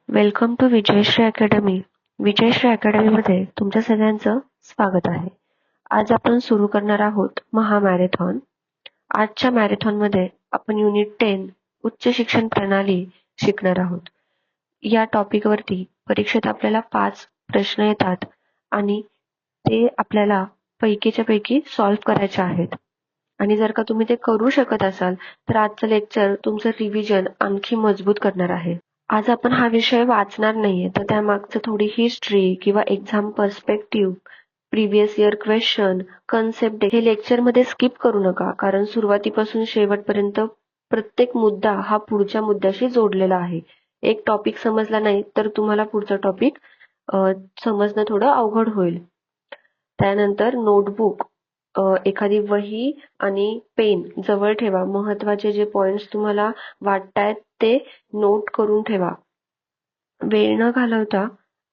Welcome to Vijayshree academy. Vijayshree अकॅडमीमध्ये तुमच्या सगळ्यांचं स्वागत आहे. आज आपण सुरू करणार आहोत महामॅरेथॉन. आजच्या मॅरेथॉनमध्ये आपण युनिट 10 उच्च शिक्षण प्रणाली शिकणार आहोत. या टॉपिकवरती परीक्षेत आपल्याला 5 प्रश्न येतात आणि ते आपल्याला पैकीच्या पैकी सॉल्व्ह करायचे आहेत. आणि जर का तुम्ही ते करू शकत असाल तर आजचं लेक्चर तुमचं रिव्हिजन आणखी मजबूत करणार आहे. आज आपण हा विषय वाचणार नाहीये, तर त्यामागचं थोडी हिस्ट्री किंवा exam perspective, previous year question, concept हे लेक्चरमध्ये स्किप करू नका, कारण सुरुवातीपासून शेवटपर्यंत प्रत्येक मुद्दा हा पुढच्या मुद्द्याशी जोडलेला आहे. एक टॉपिक समजला नाही तर तुम्हाला पुढचा टॉपिक समजणं थोडं अवघड होईल. त्यानंतर नोटबुक, एखादी वही आणि पेन जवळ ठेवा. महत्त्वाचे जे पॉइंट्स तुम्हाला वाटतायत ते नोट करून ठेवा. वेळ न घालवता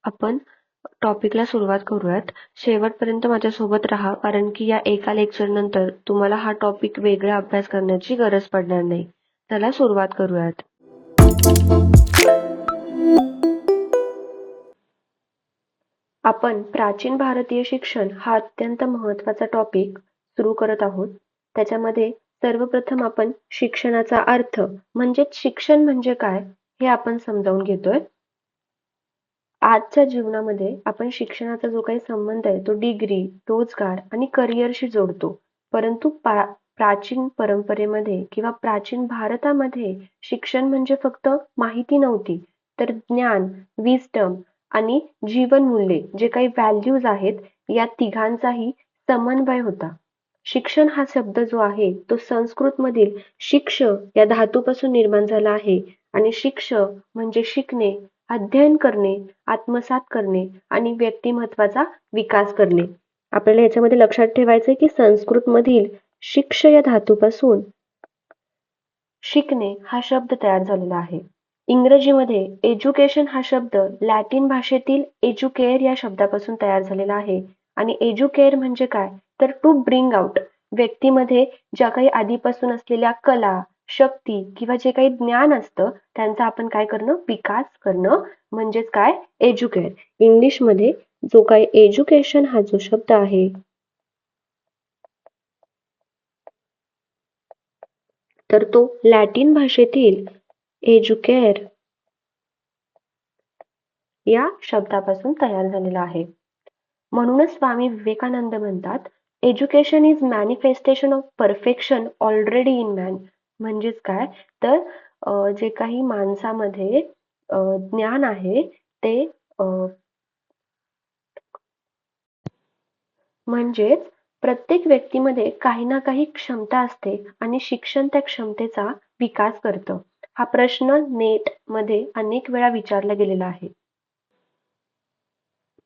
आपण टॉपिकला सुरुवात करूयात. शेवटपर्यंत माझ्यासोबत राहा, कारण की या एका लेक्चर नंतर तुम्हाला हा टॉपिक वेगळा अभ्यास करण्याची गरज पडणार नाही. चला सुरुवात करूयात. आपण प्राचीन भारतीय शिक्षण हा अत्यंत महत्त्वाचा टॉपिक सुरू करत आहोत. त्याच्यामध्ये सर्वप्रथम आपण शिक्षणाचा अर्थ म्हणजेच शिक्षण म्हणजे काय हे आपण समजावून घेतोय. आजच्या जीवनामध्ये आपण शिक्षणाचा जो काही संबंध आहे तो डिग्री, रोजगार आणि करिअरशी जोडतो. परंतु प्राचीन परंपरेमध्ये किंवा प्राचीन भारतामध्ये शिक्षण म्हणजे फक्त माहिती नव्हती, तर ज्ञान, विस्डम आणि जीवनमूल्ये जे काही व्हॅल्यूज आहेत या तिघांचाही समन्वय होता. शिक्षण हा शब्द जो आहे तो संस्कृत मधील शिक्ष या धातूपासून निर्माण झाला आहे आणि शिक्ष म्हणजे शिकणे, अध्ययन करणे, आत्मसात करणे आणि व्यक्तिमत्वाचा विकास करणे. आपल्याला याच्यामध्ये लक्षात ठेवायचं की संस्कृत मधील शिक्ष या धातूपासून शिकणे हा शब्द तयार झालेला आहे. इंग्रजीमध्ये एज्युकेशन हा शब्द लॅटिन भाषेतील एज्युकेअर या शब्दापासून तयार झालेला आहे. आणि एज्युकेअर म्हणजे काय, तर टू ब्रिंग आउट, व्यक्तीमध्ये ज्या काही आधीपासून असलेल्या कला, शक्ती किंवा जे काही ज्ञान असतं त्यांचा आपण काय करणं, विकास करणं म्हणजेच काय, एज्युकेअर. इंग्लिशमध्ये जो काही एज्युकेशन हा जो शब्द आहे तर तो लॅटिन भाषेतील एज्युकेअर या शब्दापासून तयार झालेला आहे. म्हणूनच स्वामी विवेकानंद म्हणतात, education is manifestation of perfection already in man. म्हणजेच काय, तर जे काही माणसामध्ये ज्ञान आहे ते म्हणजेच प्रत्येक व्यक्तीमध्ये काही ना काही क्षमता असते आणि शिक्षण त्या क्षमतेचा विकास करतं. हा प्रश्न नेट मध्ये अनेक वेळा विचारला गेलेला आहे.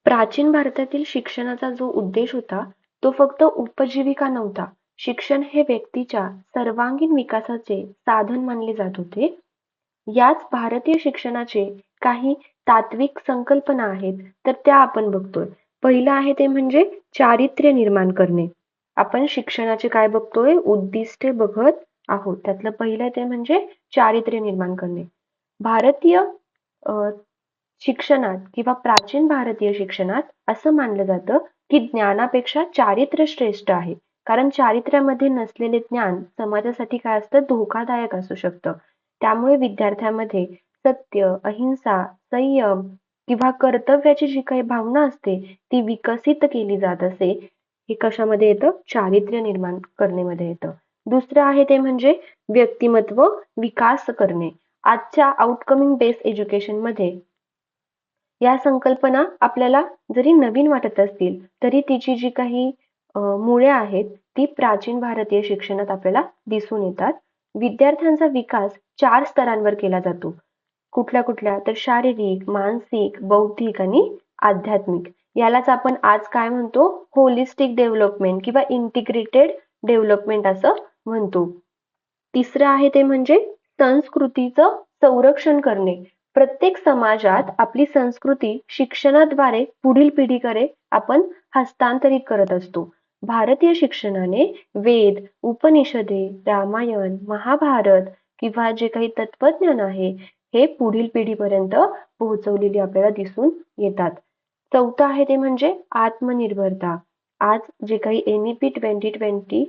प्राचीन भारतातील शिक्षणाचा जो उद्देश होता तो फक्त उपजीविका नव्हता. शिक्षण हे व्यक्तीच्या सर्वांगीण विकासाचे साधन मानले जात होते. याच भारतीय शिक्षणाचे काही तात्विक संकल्पना आहेत तर त्या आपण बघतोय. पहिलं आहे ते म्हणजे चारित्र्य निर्माण करणे. आपण शिक्षणाचे काय बघतोय, उद्दिष्टे बघत आहोत. त्यातलं पहिलं ते म्हणजे चारित्र्य निर्माण करणे. भारतीय शिक्षणात किंवा प्राचीन भारतीय शिक्षणात असं मानलं जातं की ज्ञानापेक्षा चारित्र्य श्रेष्ठ आहे. कारण चारित्र्यामध्ये नसलेले ज्ञान समाजासाठी काय असतं, धोकादायक असू शकतं. त्यामुळे विद्यार्थ्यांमध्ये सत्य, अहिंसा, संयम किंवा कर्तव्याची जी काही भावना असते ती विकसित केली जात असे. हे कशामध्ये येतं, चारित्र्य निर्माण करण्यामध्ये येतं. दुसरं आहे ते म्हणजे व्यक्तिमत्व विकास करणे. आजच्या आउटकमिंग बेस्ड एज्युकेशन मध्ये या संकल्पना आपल्याला जरी नवीन वाटत असतील तरी तिची जी काही मुळे आहेत ती प्राचीन भारतीय शिक्षणात आपल्याला दिसून येतात. विद्यार्थ्यांचा विकास 4 स्तरांवर केला जातो. कुठल्या कुठल्या, तर शारीरिक, मानसिक, बौद्धिक आणि आध्यात्मिक. यालाच आपण आज काय म्हणतो, होलिस्टिक डेव्हलपमेंट किंवा इंटिग्रेटेड डेव्हलपमेंट असं म्हणतो. तिसरं आहे ते म्हणजे संस्कृतीचं संरक्षण करणे. प्रत्येक समाजात आपली संस्कृती शिक्षणाद्वारे पुढील पिढीकडे आपण हस्तांतरित करत असतो. भारतीय शिक्षणाने वेद, उपनिषदे, रामायण, महाभारत किंवा जे काही तत्वज्ञान आहे हे पुढील पिढीपर्यंत पोहोचवलेली आपल्याला दिसून येतात. चौथं आहे ते म्हणजे आत्मनिर्भरता. आज जे काही NEP 2020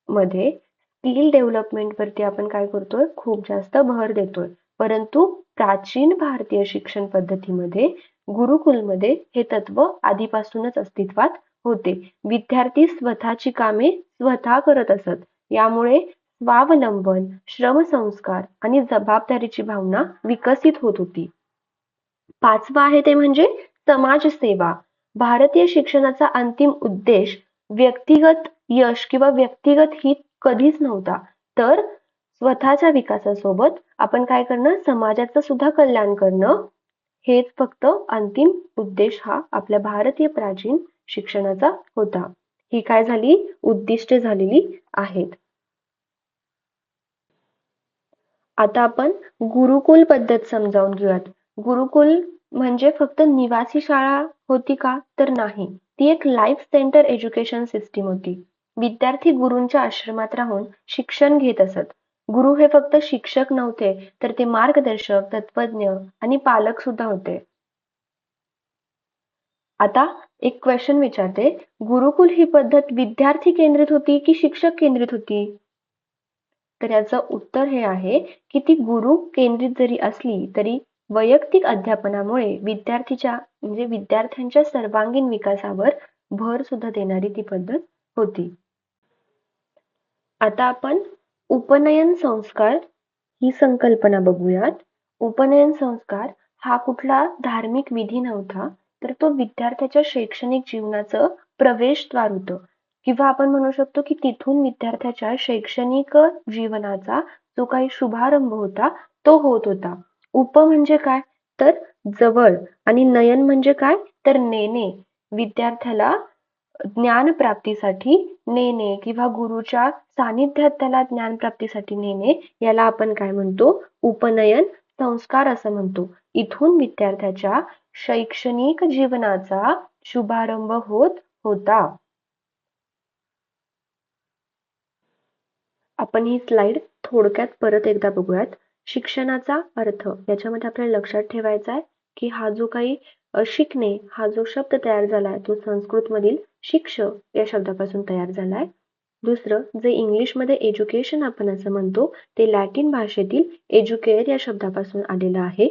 मध्ये स्किल डेव्हलपमेंट वरती आपण काय करतोय, खूप जास्त भर देतोय. परंतु प्राचीन भारतीय शिक्षण पद्धतीमध्ये गुरुकुलमध्ये हे तत्व आधीपासूनच अस्तित्वात होते. विद्यार्थी स्वतःची कामे स्वतः करत असत. यामुळे स्वावलंबन, श्रमसंस्कार आणि जबाबदारीची भावना विकसित होत होती. पाचवा आहे ते म्हणजे समाजसेवा. भारतीय शिक्षणाचा अंतिम उद्देश व्यक्तिगत यश किंवा व्यक्तिगत हित कधीच नव्हता, तर स्वतःच्या विकासासोबत आपण काय करणं, समाजाचं सुद्धा कल्याण करणं, हेच फक्त अंतिम उद्देश हा आपल्या भारतीय प्राचीन शिक्षणाचा होता. ही काय झाली, उद्दिष्टे झालेली आहेत. आता आपण गुरुकुल पद्धत समजावून घेऊयात. गुरुकुल म्हणजे फक्त निवासी शाळा होती का, तर नाही. ती एक लाईफ सेंटर एज्युकेशन सिस्टीम होती. विद्यार्थी गुरूंच्या आश्रमात राहून शिक्षण घेत असत. गुरु हे फक्त शिक्षक नव्हते, तर ते मार्गदर्शक, तत्वज्ञ आणि पालक सुद्धा होते. आता एक क्वेश्चन विचारते, गुरुकुल ही पद्धत विद्यार्थी केंद्रित होती की शिक्षक केंद्रित होती? तर याचं उत्तर हे आहे की ती गुरु केंद्रित जरी असली तरी वैयक्तिक अध्यापनामुळे विद्यार्थ्यांच्या सर्वांगीण विकासावर भर सुद्धा देणारी ती पद्धत होती. आता आपण उपनयन संस्कार ही संकल्पना बघूयात. उपनयन संस्कार हा कुठला धार्मिक विधी नव्हता, तर तो विद्यार्थ्याच्या शैक्षणिक जीवनाचं प्रवेशद्वार होतं, किंवा आपण म्हणू शकतो की तिथून विद्यार्थ्याच्या शैक्षणिक जीवनाचा जो काही शुभारंभ होता तो होत होता. उप म्हणजे काय, तर जवळ, आणि नयन म्हणजे काय, तर नेणे. विद्यार्थ्याला ज्ञानप्राप्तीसाठी नेणे किंवा गुरुच्या सानिध्यात त्याला ज्ञानप्राप्तीसाठी नेणे, याला आपण काय म्हणतो, उपनयन संस्कार असं म्हणतो. इथून विद्यार्थ्याच्या शैक्षणिक जीवनाचा शुभारंभ होत होता. आपण ही स्लाइड थोडक्यात परत एकदा बघूयात. शिक्षणाचा अर्थ, याच्यामध्ये आपल्याला लक्षात ठेवायचा आहे की हा जो काही शिकणे हा जो शब्द तयार झालाय तो संस्कृत मधील शिक्ष या शब्दापासून तयार झालाय. दुसरं, जे इंग्लिशमध्ये एज्युकेशन आपण असं म्हणतो ते लॅटिन भाषेतील एज्युकेअर या शब्दापासून आलेलं आहे.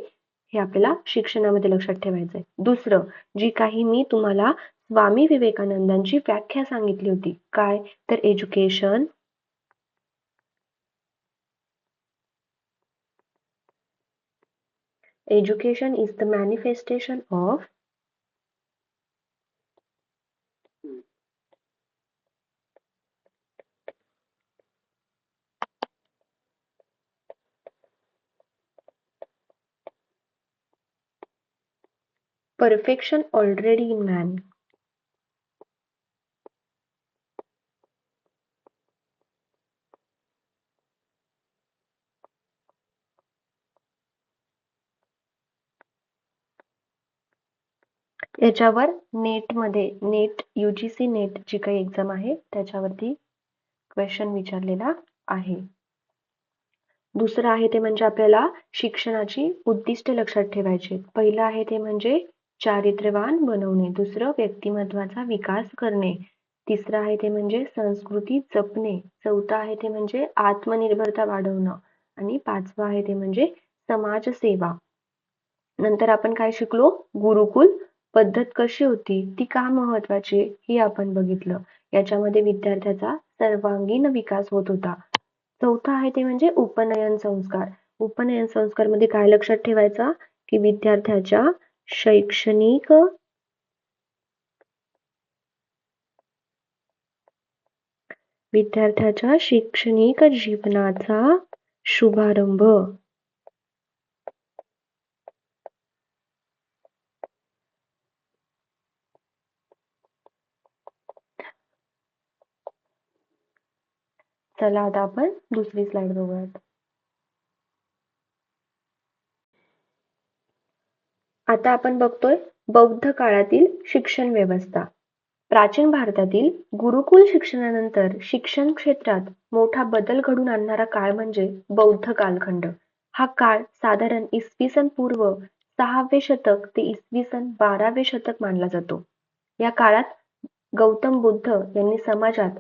हे आपल्याला शिक्षणामध्ये लक्षात ठेवायचं आहे. दुसरं, जी काही मी तुम्हाला स्वामी विवेकानंदांची व्याख्या सांगितली होती, काय, तर education is the manifestation of perfection already in man. याच्यावर नेट UGC नेट जी काही एक्झाम आहे त्याच्यावरती क्वेश्चन विचारलेला आहे. दुसरं आहे ते म्हणजे आपल्याला शिक्षणाची उद्दिष्ट लक्षात ठेवायची. पहिलं आहे ते म्हणजे चारित्र्यवान बनवणे. दुसरं, व्यक्तिमत्वाचा विकास करणे. तिसरं आहे ते म्हणजे संस्कृती जपणे. चौथं आहे ते म्हणजे आत्मनिर्भरता वाढवणं. आणि पाचवं आहे ते म्हणजे समाजसेवा. नंतर आपण काय शिकलो, गुरुकुल पद्धत कशी होती, ती का महत्वाची, ही आपण बघितलं. याच्यामध्ये विद्यार्थ्याचा सर्वांगीण विकास होत होता. चौथा आहे ते म्हणजे उपनयन संस्कार. उपनयन संस्कार मध्ये काय लक्षात ठेवायचं की विद्यार्थ्याच्या शैक्षणिक जीवनाचा शुभारंभ चला आता आपण दुसरी स्लाइड बघूयात. आता आपण बघतोय बौद्ध काळातील शिक्षण व्यवस्था. प्राचीन भारतातील गुरुकुल शिक्षणानंतर शिक्षण क्षेत्रात मोठा बदल घडून आणणारा काळ म्हणजे बौद्ध कालखंड. हा काळ साधारण इसवी सन पूर्व 6वे शतक ते इसवी सन 12वे शतक मानला जातो. या काळात गौतम बुद्ध यांनी समाजात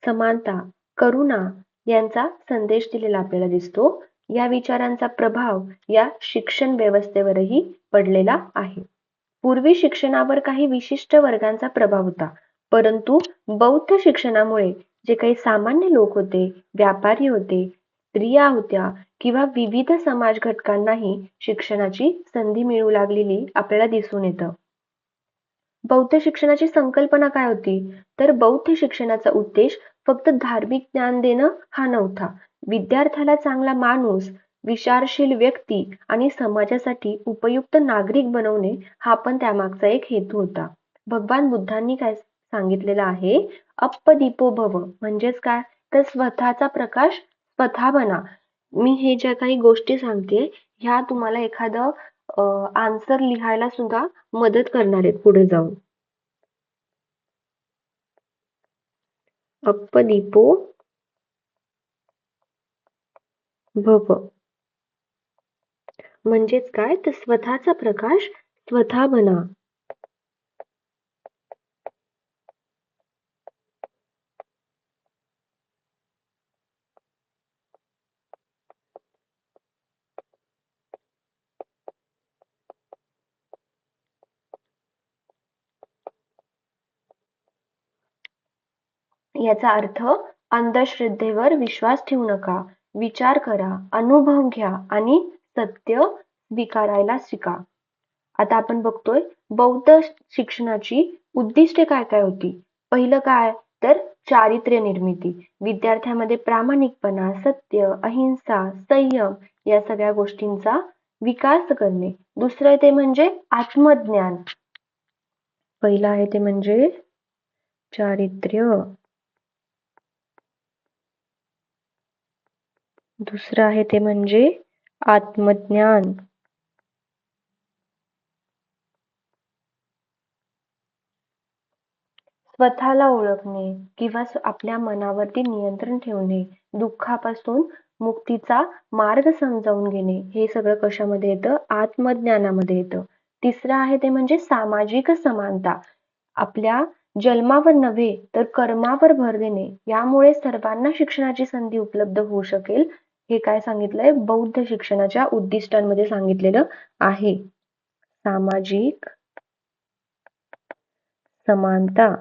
समानता, करुणा यांचा संदेश दिलेला आपल्याला दिसतो. या विचारांचा प्रभाव या शिक्षण व्यवस्थेवरही पडलेला आहे. पूर्वी शिक्षणावर काही विशिष्ट वर्गांचा प्रभाव होता, परंतु बौद्ध शिक्षणामुळे जे काही सामान्य लोक होते, व्यापारी होते, स्त्रिया होत्या किंवा विविध समाज घटकांनाही शिक्षणाची संधी मिळू लागलेली आपल्याला दिसून येतं. बौद्ध शिक्षणाची संकल्पना काय होती? तर बौद्ध शिक्षणाचा उद्देश फक्त धार्मिक ज्ञान देणं हा नव्हता. विद्यार्थ्याला चांगला माणूस, विचारशील व्यक्ती आणि समाजासाठी उपयुक्त नागरिक बनवणे हा पण त्यामागचा एक हेतू होता. भगवान बुद्धांनी काय सांगितलेलं आहे? अप्पदीपो भव म्हणजेच काय? तर स्वतःचा प्रकाश स्वतः बना. मी हे ज्या काही गोष्टी सांगते ह्या तुम्हाला एखादं आन्सर लिहायला सुद्धा मदत करणार आहेत पुढे जाऊन. अप्पदीपो भव म्हणजेच काय? तर स्वतःचा प्रकाश स्वतः बना. याचा अर्थ अंधश्रद्धेवर विश्वास ठेवू नका, विचार करा, अनुभव घ्या आणि सत्य स्वीकारायला शिका. आता आपण बघतोय बौद्ध शिक्षणाची उद्दिष्टे काय काय होती. पहिलं काय? तर चारित्र्य निर्मिती. विद्यार्थ्यामध्ये प्रामाणिकपणा, सत्य, अहिंसा, संयम या सगळ्या गोष्टींचा विकास करणे. दुसरं ते म्हणजे आत्मज्ञान. पहिलं आहे ते म्हणजे चारित्र्य. दुसरं आहे ते म्हणजे आत्मज्ञान. स्वतःला ओळखणे किंवा आपल्या मनावरती नियंत्रण ठेवणे, दुःखापासून मुक्तीचा मार्ग समजावून घेणे, हे सगळं कशामध्ये येतं? आत्मज्ञानामध्ये येतं. तिसरं आहे ते म्हणजे सामाजिक समानता. आपल्या जन्मावर नव्हे तर कर्मावर भर देणे, यामुळे सर्वांना शिक्षणाची संधी उपलब्ध होऊ शकेल. हे काय सांगितलंय? बौद्ध शिक्षणाच्या उद्दिष्टांमध्ये सांगितलेलं आहे. सामाजिक समानता.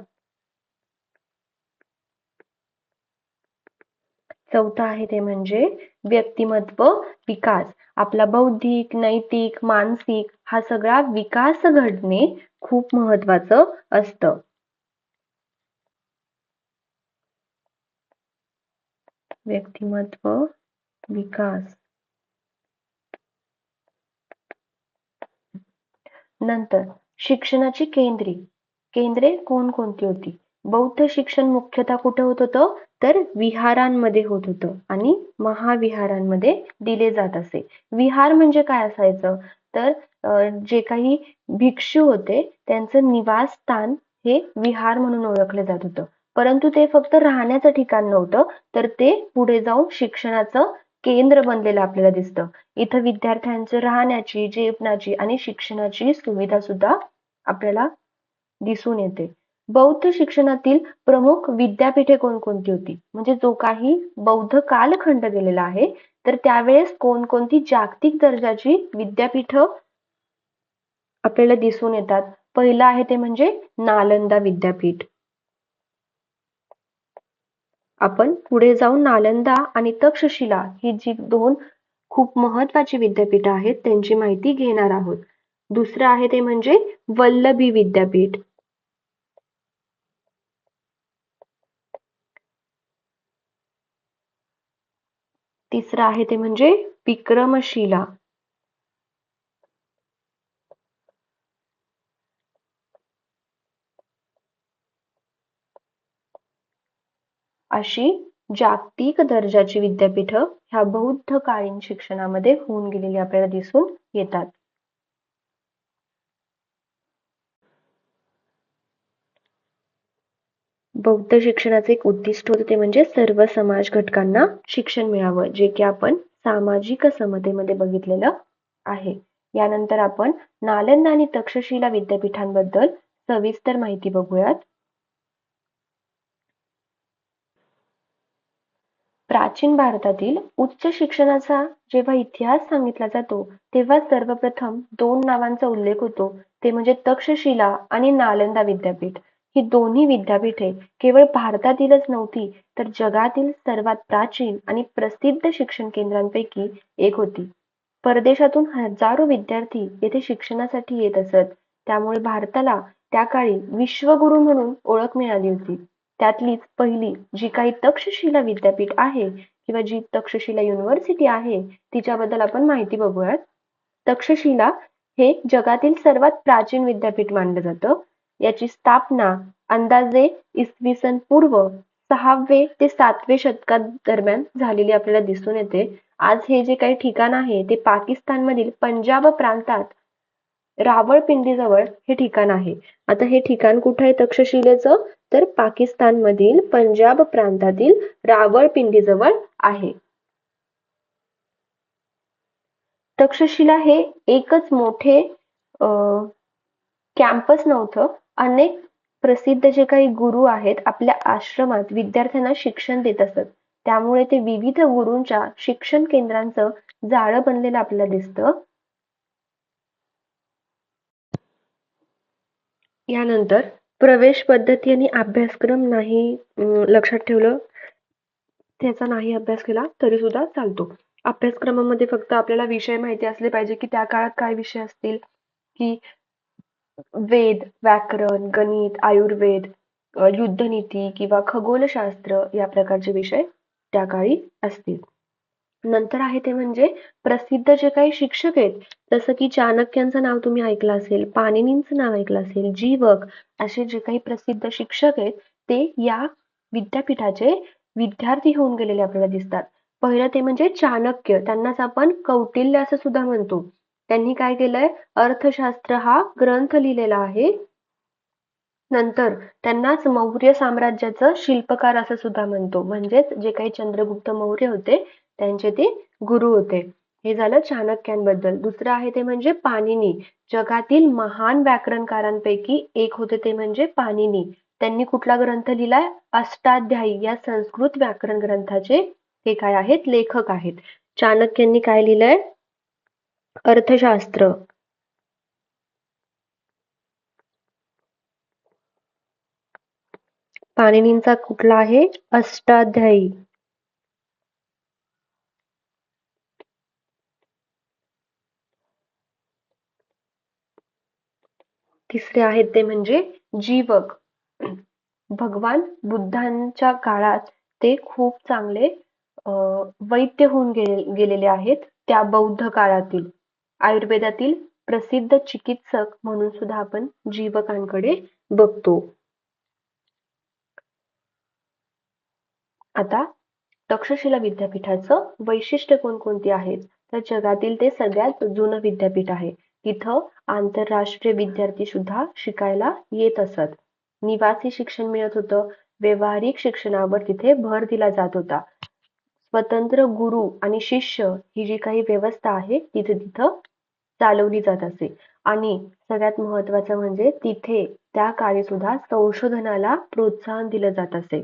चौथं आहे ते म्हणजे व्यक्तिमत्व विकास. आपला बौद्धिक, नैतिक, मानसिक हा सगळा विकास घडणे खूप महत्वाचं असतं. व्यक्तिमत्व विकास. नंतर शिक्षणाची केंद्रे कोणकोणती होती? बौद्ध शिक्षण मुख्यतः कुठे होत होतं? तर विहारांमध्ये होत होतं आणि महाविहारांमध्ये दिले जात असे. विहार म्हणजे काय असायचं? तर जे काही भिक्षू होते त्यांचं निवासस्थान हे विहार म्हणून ओळखलं जात होतं. परंतु ते फक्त राहण्याचं ठिकाण नव्हतं, तर ते पुढे जाऊन शिक्षणाचं केंद्र बनलेलं आपल्याला दिसतं. इथं विद्यार्थ्यांचं राहण्याची, जेवणाची आणि शिक्षणाची सुविधा सुद्धा आपल्याला दिसून येते. बौद्ध शिक्षणातील प्रमुख विद्यापीठे कोणकोणती होती? म्हणजे जो काही बौद्ध कालखंड गेलेला आहे, तर त्यावेळेस कोणकोणती जागतिक दर्जाची विद्यापीठ आपल्याला दिसून येतात? पहिलं आहे ते म्हणजे नालंदा विद्यापीठ. आपण पुढे जाऊन नालंदा आणि तक्षशिला ही जी दोन खूप महत्वाची विद्यापीठ आहेत त्यांची माहिती घेणार आहोत. दुसरं आहे ते म्हणजे वल्लभी विद्यापीठ. तिसरं आहे ते म्हणजे विक्रमशिला. अशी जागतिक दर्जाची विद्यापीठ ह्या बौद्ध कालीन शिक्षणामध्ये होऊन गेलेली आपल्याला दिसून येतात. बौद्ध शिक्षणाचे एक उद्दिष्ट होते ते म्हणजे सर्व समाज घटकांना शिक्षण मिळावं, जे की आपण सामाजिक समतेमध्ये बघितलेलं आहे. यानंतर आपण नालंदा आणि तक्षशिला विद्यापीठांबद्दल सविस्तर माहिती बघूयात. प्राचीन भारतातील उच्च शिक्षणाचा जेव्हा इतिहास सांगितला जातो तेव्हा सर्वप्रथम दोन नावांचा उल्लेख होतो, ते म्हणजे तक्षशिला आणि नालंदा विद्यापीठ. ही दोन्ही विद्यापीठे केवळ भारतातीलच नव्हती तर जगातील सर्वात प्राचीन आणि प्रसिद्ध शिक्षण केंद्रांपैकी एक होती. परदेशातून हजारो विद्यार्थी येथे शिक्षणासाठी येत असत. त्यामुळे भारताला त्या काळी विश्वगुरू म्हणून ओळख मिळाली होती. त्यातलीच पहिली जी काही तक्षशिला विद्यापीठ आहे किंवा जी तक्षशिला युनिव्हर्सिटी आहे तिच्याबद्दल आपण माहिती बघूयात. तक्षशिला हे जगातील सर्वात प्राचीन विद्यापीठ मानलं जातं. याची स्थापना अंदाजे इसवी सन पूर्व 6वे ते 7वे शतकात दरम्यान झालेली आपल्याला दिसून येते. आज हे जे काही ठिकाण आहे ते पाकिस्तानमधील पंजाब प्रांतात रावळपिंडीजवळ हे ठिकाण आहे. आता हे ठिकाण कुठे आहे तक्षशिलेचं? तर पाकिस्तानमधील पंजाब प्रांतातील रावळपिंडीजवळ आहे. तक्षशिला हे एकच मोठे कॅम्पस नव्हतं. अनेक प्रसिद्ध जे काही गुरु आहेत आपल्या आश्रमात विद्यार्थ्यांना शिक्षण देत असत. त्यामुळे ते विविध गुरूंच्या शिक्षण केंद्रांचं जाळं बनलेलं आपल्याला दिसतं. यानंतर प्रवेश पद्धती आणि अभ्यासक्रम नाही लक्षात ठेवलं त्याचा नाही अभ्यास केला तरी सुद्धा चालतो. अभ्यासक्रमामध्ये फक्त आपल्याला विषय माहिती असले पाहिजे की त्या काळात काय विषय असतील, की वेद, व्याकरण, गणित, आयुर्वेद, युद्धनीती किंवा खगोलशास्त्र या प्रकारचे विषय त्या काळी असतील. नंतर आहे ते म्हणजे प्रसिद्ध जे काही शिक्षक आहेत, जसं की चाणक्यांचं नाव तुम्ही ऐकलं असेल, पाणिनींचं नाव ऐकलं असेल, जीवक असे जे काही प्रसिद्ध शिक्षक आहेत ते या विद्यापीठाचे विद्यार्थी होऊन गेलेले आपल्याला दिसतात. पहिलं ते म्हणजे चाणक्य, त्यांनाच आपण कौटिल्य असं सुद्धा म्हणतो. त्यांनी काय केलंय? अर्थशास्त्र हा ग्रंथ लिहिलेला आहे. नंतर त्यांनाच मौर्य साम्राज्याचं शिल्पकार असं सुद्धा म्हणतो. म्हणजेच जे काही चंद्रगुप्त मौर्य होते त्यांचे ते गुरु होते. हे झालं चाणक्यांबद्दल. दुसरं आहे ते म्हणजे पाणिनी. जगातील महान व्याकरणकारांपैकी एक होते ते म्हणजे पाणिनी. त्यांनी कुठला ग्रंथ लिहिलाय? अष्टाध्यायी या संस्कृत व्याकरण ग्रंथाचे ते काय आहेत? लेखक आहेत. चाणक्यांनी काय लिहिलंय? अर्थशास्त्र. पाणिनींचा कुठला आहे? अष्टाध्यायी. तिसरे आहेत ते म्हणजे जीवक. भगवान बुद्धांच्या काळात ते खूप चांगले वैद्य होऊन गेलेले आहेत. त्या बौद्ध काळातील आयुर्वेदातील प्रसिद्ध चिकित्सक म्हणून सुद्धा आपण जीवकांकडे बघतो. आता तक्षशिला विद्यापीठाचं वैशिष्ट्य कोणकोणती आहेत? तर जगातील ते सगळ्यात जुनं विद्यापीठ आहे. तिथं आंतरराष्ट्रीय विद्यार्थी सुद्धा शिकायला येत असत. निवासी शिक्षण मिळत होतं. व्यावहारिक शिक्षणावर तिथे भर दिला जात होता. स्वतंत्र गुरु आणि शिष्य ही जी काही व्यवस्था आहे तिथे तिथं चालवली जात असे. आणि सगळ्यात महत्वाचं म्हणजे तिथे त्या काळी सुद्धा संशोधनाला प्रोत्साहन दिलं जात असे.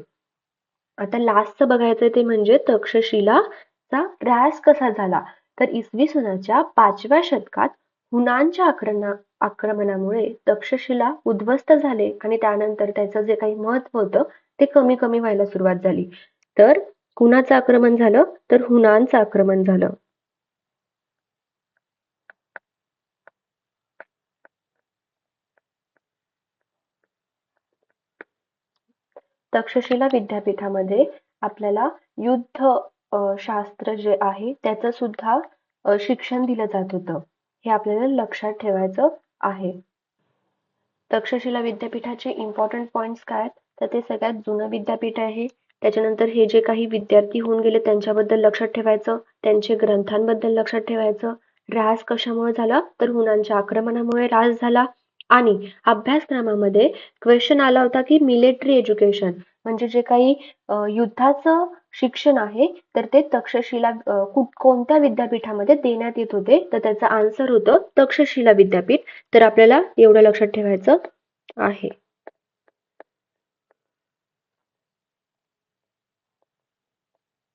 आता लास्टचं बघायचं ते म्हणजे तक्षशिलाचा ऱ्हास कसा झाला? तर इसवी सनाच्या 5व्या शतकात हुनांच्या आक्रमणामुळे तक्षशिला उद्ध्वस्त झाले आणि त्यानंतर त्याचं जे काही महत्व होतं ते कमी कमी व्हायला सुरुवात झाली. तर कुणाचं आक्रमण झालं? तर हुनांचं आक्रमण झालं. तक्षशिला विद्यापीठामध्ये आपल्याला युद्ध शास्त्र जे आहे त्याचं सुद्धा शिक्षण दिलं जात होतं. हे आपल्याला लक्षात ठेवायचं आहे. तक्षशिला विद्यापीठाचे इम्पॉर्टंट पॉइंट्स काय आहेत? तर ते सगळ्यात जुनं विद्यापीठ आहे. त्याच्यानंतर हे जे काही विद्यार्थी होऊन गेले त्यांच्याबद्दल लक्षात ठेवायचं, त्यांचे ग्रंथांबद्दल लक्षात ठेवायचं. ऱ्हास कशामुळे झाला? तर हुनांच्या आक्रमणामुळे ऱ्हास झाला. आणि अभ्यासक्रमामध्ये क्वेश्चन आला होता की मिलिटरी एज्युकेशन म्हणजे जे काही युद्धाचं शिक्षण आहे तर ते तक्षशिला कोणत्या विद्यापीठामध्ये देण्यात येत होते, तर त्याचं आन्सर होतं तक्षशिला विद्यापीठ. तर आपल्याला एवढं लक्षात ठेवायचं आहे.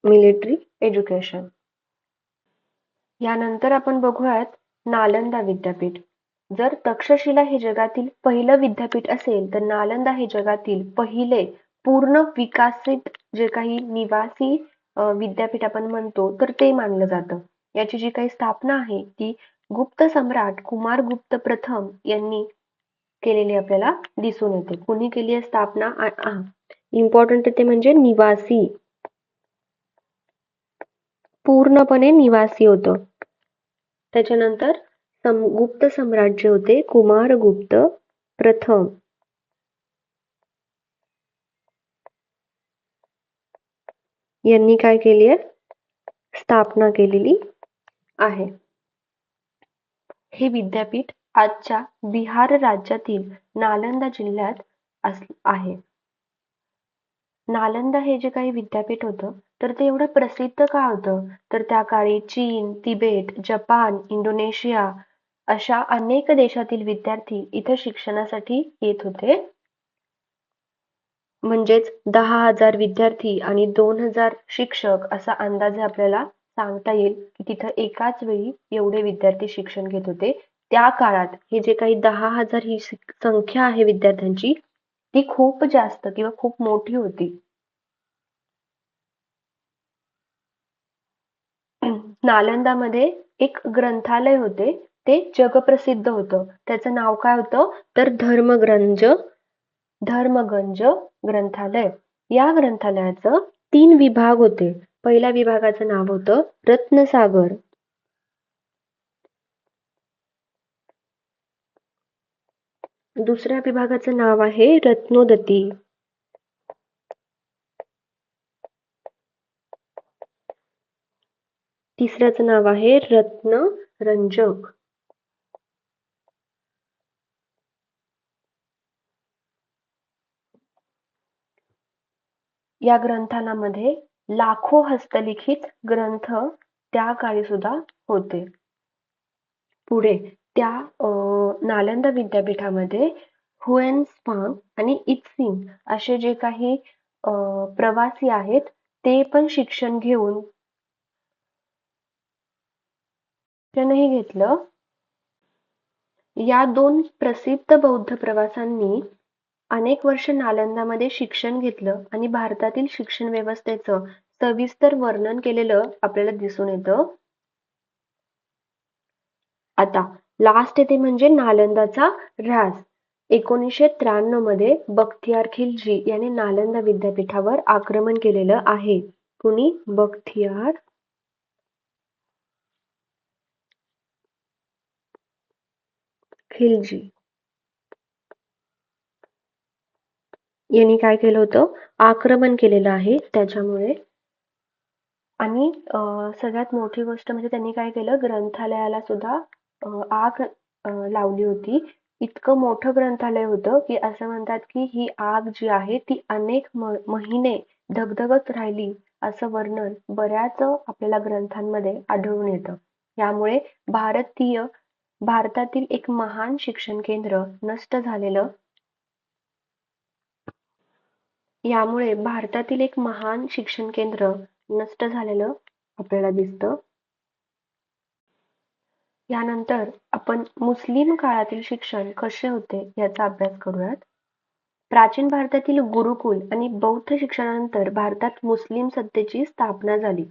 Military education. यानंतर आपण बघूयात नालंदा विद्यापीठ. जर तक्षशिला हे जगातील पहिलं विद्यापीठ असेल तर नालंदा हे जगातील पहिले पूर्ण विकसित जे काही निवासी विद्यापीठ आपण म्हणतो तर ते मानलं जातं. याची जी काही स्थापना आहे ती गुप्त सम्राट कुमारगुप्त प्रथम यांनी केलेली आपल्याला दिसून येते. कोणी केली आहे स्थापना? इम्पॉर्टंट ते म्हणजे निवासी, पूर्णपणे निवासी होतं. त्याच्यानंतर गुप्त सम्राट जे होते कुमारगुप्त प्रथम यांनी काय केली आहे? स्थापना केलेली आहे. हे विद्यापीठ आजच्या बिहार राज्यातील नालंदा जिल्ह्यात आहे. नालंदा हे जे काही विद्यापीठ होतं तर ते एवढं प्रसिद्ध का होतं? तर त्या काळी चीन, तिबेट, जपान, इंडोनेशिया अशा अनेक देशातील विद्यार्थी इथे शिक्षणासाठी येत होते. म्हणजेच 10,000 विद्यार्थी आणि 2,000 शिक्षक असा अंदाजे आपल्याला सांगता येईल की तिथं एकाच वेळी एवढे विद्यार्थी शिक्षण घेत होते. त्या काळात हे जे काही 10,000 ही संख्या आहे विद्यार्थ्यांची ती खूप जास्त किंवा खूप मोठी होती. नालंदामध्ये एक ग्रंथालय होते ते जगप्रसिद्ध होतं. त्याचं नाव काय होतं? तर धर्मगंज ग्रंथालय. या ग्रंथालयाचं 3 विभाग होते. पहिल्या विभागाचं नाव होतं रत्नसागर. दुसऱ्या विभागाचं नाव आहे रत्नोदती. तिसऱ्याचं नाव आहे रत्नरंजक. या ग्रंथालयामध्ये लाखो हस्तलिखित ग्रंथ त्या काळी सुद्धा होते. पुढे त्या नालंदा विद्यापीठामध्ये हुएनसांग आणि इत्सिंग असे जे काही प्रवासी आहेत ते पण शिक्षण घेऊन शिक्षणही घेतलं. या 2 प्रसिद्ध बौद्ध प्रवासांनी अनेक वर्ष नालंदामध्ये शिक्षण घेतलं आणि भारतातील शिक्षण व्यवस्थेचं सविस्तर वर्णन केलेलं आपल्याला दिसून येतं. आता लास्ट येते म्हणजे नालंदाचा ऱ्हास. 1993 मध्ये बख्तियार खिलजी याने नालंदा विद्यापीठावर आक्रमण केलेलं आहे. कुणी? बख्तियार खिलजी यांनी काय केलं होतं? आक्रमण केलेलं आहे त्याच्यामुळे. आणि सगळ्यात मोठी गोष्ट म्हणजे त्यांनी काय केलं? ग्रंथालयाला सुद्धा आग लावली होती. इतकं मोठं ग्रंथालय होतं की असं म्हणतात की ही आग जी आहे ती अनेक महिने धगधगत राहिली असं वर्णन बऱ्याच आपल्याला ग्रंथांमध्ये आढळून येतं. यामुळे भारतातील एक महान शिक्षण केंद्र नष्ट झालेलं आपल्याला दिसतं. यानंतर आपण मुस्लिम काळातील शिक्षण कसे होते याचा अभ्यास करूयात. प्राचीन भारतातील गुरुकुल आणि बौद्ध शिक्षणानंतर भारतात मुस्लिम सत्तेची स्थापना झाली.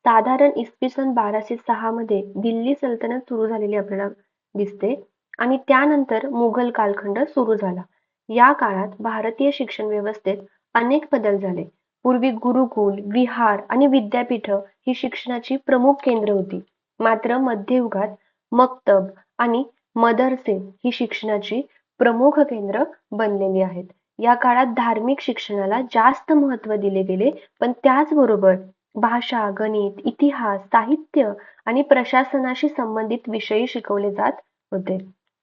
साधारण इसवी सन 1206 मध्ये दिल्ली सल्तनत सुरू झालेली आपल्याला दिसते आणि त्यानंतर मुघल कालखंड सुरू झाला. या काळात भारतीय शिक्षण व्यवस्थेत अनेक बदल झाले. पूर्वी गुरुकुल, विहार आणि विद्यापीठ ही शिक्षणाची प्रमुख केंद्र होती. मात्र मध्ययुगात मक्तब आणि मदरसे ही शिक्षणाची प्रमुख केंद्र बनलेली आहेत. या काळात धार्मिक शिक्षणाला जास्त महत्त्व दिले गेले, पण त्याचबरोबर भाषा, गणित, इतिहास, साहित्य आणि प्रशासनाशी संबंधित विषय शिकवले जात होते.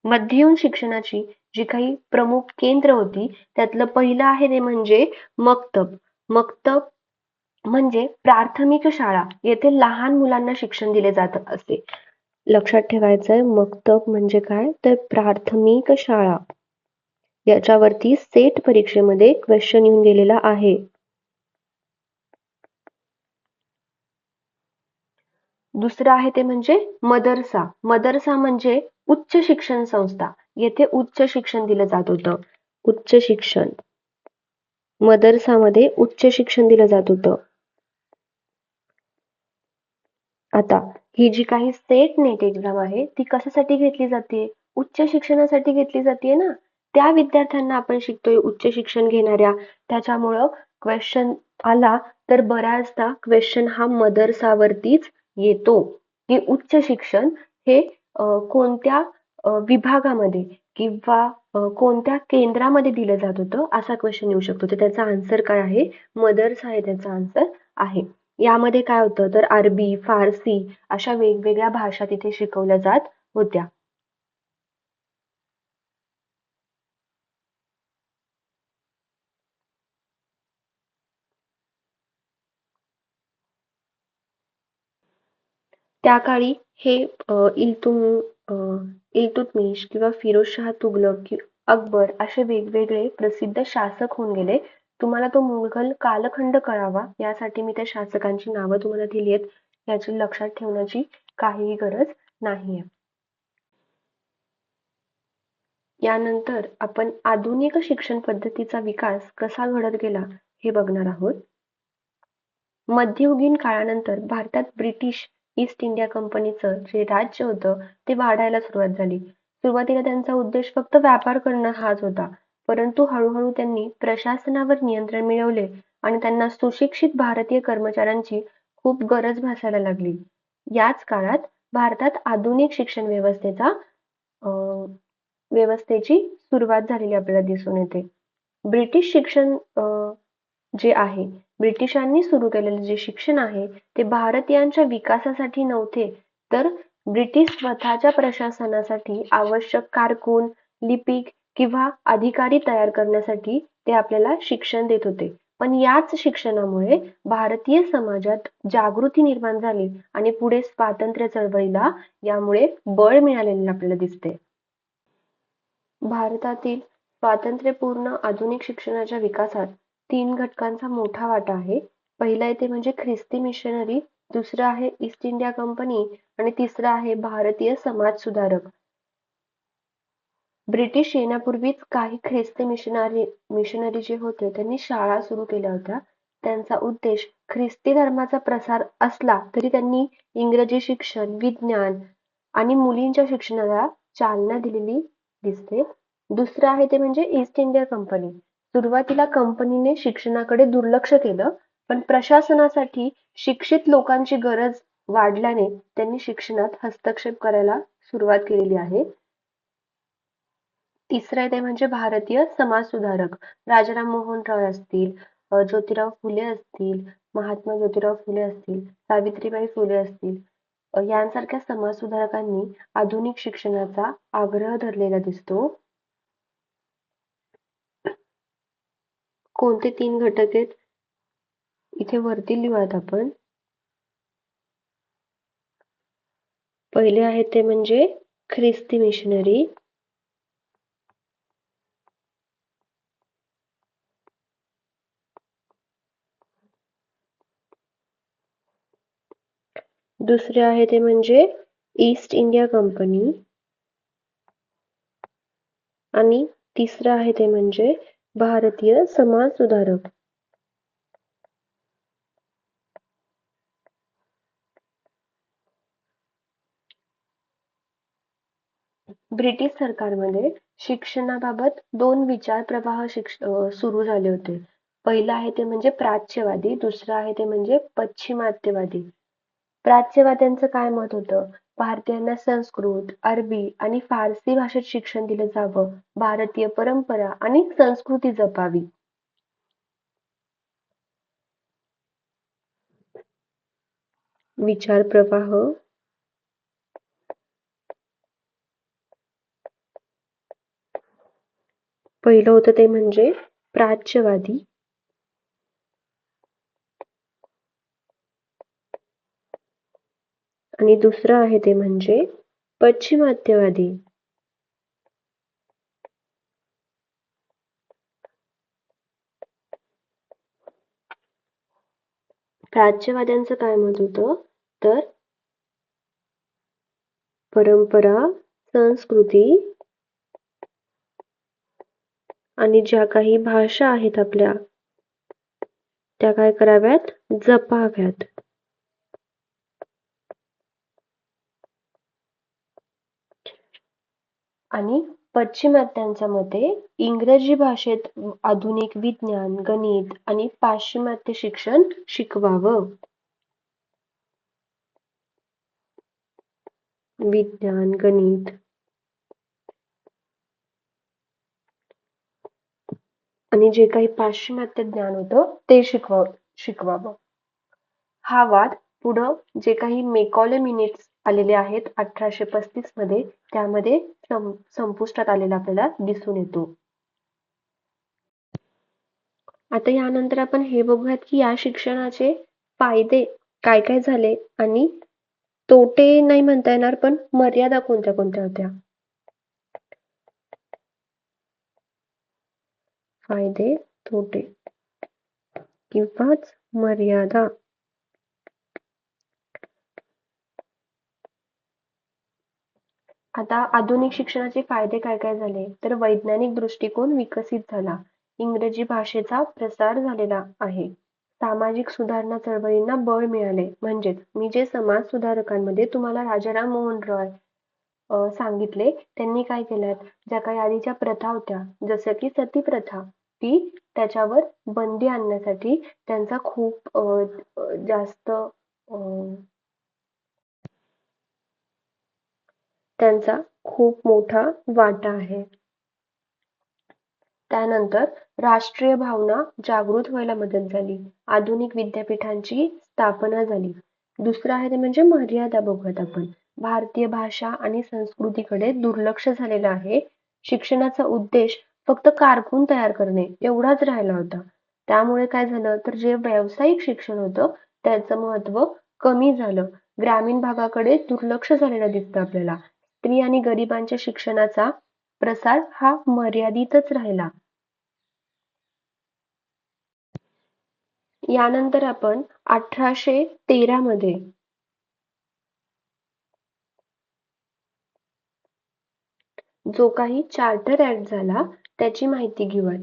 मध्ययुगीन शिक्षणाची जी काही प्रमुख केंद्र होती त्यातलं पहिलं आहे ते म्हणजे मक्तब. मक्तब म्हणजे प्राथमिक शाळा येथे लहान मुलांना शिक्षण दिले जात असे. लक्षात ठेवायचंय मक्तब म्हणजे काय तर प्राथमिक शाळा. याच्यावरती सेट परीक्षेमध्ये क्वेश्चन येऊन गेलेला आहे. दुसरं आहे ते म्हणजे मदरसा. मदरसा म्हणजे उच्च शिक्षण संस्था. येथे उच्च शिक्षण दिलं जात होतं. उच्च शिक्षण. मदरसामध्ये उच्च शिक्षण दिलं जात होतं. आता ही जी काही सेट नेट एक्झाम आहे ती कशासाठी घेतली जाते? उच्च शिक्षणासाठी घेतली जाते ना. त्या विद्यार्थ्यांना आपण शिकतोय उच्च शिक्षण घेणाऱ्या, त्याच्यामुळं क्वेश्चन आला तर बऱ्याचदा क्वेश्चन हा मदरसावरतीच येतो की उच्च शिक्षण हे कोणत्या विभागामध्ये किंवा कोणत्या केंद्रामध्ये दिलं जात होतं असा क्वेश्चन येऊ शकतो. तर त्याचा आन्सर काय आहे? मदरसा हे त्याचा आन्सर आहे. यामध्ये काय होतं तर अरबी, फारसी अशा वेगवेगळ्या भाषा तिथे शिकवल्या जात होत्या. त्या काळी हे इल्तुतमिश किंवा फिरोजशाह तुघलक कि अकबर असे वेगवेगळे प्रसिद्ध शासक होऊन गेले. तुम्हाला तो मुघल कालखंड कळावा यासाठी मी त्या शासकांची नावं तुम्हाला दिली आहेत. याची लक्षात ठेवण्याची काहीही गरज नाहीये. यानंतर आपण आधुनिक शिक्षण पद्धतीचा विकास कसा घडत गेला हे बघणार आहोत. मध्ययुगीन काळानंतर भारतात ब्रिटिश ईस्ट इंडिया कंपनीचं जे राज्य होतं ते वाढायला सुरुवात झाली. सुरुवातीला त्यांचा उद्देश फक्त व्यापार करणं हाच होता. परंतु हळूहळू त्यांनी प्रशासनावर नियंत्रण मिळवले आणि त्यांना सुशिक्षित भारतीय कर्मचाऱ्यांची खूप गरज भासायला लागली. याच काळात भारतात आधुनिक शिक्षण व्यवस्थेची सुरुवात झालेली आपल्याला दिसून येते. ब्रिटिश शिक्षण जे आहे ब्रिटिशांनी सुरू केलेले जे शिक्षण आहे ते भारतीयांच्या विकासासाठी नव्हते तर ब्रिटिश स्वतःच्या प्रशासनासाठी आवश्यक कारकून, लिपिक किंवा अधिकारी तयार करण्यासाठी ते आपल्याला शिक्षण देत होते. पण याच शिक्षणामुळे भारतीय समाजात जागृती निर्माण झाली आणि पुढे स्वातंत्र्य चळवळीला यामुळे बळ मिळालेले आपल्याला दिसते. भारतातील स्वातंत्र्यपूर्ण आधुनिक शिक्षणाच्या विकासात तीन घटकांचा मोठा वाटा आहे. पहिला आहे ते म्हणजे ख्रिस्ती मिशनरी, दुसरं आहे ईस्ट इंडिया कंपनी आणि तिसरं आहे भारतीय समाज सुधारक. ब्रिटिश येण्यापूर्वीच काही ख्रिस्ती मिशनरी जे होते त्यांनी शाळा सुरू केल्या होत्या. त्यांचा उद्देश ख्रिस्ती धर्माचा प्रसार असला तरी त्यांनी इंग्रजी शिक्षण, विज्ञान आणि मुलींच्या शिक्षणाला चालना दिलेली दिसते. दुसरं आहे ते म्हणजे ईस्ट इंडिया कंपनी. सुरुवातीला कंपनीने शिक्षणाकडे दुर्लक्ष केलं, पण प्रशासनासाठी शिक्षित लोकांची गरज वाढल्याने त्यांनी शिक्षणात हस्तक्षेप करायला सुरुवात केलेली आहे. तिसरं आहे ते म्हणजे भारतीय समाज सुधारक. राजाराम मोहन रॉय असतील, ज्योतिराव फुले असतील, महात्मा ज्योतिराव फुले असतील, सावित्रीबाई फुले असतील यांसारख्या समाज सुधारकांनी आधुनिक शिक्षणाचा आग्रह धरलेला दिसतो. कोणते तीन घटक आहेत इथे वरती लिहूयात आपण. पहिले आहे ते म्हणजे ख्रिस्ती मिशनरी. दुसरे आहे ते म्हणजे ईस्ट इंडिया कंपनी आणि तिसरं आहे ते म्हणजे भारतीय समाज सुधारक. ब्रिटिश सरकारमध्ये शिक्षणाबाबत दोन विचार प्रवाह सुरू झाले होते. पहिलं आहे ते म्हणजे प्राच्यवादी, दुसरं आहे ते म्हणजे पश्चिमात्यवादी. प्राच्यवाद्यांचं काय मत होतं? भारतीयांना संस्कृत, अरबी आणि फारसी भाषेत शिक्षण दिलं जावं, भारतीय परंपरा आणि संस्कृती जपावी. विचार प्रवाह पहिलं होतं ते म्हणजे प्राच्यवादी. आणि दुसरं आहे ते म्हणजे पश्चिमात्यवादी. प्राच्यवाद्यांचं काय मत होतं तर परंपरा, संस्कृती आणि ज्या काही भाषा आहेत आपल्या त्या काय कराव्यात जपाव्यात. आणि पश्चिमात्यांच्या मते इंग्रजी भाषेत आधुनिक विज्ञान, गणित आणि पाश्चिमात्य शिक्षण शिकवावं. विज्ञान, गणित आणि जे काही पाश्चिमात्य ज्ञान होतं ते शिकवावं. हा वाद पुढं जे काही मेकॉले मिनिट्स आलेले आहेत 1835 मध्ये त्यामध्ये संपुष्टात आलेला आपल्याला दिसून येतो. आता यानंतर आपण हे बघूयात की या शिक्षणाचे फायदे काय काय झाले आणि तोटे नाही म्हणता येणार पण मर्यादा कोणत्या कोणत्या होत्या. फायदे, तोटे किंवाच मर्यादा. आता आधुनिक शिक्षणाचे फायदे काय काय झाले तर वैज्ञानिक दृष्टिकोन विकसित झाला. इंग्रजी भाषेचा प्रसार झालेला आहे. सामाजिक सुधारणा चळवळींना बळ मिळाले. म्हणजेच मी जे समाज सुधारकांमध्ये तुम्हाला राजाराम मोहन रॉय सांगितले त्यांनी काय केलं ज्या काही आधीच्या प्रथा होत्या जसं की सती प्रथा ती त्याच्यावर बंदी आणण्यासाठी त्यांचा खूप जास्त त्यांचा खूप मोठा वाटा आहे. त्यानंतर राष्ट्रीय भावना जागृत व्हायला मदत झाली. आधुनिक विद्यापीठांची स्थापना झाली. दुसरं आहे ते म्हणजे मर्यादा बघूयात आपण. भारतीय भाषा आणि संस्कृतीकडे दुर्लक्ष झालेलं आहे. शिक्षणाचा उद्देश फक्त कारकून तयार करणे एवढाच राहिला होता. त्यामुळे काय झालं तर जे व्यावसायिक शिक्षण होतं त्याचं महत्त्व कमी झालं. ग्रामीण भागाकडे दुर्लक्ष झालेलं दिसतं आपल्याला. स्त्री आणि गरिबांच्या शिक्षणाचा प्रसार हा मर्यादितच राहिला. यानंतर आपण 1813 मध्ये जो काही चार्टर ऍक्ट झाला त्याची माहिती घेऊयात.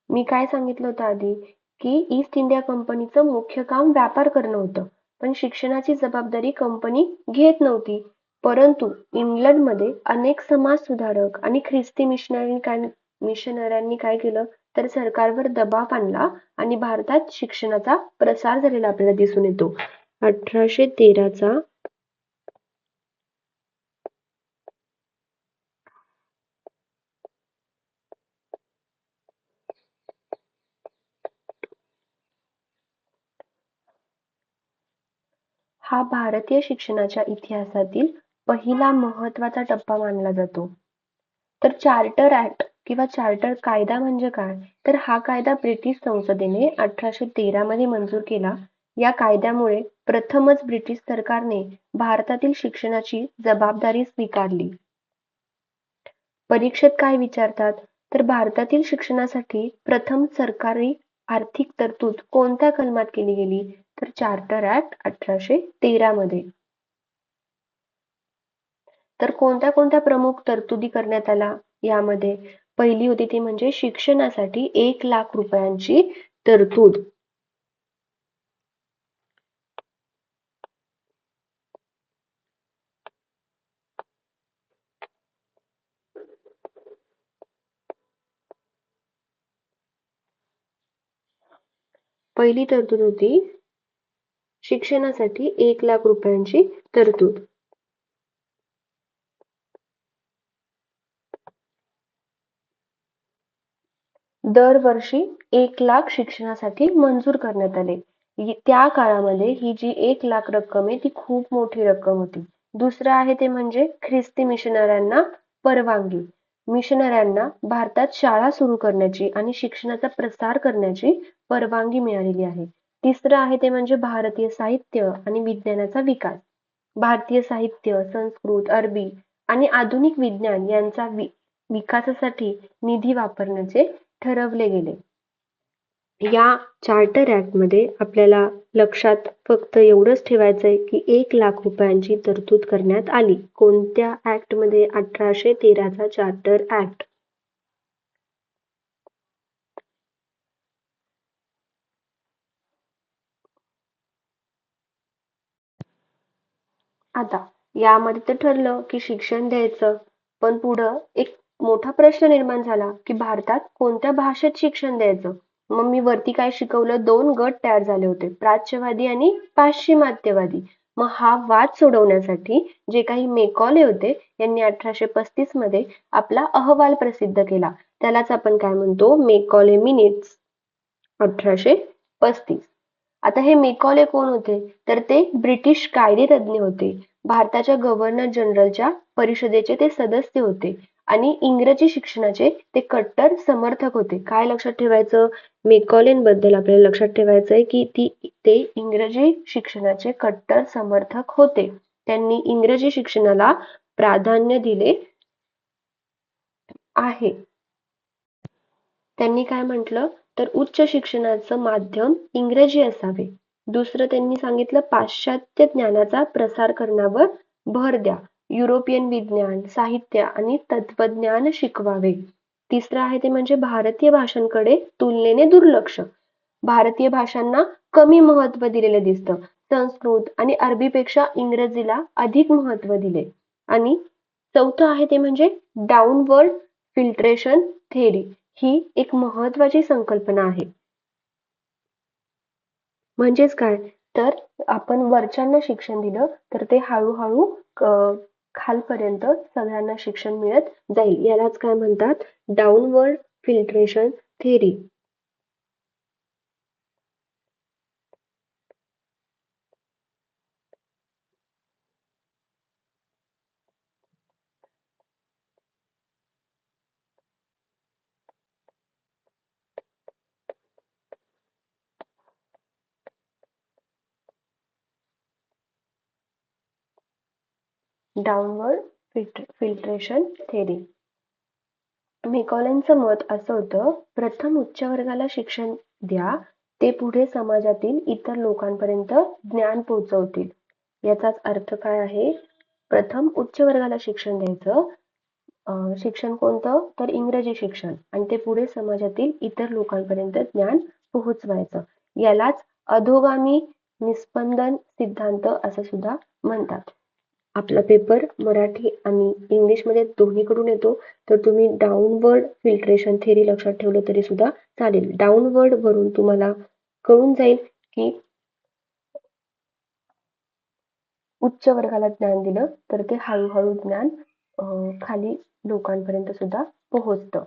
मी काय सांगितलं होतं आधी की ईस्ट इंडिया कंपनीचं मुख्य काम व्यापार करणं होतं पण शिक्षणाची जबाबदारी कंपनी घेत नव्हती. परंतु इंग्लंडमध्ये अनेक समाज सुधारक आणि ख्रिस्ती मिशनऱ्यांनी काय केलं तर सरकारवर दबाव आणला आणि भारतात शिक्षणाचा प्रसार झालेला आपल्याला दिसून येतो. 1813 चा हा भारतीय शिक्षणाच्या इतिहासातील पहिला महत्त्वाचा टप्पा मानला जातो. तर चार्टर ऍक्ट किंवा चार्टर कायदा म्हणजे काय तर हा कायदा ब्रिटिश संसदेने 1813 मध्ये मंजूर केला. या कायद्यामुळे प्रथमच ब्रिटिश सरकारने भारतातील शिक्षणाची जबाबदारी स्वीकारली. परीक्षेत काय विचारतात तर भारतातील शिक्षणासाठी प्रथम सरकारी आर्थिक तरतूद कोणत्या कलमात केली गेली तर चार्टर ऍक्ट 1813 मध्ये. तर कोणत्या कोणत्या प्रमुख तरतुदी करण्यात आल्या यामध्ये पहिली होती ती म्हणजे शिक्षणासाठी 1,00,000 रुपयांची तरतूद. पहिली तरतूद होती शिक्षणासाठी 1,00,000 रुपयांची तरतूद. दरवर्षी 1,00,000 शिक्षणासाठी मंजूर करण्यात आले. त्या काळामध्ये ही जी 1,00,000 रक्कम आहे ती खूप मोठी रक्कम होती. दुसरं आहे ते म्हणजे ख्रिस्ती मिशनऱ्यांना परवानगी. मिशनऱ्यांना भारतात शाळा सुरू करण्याची आणि शिक्षणाचा प्रसार करण्याची परवानगी मिळालेली आहे. तिसरं आहे ते म्हणजे भारतीय साहित्य आणि विज्ञानाचा विकास. भारतीय साहित्य, संस्कृत, अरबी आणि आधुनिक विज्ञान यांचा विकासासाठी निधी वापरण्याचे ठरवले गेले. या चार्टर ॲक्टमध्ये आपल्याला लक्षात फक्त एवढंच ठेवायचं आहे की 1,00,000 रुपयांची तरतूद करण्यात आली. कोणत्या ॲक्टमध्ये? 1813चा चार्टर ॲक्ट. आता यामध्ये तर ठरलं की शिक्षण द्यायचं, पण पुढं एक मोठा प्रश्न निर्माण झाला की भारतात कोणत्या भाषेत शिक्षण द्यायचं. मग मी वरती काय शिकवलं, 2 गट तयार झाले होते, प्राच्यवादी आणि पाश्चिमात्यवादी. मग हा वाद सोडवण्यासाठी जे काही मेकॉले होते यांनी 1835 मध्ये आपला अहवाल प्रसिद्ध केला. त्यालाच आपण काय म्हणतो, मेकॉले मिनिट्स 1835. आता हे मेकॉले कोण होते, तर ते ब्रिटिश कायदेतज्ञ होते. भारताच्या गव्हर्नर जनरलच्या परिषदेचे ते सदस्य होते आणि इंग्रजी शिक्षणाचे ते कट्टर समर्थक होते. काय लक्षात ठेवायचं, मेकॉलेंबद्दल आपल्याला लक्षात ठेवायचं आहे की ते इंग्रजी शिक्षणाचे कट्टर समर्थक होते. त्यांनी इंग्रजी शिक्षणाला प्राधान्य दिले आहे. त्यांनी काय म्हटलं, तर उच्च शिक्षणाचं माध्यम इंग्रजी असावे. दुसरं त्यांनी सांगितलं, पाश्चात्य ज्ञानाचा प्रसार करण्यावर भर द्या. युरोपियन विज्ञान, साहित्य आणि तत्वज्ञान शिकवावे. तिसरं आहे ते म्हणजे भारतीय भाषांकडे तुलनेने दुर्लक्ष. भारतीय भाषांना कमी महत्त्व दिलेलं दिसतं. संस्कृत आणि अरबीपेक्षा इंग्रजीला अधिक महत्त्व दिले. आणि चौथं आहे ते म्हणजे डाऊनवर्ड फिल्ट्रेशन थेअरी. ही एक महत्त्वाची संकल्पना आहे. म्हणजेच काय, तर आपण वरच्यांना शिक्षण दिलं तर ते हळूहळू खालपर्यंत सगळ्यांना शिक्षण मिळत जाईल. यालाच काय म्हणतात, downward filtration theory. Downward filtration theory. मेकॉलेंचं मत असं होतं, प्रथम उच्च वर्गाला शिक्षण द्या, ते पुढे समाजातील इतर लोकांपर्यंत ज्ञान पोहोचवतील. याचाच अर्थ काय आहे, प्रथम उच्च वर्गाला शिक्षण द्यायचं. शिक्षण कोणतं, तर इंग्रजी शिक्षण, आणि ते पुढे समाजातील इतर लोकांपर्यंत ज्ञान पोहोचवायचं. यालाच अधोगामी निस्पंदन सिद्धांत असं सुद्धा म्हणतात. आपला पेपर मराठी आणि इंग्लिशमध्ये दोन्हीकडून येतो, तर तुम्ही डाऊनवर्ड फिल्ट्रेशन थेअरी लक्षात ठेवलं तरी सुद्धा चालेल. डाऊनवर्ड वरून तुम्हाला कळून जाईल की उच्च वर्गाला ज्ञान दिलं तर ते हळूहळू ज्ञान खाली लोकांपर्यंत सुद्धा पोहोचतं.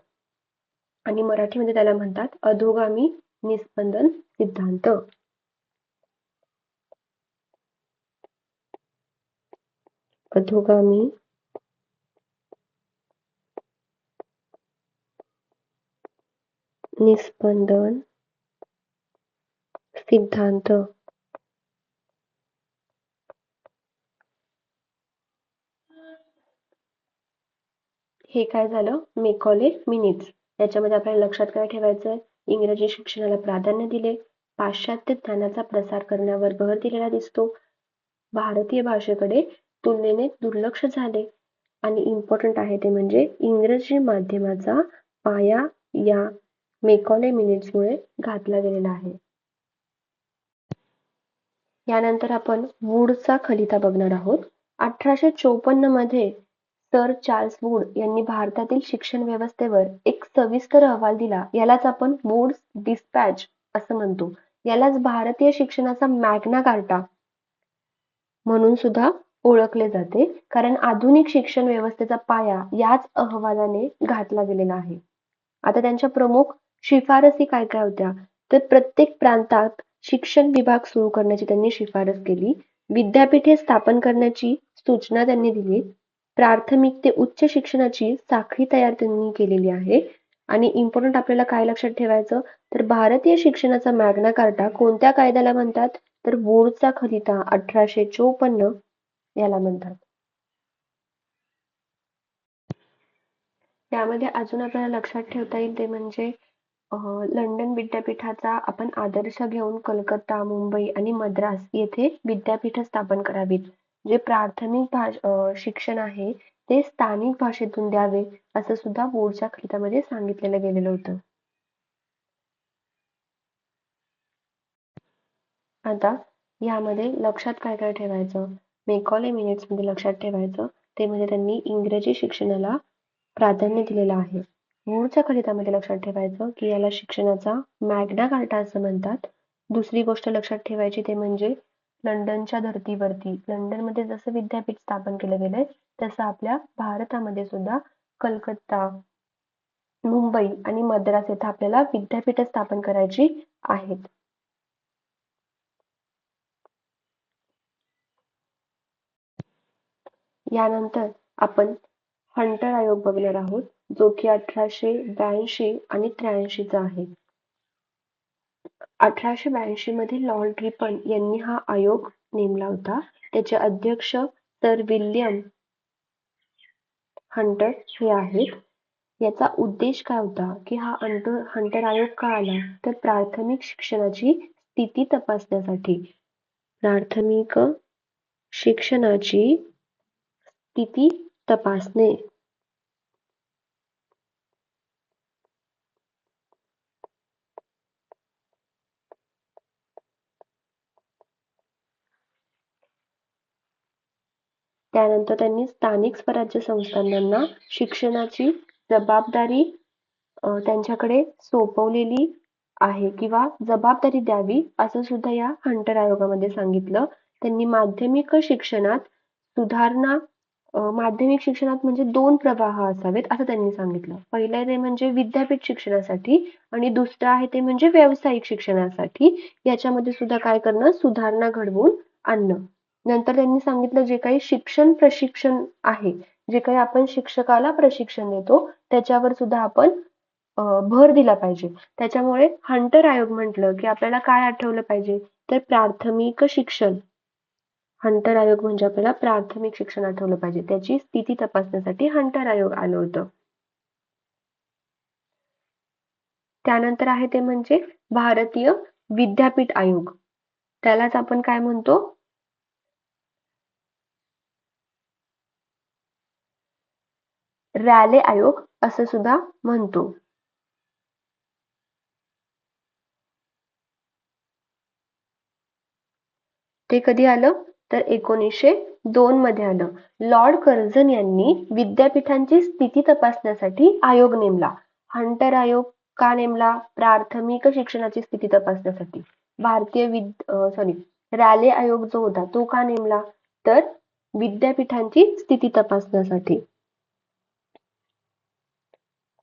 आणि मराठीमध्ये त्याला म्हणतात अधोगामी निस्पंदन सिद्धांत. अधोगामी निस्पंदन सिद्धांत. हे काय झालं, मेकॉले मिनिट्स. याच्यामध्ये आपल्याला लक्षात काय ठेवायचं आहे, इंग्रजी शिक्षणाला प्राधान्य दिले, पाश्चात्य ज्ञानाचा प्रसार करण्यावर भर दिलेला दिसतो, भारतीय भाषेकडे तुलनेने दुर्लक्ष झाले, आणि इम्पॉर्टंट आहे ते म्हणजे इंग्रजी माध्यमाचा पाया या मेकॉले मिनिट्समुळे घातला गेलेला आहे. यानंतर आपण वूडचा खलिता बघणार आहोत. 1854 मध्ये सर चार्ल्स वूड यांनी भारतातील शिक्षण व्यवस्थेवर एक सविस्तर अहवाल दिला. यालाच आपण वूड्स डिस्पॅच असं म्हणतो. यालाच भारतीय शिक्षणाचा मॅग्ना कार्टा म्हणून सुद्धा ओळखले जाते, कारण आधुनिक शिक्षण व्यवस्थेचा पाया याच अहवालाने घातला गेलेला आहे. आता त्यांच्या प्रमुख शिफारसी काय काय होत्या, तर प्रत्येक प्रांतात शिक्षण विभाग सुरू करण्याची त्यांनी शिफारस केली. विद्यापीठे स्थापन करण्याची सूचना त्यांनी दिली. प्राथमिक ते उच्च शिक्षणाची साखळी तयार त्यांनी केलेली आहे. आणि इम्पॉर्टंट आपल्याला काय लक्षात ठेवायचं, तर भारतीय शिक्षणाचा मॅग्ना कार्टा कोणत्या कायद्याला म्हणतात, तर वूडचा खलिता 1854 याला म्हणतात. यामध्ये अजून आपल्याला लक्षात ठेवता येईल ते म्हणजे लंडन विद्यापीठाचा आपण आदर्श घेऊन कलकत्ता, मुंबई आणि मद्रास येथे विद्यापीठ स्थापन करावीत. जे प्राथमिक शिक्षण आहे ते स्थानिक भाषेतून द्यावे असं सुद्धा बोर्डच्या खितामध्ये सांगितलेलं गेलेलं होतं. आता यामध्ये लक्षात काय काय ठेवायचं? मेकॉले मिनिट्स मध्ये लक्षात ठेवायचं ते म्हणजे त्यांनी इंग्रजी शिक्षणाला प्राधान्य दिलेलं आहे. मूळच्या खलितामध्ये लक्षात ठेवायचं की याला शिक्षणाचा मॅग्ना कार्टा असं म्हणतात. दुसरी गोष्ट लक्षात ठेवायची ते म्हणजे लंडनच्या धर्तीवरती लंडनमध्ये जसं विद्यापीठ स्थापन केलं गेलंय तसं आपल्या भारतामध्ये सुद्धा कलकत्ता, मुंबई आणि मद्रास येथे आपल्याला विद्यापीठ स्थापन करायची आहेत. यानंतर आपण हंटर आयोग बघणार आहोत जो की 1882 आणि 83 चा आहे. 1882 मध्ये लॉर्ड रिपन यांनी हा आयोग नेमला होता. त्याचे अध्यक्ष सर विल्यम हंटर हे आहेत. याचा उद्देश काय होता की हा हंटर आयोग का आला तर प्राथमिक शिक्षणाची स्थिती तपासण्यासाठी. प्राथमिक शिक्षणाची स्थिती तपासणे. त्यानंतर त्यांनी स्थानिक स्वराज्य संस्थानांना शिक्षणाची जबाबदारी त्यांच्याकडे सोपवलेली आहे किंवा जबाबदारी द्यावी असं सुद्धा या हंटर आयोगामध्ये सांगितलं. त्यांनी माध्यमिक शिक्षणात सुधारणा माध्यमिक शिक्षणात म्हणजे 2 प्रवाह असावेत असं त्यांनी सांगितलं. पहिलं ते म्हणजे विद्यापीठ शिक्षणासाठी आणि दुसरं आहे ते म्हणजे व्यावसायिक शिक्षणासाठी. याच्यामध्ये सुद्धा काय करणं सुधारणा घडवून आणणं. नंतर त्यांनी सांगितलं जे काही शिक्षण प्रशिक्षण आहे जे काही आपण शिक्षकाला प्रशिक्षण देतो त्याच्यावर सुद्धा आपण भर दिला पाहिजे. त्याच्यामुळे हंटर आयोग म्हटलं की आपल्याला काय आठवलं पाहिजे तर प्राथमिक शिक्षण. हंटर आयोग म्हणजे आपल्याला प्राथमिक शिक्षण आठवलं पाहिजे. त्याची स्थिती तपासण्यासाठी हंटर आयोग आलं होतं. त्यानंतर आहे ते म्हणजे भारतीय विद्यापीठ आयोग. त्यालाच आपण काय म्हणतो रॅले आयोग असं सुद्धा म्हणतो. ते कधी आलं तर 1902 मध्ये आलं. लॉर्ड कर्झन यांनी विद्यापीठांची स्थिती तपासण्यासाठी आयोग नेमला. हंटर आयोग का नेमला? प्राथमिक शिक्षणाची स्थिती तपासण्यासाठी. रॅले आयोग जो होता तो का नेमला तर विद्यापीठांची स्थिती तपासण्यासाठी.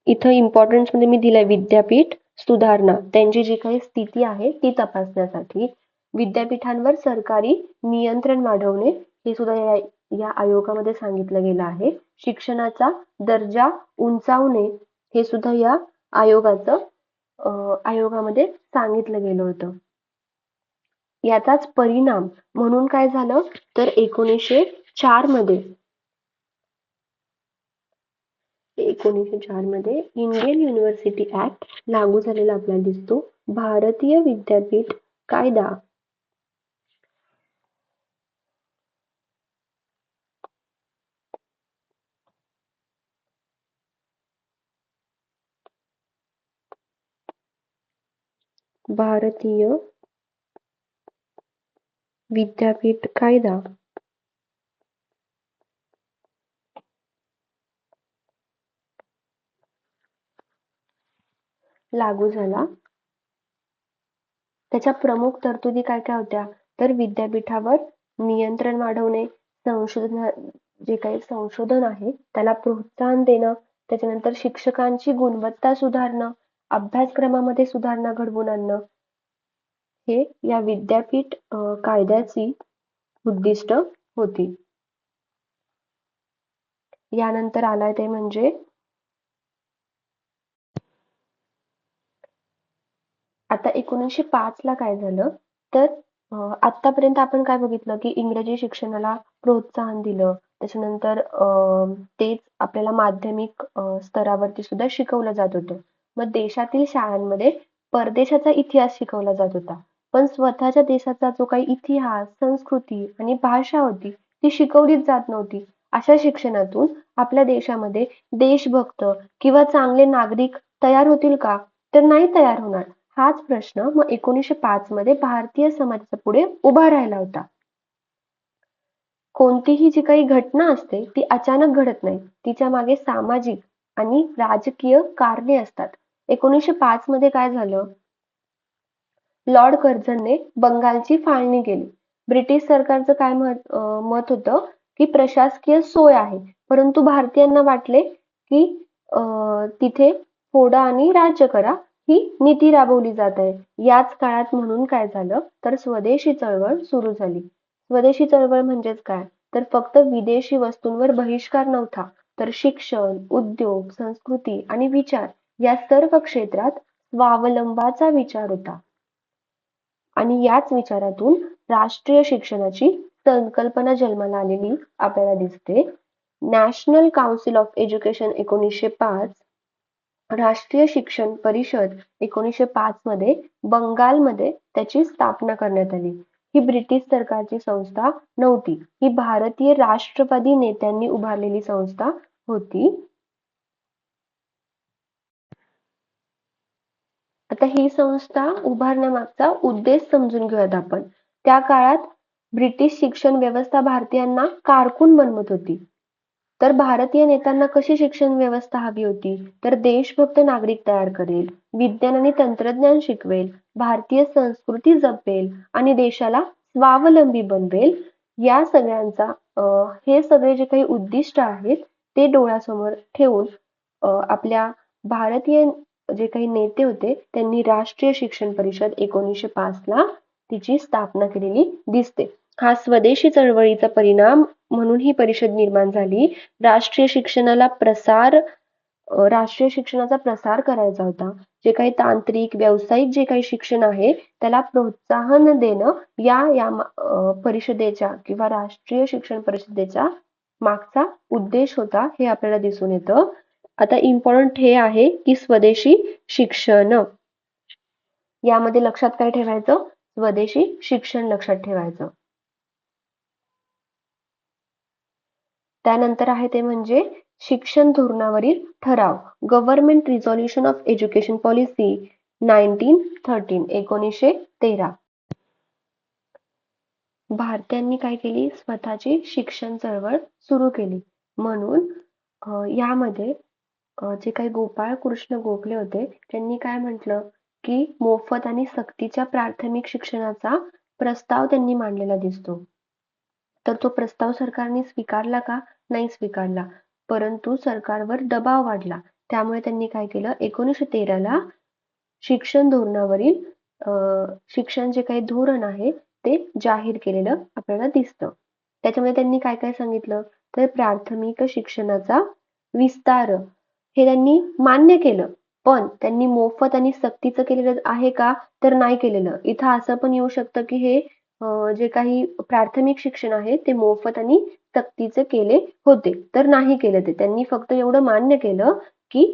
इथं इम्पॉर्टन्स मध्ये मी दिलंय विद्यापीठ सुधारणा त्यांची जी काही स्थिती आहे ती तपासण्यासाठी. विद्यापीठांवर सरकारी नियंत्रण वाढवणे हे सुद्धा या आयोगामध्ये सांगितलं गेलं आहे. शिक्षणाचा दर्जा उंचावणे हे सुद्धा या आयोगामध्ये सांगितलं गेलं होतं. याचाच परिणाम म्हणून काय झालं तर 1904 मध्ये इंडियन युनिव्हर्सिटी ऍक्ट लागू झालेला आपल्याला दिसतो. भारतीय विद्यापीठ कायदा भारतीय विद्यापीठ कायदा लागू झाला. त्याच्या प्रमुख तरतुदी काय काय होत्या तर विद्यापीठावर नियंत्रण वाढवणे, जे काही संशोधन आहे त्याला प्रोत्साहन देणं, त्याच्यानंतर शिक्षकांची गुणवत्ता सुधारणं, अभ्यासक्रमामध्ये सुधारणा घडवून आणणं हे या विद्यापीठ कायद्याची उद्दिष्ट होती. यानंतर आलाय ते म्हणजे आता 1905 ला काय झालं तर आत्तापर्यंत आपण काय बघितलं की इंग्रजी शिक्षणाला प्रोत्साहन दिलं. त्याच्यानंतर तेच आपल्याला माध्यमिक स्तरावरती सुद्धा शिकवलं जात होतं. मग देशातील शाळांमध्ये परदेशाचा इतिहास शिकवला जात होता. पण स्वतःच्या देशाचा जो काही इतिहास, संस्कृती आणि भाषा होती ती शिकवलीच जात नव्हती. अशा शिक्षणातून आपल्या देशामध्ये देशभक्त किंवा चांगले नागरिक तयार होतील का? तर नाही तयार होणार. हाच प्रश्न मग 1905 मध्ये भारतीय समाजाच्या पुढे उभा राहिला होता. कोणतीही जी काही घटना असते ती अचानक घडत नाही. तिच्या मागे सामाजिक आणि राजकीय कारणे असतात. 1905 मध्ये काय झालं? लॉर्ड कर्झनने बंगालची फाळणी केली. ब्रिटिश सरकारचं काय मत होतं की प्रशासकीय सोय आहे, परंतु भारतीयांना वाटले की तिथे फोडा आणि राज्य करा ही नीती राबवली जात आहे. याच काळात म्हणून काय झालं तर स्वदेशी चळवळ सुरू झाली. स्वदेशी चळवळ म्हणजेच काय? तर फक्त विदेशी वस्तूंवर बहिष्कार नव्हता, तर शिक्षण, उद्योग, संस्कृती आणि विचार या सर्व क्षेत्रात स्वावलंबाचा विचार होता. आणि याच विचारातून राष्ट्रीय शिक्षणाची संकल्पना जन्माला आलेली आपल्याला दिसते. नॅशनल काउन्सिल ऑफ एज्युकेशन 1905, राष्ट्रीय शिक्षण परिषद 1905 मध्ये बंगालमध्ये त्याची स्थापना करण्यात आली. ही ब्रिटिश सरकारची संस्था नव्हती, ही भारतीय राष्ट्रवादी नेत्यांनी उभारलेली संस्था होती. आता ही संस्था उभारण्यामागचा उद्देश समजून घेऊयात आपण. त्या काळात ब्रिटिश शिक्षण व्यवस्था भारतीयांना कारकून बनवत होती. तर भारतीय नेत्यांना कशी शिक्षण व्यवस्था हवी होती? तर देशभक्त नागरिक तयार करेल, विज्ञान आणि तंत्रज्ञान शिकवेल, भारतीय संस्कृती जपेल आणि देशाला स्वावलंबी बनवेल. या सगळ्यांचा हे सगळे जे काही उद्दिष्ट आहेत ते डोळ्यासमोर ठेवून आपल्या भारतीय जे काही नेते होते त्यांनी राष्ट्रीय शिक्षण परिषद 1905 ला तिची स्थापना केलेली दिसते. हा स्वदेशी चळवळीचा परिणाम म्हणून ही परिषद निर्माण झाली. राष्ट्रीय शिक्षणाचा प्रसार करायचा होता. जे काही तांत्रिक, व्यावसायिक जे काही शिक्षण आहे त्याला प्रोत्साहन देणं या परिषदेच्या किंवा राष्ट्रीय शिक्षण परिषदेच्या मागचा उद्देश होता, हे आपल्याला दिसून येतं. आता इम्पॉर्टंट हे आहे की स्वदेशी शिक्षण, यामध्ये लक्षात काय ठेवायचं? स्वदेशी शिक्षण लक्षात ठेवायचं. त्यानंतर आहे ते म्हणजे शिक्षण धोरणावरील ठराव, government resolution of education policy 1913, 1913. भारतीयांनी काय केली? स्वतःची शिक्षण चळवळ सुरू केली. म्हणून यामध्ये जे काही गोपाळ कृष्ण गोखले होते त्यांनी काय म्हटलं की मोफत आणि सक्तीच्या प्राथमिक शिक्षणाचा प्रस्ताव त्यांनी मांडलेला दिसतो. तर तो प्रस्ताव सरकारने स्वीकारला का? नाही स्वीकारला. परंतु सरकारवर दबाव वाढला. त्यामुळे त्यांनी काय केलं? 1913 ला शिक्षण धोरणावरील शिक्षण जे काही धोरण आहे ते जाहीर केलेलं आपल्याला दिसतं. त्याच्यामध्ये त्यांनी काय काय सांगितलं? तर प्राथमिक शिक्षणाचा विस्तार हे त्यांनी मान्य केलं. पण त्यांनी मोफत आणि सक्तीचं केलेलं आहे का? तर नाही केलेलं. इथं असं पण येऊ शकतं की हे जे काही प्राथमिक शिक्षण आहे ते मोफत आणि सक्तीचे केले होते, तर नाही केलं ते. त्यांनी फक्त एवढं मान्य केलं की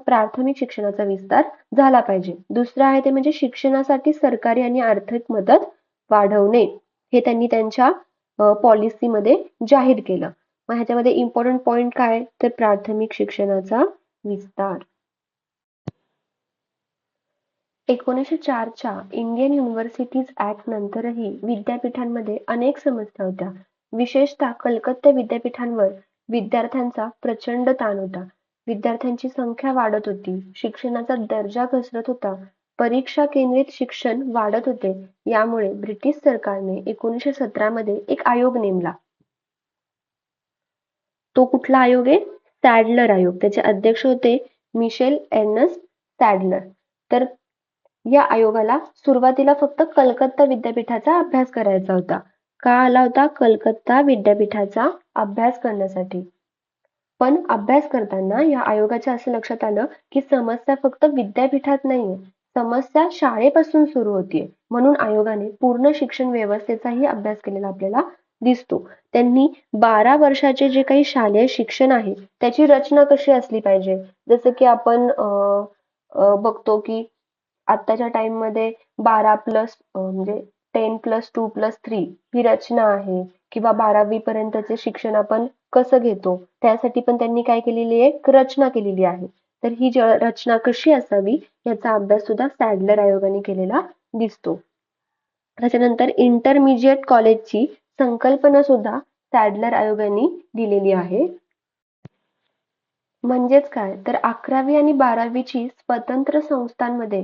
प्राथमिक शिक्षणाचा विस्तार झाला पाहिजे. दुसरं आहे ते म्हणजे शिक्षणासाठी सरकारी आणि आर्थिक मदत वाढवणे, हे त्यांनी त्यांच्या पॉलिसीमध्ये जाहीर केलं. मग ह्याच्यामध्ये इम्पॉर्टंट पॉइंट काय? तर प्राथमिक शिक्षणाचा विस्तार. 1904 च्या इंडियन युनिव्हर्सिटीज ऍक्ट नंतरही विद्यापीठांमध्ये अनेक समस्या होत्या. विशेषतः कलकत्ता विद्यापीठांवर विद्यार्थ्यांचा प्रचंड ताण होता. विद्यार्थ्यांची संख्या वाढत होती, शिक्षणाचा दर्जा घसरत होता, परीक्षा केंद्रित शिक्षण वाढत होते. यामुळे ब्रिटिश सरकारने 1917 मध्ये एक आयोग नेमला. तो कुठला आयोग आहे? सॅडलर आयोग. त्याचे अध्यक्ष होते मिशेल एर्नस्ट सॅडलर. तर या आयोगाला सुरुवातीला फक्त कलकत्ता विद्यापीठाचा अभ्यास करायचा होता. का आला होता? कलकत्ता विद्यापीठाचा अभ्यास करण्यासाठी. पण अभ्यास करताना या आयोगाच्या असं लक्षात आलं की समस्या फक्त विद्यापीठात नाहीये, समस्या शाळेपासून सुरू होतीये, म्हणून आयोगाने पूर्ण शिक्षण व्यवस्थेचाही अभ्यास केलेला आपल्याला दिसतो. त्यांनी 12 वर्षाचे जे काही शालेय शिक्षण आहे त्याची रचना कशी असली पाहिजे, जसं की आपण बघतो की आत्ताच्या टाइममध्ये 12 प्लस म्हणजे 10+2+3 ही रचना आहे, किंवा 12वी पर्यंतचे शिक्षण आपण कसं घेतो त्यासाठी पण त्यांनी काय केलेली आहे, एक रचना केलेली आहे. तर ही रचना कशी असावी याचा अभ्यास सुद्धा सॅडलर आयोगाने केलेला दिसतो. त्याच्यानंतर इंटरमिजिएट कॉलेजची संकल्पना सुद्धा सॅडलर आयोगाने दिलेली आहे. म्हणजेच काय, तर 11वी आणि 12वीची स्वतंत्र संस्थांमध्ये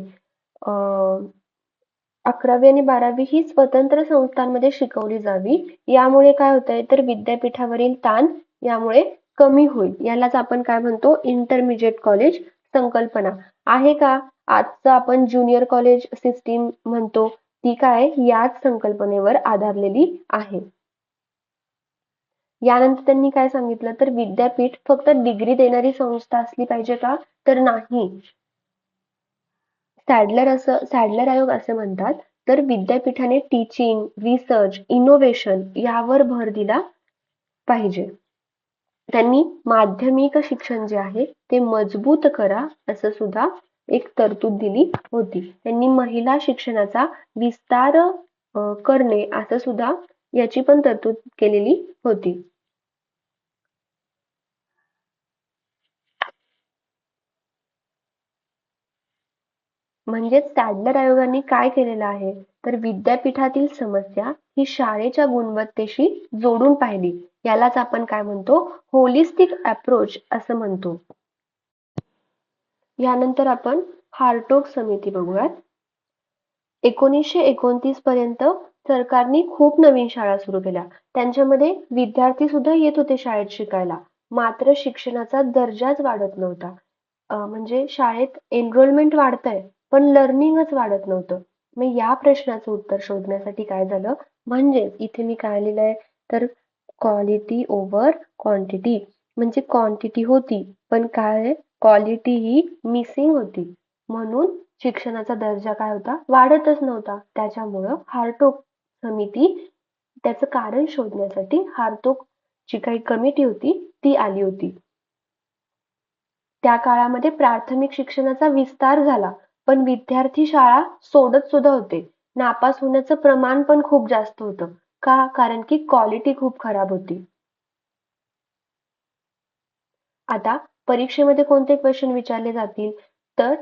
11वी आणि 12वी ही स्वतंत्र संस्थांमध्ये शिकवली जावी. यामुळे काय होतंय, तर विद्यापीठावरील ताण यामुळे कमी होईल. यालाच आपण काय म्हणतो, इंटरमिजिएट कॉलेज संकल्पना आहे का. आजचं आपण ज्युनियर कॉलेज सिस्टीम म्हणतो ती काय याच संकल्पनेवर आधारलेली आहे. यानंतर त्यांनी काय सांगितलं, तर विद्यापीठ फक्त डिग्री देणारी संस्था असली पाहिजे का, तर नाही. सॅडलर आयोग असे म्हणतात, तर विद्यापीठाने टीचिंग, रिसर्च, इनोव्हेशन यावर भर दिला पाहिजे. त्यांनी माध्यमिक शिक्षण जे आहे ते मजबूत करा असं सुद्धा एक तरतूद दिली होती. त्यांनी महिला शिक्षणाचा विस्तार करणे असं सुद्धा याची पण तरतूद केलेली होती. म्हणजेच सॅडलर आयोगाने काय केलेलं आहे, तर विद्यापीठातील समस्या ही शाळेच्या गुणवत्तेशी जोडून पाहिली. यालाच आपण काय म्हणतो, होलिस्टिक अप्रोच असं म्हणतो. यानंतर आपण हारटोग समिती बघूयात. 1929 पर्यंत सरकारने खूप नवीन शाळा सुरू केल्या. त्यांच्यामध्ये विद्यार्थी सुद्धा येत होते शाळेत शिकायला, मात्र शिक्षणाचा दर्जाच वाढत नव्हता. म्हणजे शाळेत एनरोलमेंट वाढतंय पण लर्निंगच वाढत नव्हतं. मग या प्रश्नाचं उत्तर शोधण्यासाठी काय झालं, म्हणजे इथे मी काय लिहिलंय, तर क्वालिटी ओव्हर क्वांटिटी. म्हणजे क्वांटिटी होती पण काय क्वालिटी ही मिसिंग होती, म्हणून शिक्षणाचा दर्जा काय होता, वाढतच नव्हता. त्याच्यामुळं हारटोग समिती त्याचं कारण शोधण्यासाठी हारटोग जी काही कमिटी होती ती आली होती. त्या काळामध्ये प्राथमिक शिक्षणाचा विस्तार झाला, पण विद्यार्थी शाळा सोडत सुद्धा होते. नापास होण्याचं प्रमाण पण खूप जास्त होतं. का, कारण की क्वालिटी खूप खराब होती. आता परीक्षेमध्ये कोणते क्वेश्चन विचारले जातील, तर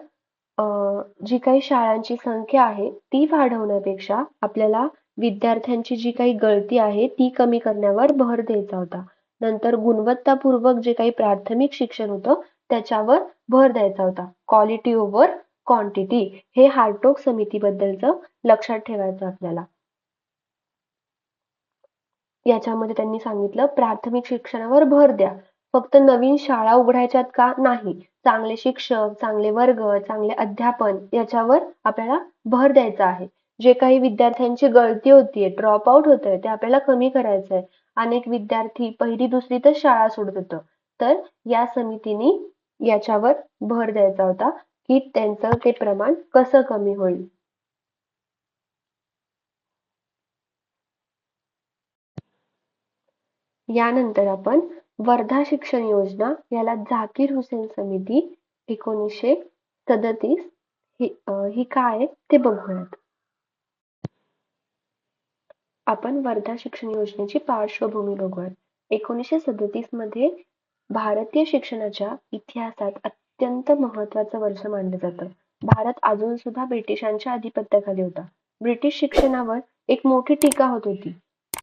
जी काही शाळांची संख्या आहे ती वाढवण्यापेक्षा आपल्याला विद्यार्थ्यांची जी काही गळती आहे ती कमी करण्यावर भर द्यायचा होता. नंतर गुणवत्तापूर्वक जे काही प्राथमिक शिक्षण होतं त्याच्यावर भर द्यायचा होता. क्वालिटी ओव्हर क्वांटिटी हे हारटोग समितीबद्दलचं लक्षात ठेवायचं आपल्याला. याच्यामध्ये त्यांनी सांगितलं, प्राथमिक शिक्षणावर भर द्या. फक्त नवीन शाळा उघडायच्यात का, नाही. चांगले शिक्षक, चांगले वर्ग, चांगले अध्यापन याच्यावर आपल्याला भर द्यायचा आहे. जे काही विद्यार्थ्यांची गळती होतीये, ड्रॉप आउट होतंय, ते आपल्याला कमी करायचंय. अनेक विद्यार्थी पहिली दुसरीतच शाळा सोडत होतं. तर या समितीने याच्यावर भर द्यायचा होता की त्यांचं ते प्रमाण कसं कमी होईल. यानंतर आपण वर्धा शिक्षण योजना याला झाकीर हुसेन समिती 1937 ही काय ते बघूयात. आपण वर्धा शिक्षण योजनेची पार्श्वभूमी बघूयात. 1937 मध्ये भारतीय शिक्षणाच्या इतिहासात अत्यंत महत्वाचं वर्ष मानलं जातं. भारत अजून सुद्धा ब्रिटिशांच्या अधिपत्याखाली होता. ब्रिटिश शिक्षणावर एक मोठी टीका होत होती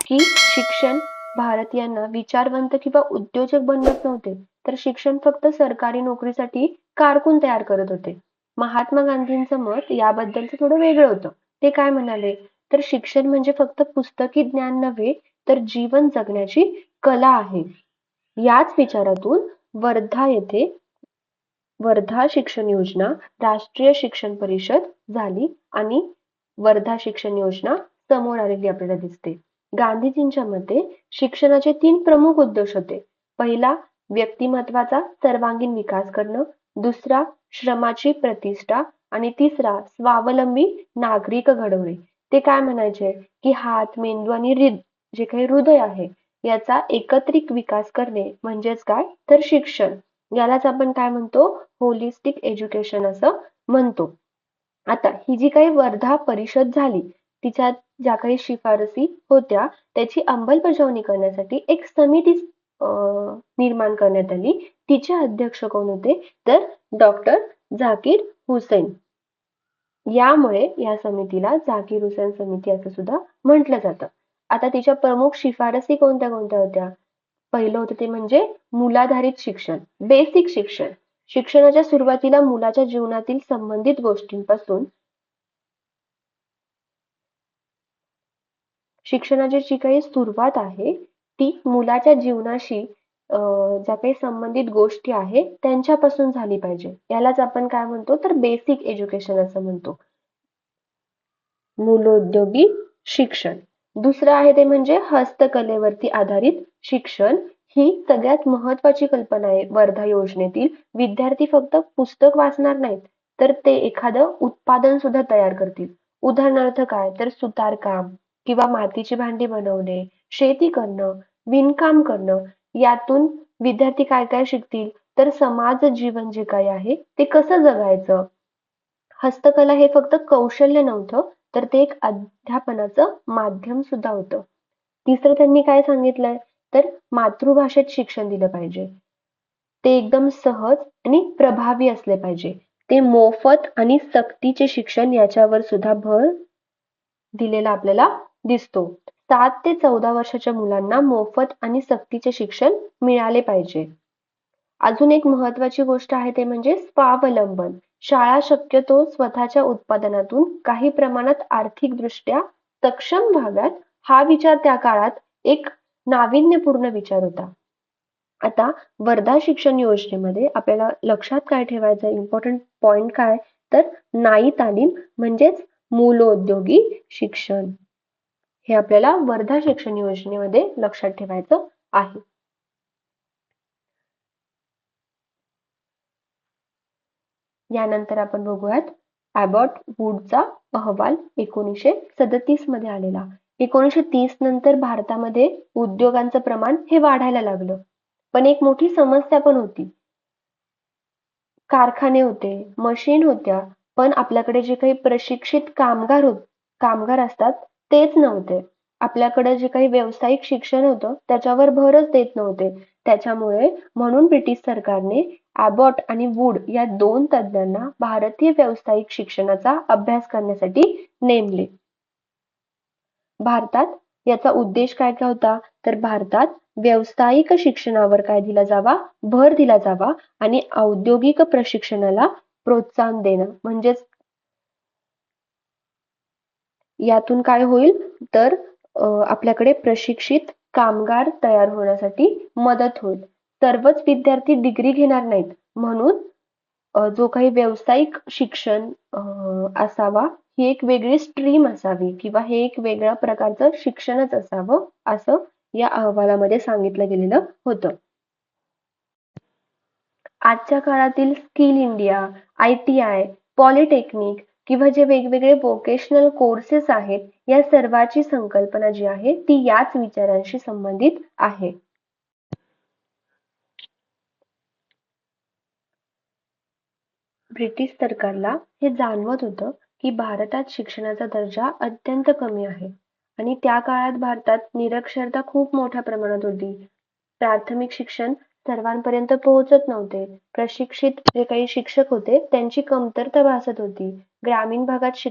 की शिक्षण भारतीयांना विचारवंत किंवा उद्योजक बनवत नव्हते, तर शिक्षण फक्त सरकारी नोकरीसाठी कारकून तयार करत होते. महात्मा गांधींचं मत याबद्दलचं थोडं वेगळं होतं. ते काय म्हणाले, तर शिक्षण म्हणजे फक्त पुस्तकी ज्ञान नव्हे, तर जीवन जगण्याची कला आहे. याच विचारातून वर्धा येथे वर्धा शिक्षण योजना राष्ट्रीय शिक्षण परिषद झाली आणि वर्धा शिक्षण योजना समोर आलेली आपल्याला दिसते. गांधीजींच्या मते शिक्षणाचे 3 प्रमुख उद्देश होते. पहिला, व्यक्तिमत्वाचा सर्वांगीण विकास करणं. दुसरा, श्रमाची प्रतिष्ठा आणि तिसरा स्वावलंबी नागरिक घडवणे. ते काय म्हणायचे की हात, मेंदू आणि जे काही हृदय आहे याचा एकत्रित विकास करणे म्हणजेच काय तर शिक्षण. यालाच आपण काय म्हणतो होलिस्टिक एज्युकेशन असं म्हणतो. आता ही जी काही वर्धा परिषद झाली तिच्यात ज्या काही शिफारसी होत्या त्याची अंमलबजावणी करण्यासाठी एक समिती निर्माण करण्यात आली. तिचे अध्यक्ष कोण होते तर डॉक्टर झाकीर हुसेन. यामुळे या समितीला झाकीर हुसेन समिती असं सुद्धा म्हटलं जातं. आता तिच्या प्रमुख शिफारसी कोणत्या कोणत्या होत्या? पहिलं होतं ते म्हणजे मूलाधारित शिक्षण, बेसिक शिक्षण. शिक्षणाच्या सुरुवातीला मुलाच्या जीवनातील संबंधित गोष्टींपासून शिक्षणाची जी काही सुरुवात आहे ती मुलाच्या जीवनाशी ज्या काही संबंधित गोष्टी आहेत त्यांच्यापासून झाली पाहिजे. यालाच आपण काय म्हणतो तर बेसिक एज्युकेशन असं म्हणतो. मूलोद्योगी शिक्षण. दुसरं आहे ते म्हणजे हस्तकलेवरती आधारित शिक्षण. ही सगळ्यात महत्वाची कल्पना आहे वर्धा योजनेतील. विद्यार्थी फक्त पुस्तक वाचणार नाहीत तर ते एखादं उत्पादन सुद्धा तयार करतील. उदाहरणार्थ काय तर सुतारकाम किंवा मातीची भांडी बनवणे, शेती करणं, विणकाम करणं. यातून विद्यार्थी काय काय शिकतील तर समाज जीवन जे काही आहे ते कसं जगायचं. हस्तकला हे फक्त कौशल्य नव्हतं तर ते एक अध्यापनाचं माध्यम सुद्धा होतं. तिसरं त्यांनी काय सांगितलंय तर मातृभाषेत शिक्षण दिलं पाहिजे. ते एकदम सहज आणि प्रभावी असले पाहिजे. ते मोफत आणि सक्तीचे शिक्षण याच्यावर सुद्धा भर दिलेला आपल्याला दिसतो. 7 ते 14 वर्षाच्या मुलांना मोफत आणि सक्तीचे शिक्षण मिळाले पाहिजे. अजून एक महत्वाची गोष्ट आहे ते म्हणजे स्वावलंबन. शाळा शक्यतो स्वतःच्या उत्पादनातून काही प्रमाणात आर्थिकदृष्ट्या सक्षम व्हाव्यात हा विचार त्या काळात एक नाविन्यपूर्ण विचार होता. आता वर्धा शिक्षण योजनेमध्ये आपल्याला लक्षात काय ठेवायचं इम्पॉर्टंट पॉइंट काय तर नाई तालीम म्हणजेच मूलोद्योगी शिक्षण. हे आपल्याला वर्धा शिक्षण योजनेमध्ये लक्षात ठेवायचं आहे. यानंतर आपण बघूयात ॲबॉट वूडचा अहवाल 1937 मध्ये आलेला. 1930 नंतर भारतामध्ये उद्योगांचं प्रमाण हे वाढायला लागलं. पण एक मोठी समस्या पण होती. कारखाने होते, मशीन होत्या, पण आपल्याकडे जे काही प्रशिक्षित कामगार असतात तेच नव्हते. आपल्याकडे जे काही व्यावसायिक शिक्षण होतं त्याच्यावर भरच देत नव्हते. त्याच्यामुळे म्हणून ब्रिटिश सरकारने ॲबॉट आणि वूड या 2 तज्ञांना भारतीय व्यावसायिक शिक्षणाचा अभ्यास करण्यासाठी नेमले. भारतात याचा उद्देश काय काय होता तर भारतात व्यावसायिक शिक्षणावर काय दिला जावा भर दिला जावा आणि औद्योगिक प्रशिक्षणाला प्रोत्साहन देणं. म्हणजेच यातून काय होईल तर आपल्याकडे प्रशिक्षित कामगार तयार होण्यासाठी मदत होईल. सर्वच विद्यार्थी डिग्री घेणार नाहीत म्हणून जो काही व्यावसायिक शिक्षण असावा ही एक वेगळी स्ट्रीम असावी किंवा हे एक वेगळ्या प्रकारचं शिक्षणच असावं असं या अहवालामध्ये सांगितलं गेलेलं होतं. आजच्या काळातील स्किल इंडिया, ITI, पॉलिटेक्निक किंवा जे वेगवेगळे व्होकेशनल कोर्सेस आहेत या सर्वाची संकल्पना जी आहे ती याच विचारांशी संबंधित आहे. ब्रिटिश सरकारला हे जाणवत होतं की भारतात शिक्षणाचा दर्जा अत्यंत कमी आहे आणि त्या काळात भारतात निरक्षरता खूप मोठ्या प्रमाणात होती. प्राथमिक शिक्षण सर्वांपर्यंत पोहोचत नव्हते. प्रशिक्षित जे काही शिक्षक होते त्यांची कमतरता भासत होती. ग्रामीण भागात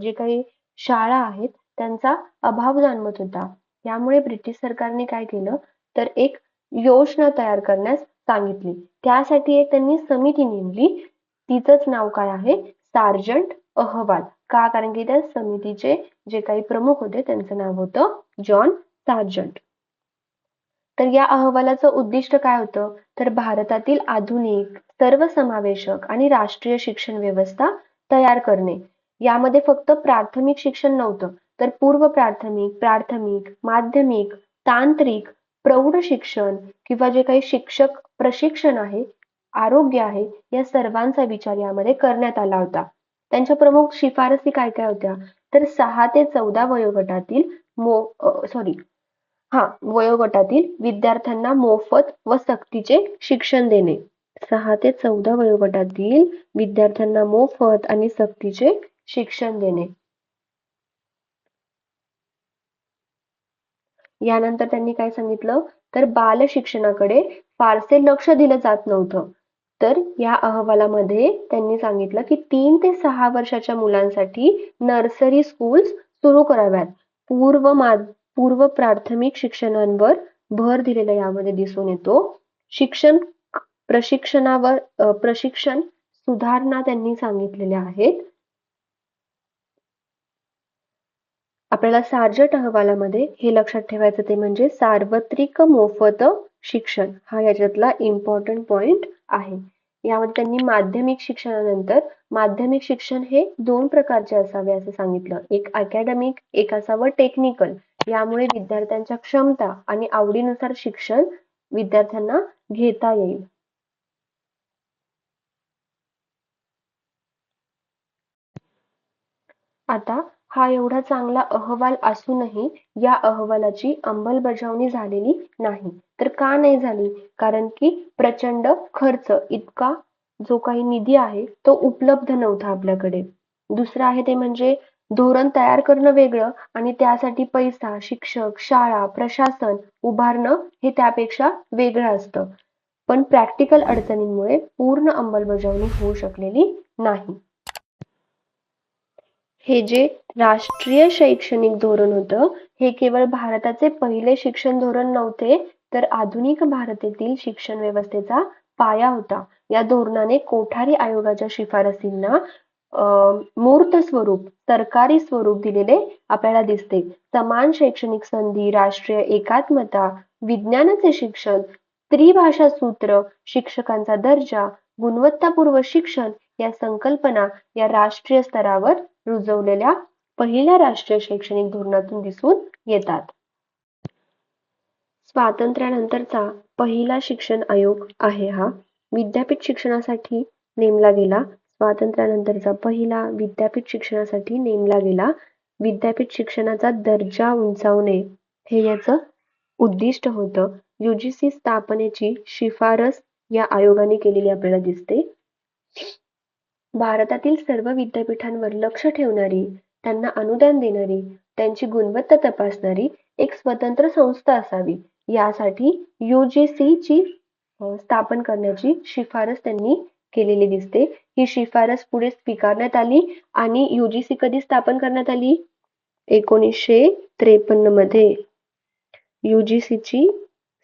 जे काही शाळा आहेत त्यांचा अभाव जाणवत होता. यामुळे ब्रिटिश सरकारने काय केलं तर एक योजना तयार करण्यास सांगितली. त्यासाठी एक त्यांनी समिती नेमली. तिचंच नाव काय आहे सार्जंट अहवाल. का कारण की त्या समितीचे जे काही प्रमुख होते त्यांचं नाव होतं जॉन सार्जंट. तर या अहवालाचं उद्दिष्ट काय होतं तर भारतातील आधुनिक सर्वसमावेशक आणि राष्ट्रीय शिक्षण व्यवस्था तयार करणे. यामध्ये फक्त प्राथमिक शिक्षण नव्हतं तर पूर्व प्राथमिक, प्राथमिक, माध्यमिक, तांत्रिक, प्रौढ शिक्षण किंवा जे काही शिक्षक प्रशिक्षण आहे, आरोग्य आहे या सर्वांचा विचार यामध्ये करण्यात आला होता. त्यांच्या प्रमुख शिफारसी काय काय होत्या, तर 6 ते 14 वयोगटातील विद्यार्थ्यांना मोफत व सक्तीचे शिक्षण देणे. 6 ते 14 वयोगटातील विद्यार्थ्यांना मोफत आणि सक्तीचे शिक्षण देणे. यानंतर त्यांनी काय सांगितलं, तर बाल शिक्षणाकडे फारसे लक्ष दिलं जात नव्हतं. तर या अहवालामध्ये त्यांनी सांगितलं की 3 ते 6 वर्षाच्या मुलांसाठी नर्सरी स्कूल्स सुरू कराव्यात. पूर्व प्राथमिक शिक्षणांवर भर दिलेला यामध्ये दिसून येतो. प्रशिक्षण सुधारणा त्यांनी सांगितलेल्या आहेत. आपल्याला सार्जंट अहवालामध्ये हे लक्षात ठेवायचं ते म्हणजे सार्वत्रिक मोफत शिक्षण हा याच्यातला इम्पॉर्टंट पॉइंट आहे. यामध्ये त्यांनी माध्यमिक शिक्षणानंतर माध्यमिक शिक्षण हे 2 प्रकारचे असावे असं सांगितलं. एक अकॅडमिक, एक असावं टेक्निकल. यामुळे विद्यार्थ्यांच्या क्षमता आणि आवडीनुसार शिक्षण विद्यार्थ्यांना घेता येईल. आता हा एवढा चांगला अहवाल असूनही या अहवालाची अंमलबजावणी झालेली नाही. तर का नाही झाली? कारण की प्रचंड खर्च, इतका जो काही निधी आहे तो उपलब्ध नव्हता आपल्याकडे. दुसरं आहे ते म्हणजे धोरण तयार करणं वेगळं आणि त्यासाठी पैसा, शिक्षक, शाळा, प्रशासन उभारणं हे त्यापेक्षा वेगळं असतं. पण प्रॅक्टिकल अडचणींमुळे पूर्ण अंमलबजावणी होऊ शकलेली नाही. हे जे राष्ट्रीय शैक्षणिक धोरण होतं, हे केवळ भारताचे पहिले शिक्षण धोरण नव्हते, तर आधुनिक भारतातील शिक्षण व्यवस्थेचा पाया होता. या धोरणाने कोठारी आयोगाच्या शिफारसींना मूर्त स्वरूप, सरकारी स्वरूप दिलेले आपल्याला दिसते. समान शैक्षणिक संधी, राष्ट्रीय एकात्मता, विज्ञानाचे शिक्षण, त्रिभाषा सूत्र, शिक्षकांचा दर्जा, गुणवत्तापूर्व शिक्षण या संकल्पना या राष्ट्रीय स्तरावर रुजवलेल्या पहिल्या राष्ट्रीय शैक्षणिक धोरणातून दिसून येतात. स्वातंत्र्यानंतरचा पहिला शिक्षण आयोग आहे हा. विद्यापीठ शिक्षणासाठी नेमला गेला. स्वातंत्र्यानंतरचा पहिला विद्यापीठ शिक्षणासाठी नेमला गेला. विद्यापीठ शिक्षणाचा दर्जा उंचावणे हे याचं उद्दिष्ट होतं. UGC स्थापनेची शिफारस या आयोगाने केलेली आपल्याला दिसते. भारतातील सर्व विद्यापीठांवर लक्ष ठेवणारी, त्यांना अनुदान देणारी, त्यांची गुणवत्ता तपासणारी एक स्वतंत्र संस्था असावी, यासाठी UGC ची स्थापन करण्याची शिफारस त्यांनी केलेली दिसते. ही शिफारस पुढे स्वीकारण्यात आली आणि UGC कधी स्थापन करण्यात आली? 1953 मध्ये UGC ची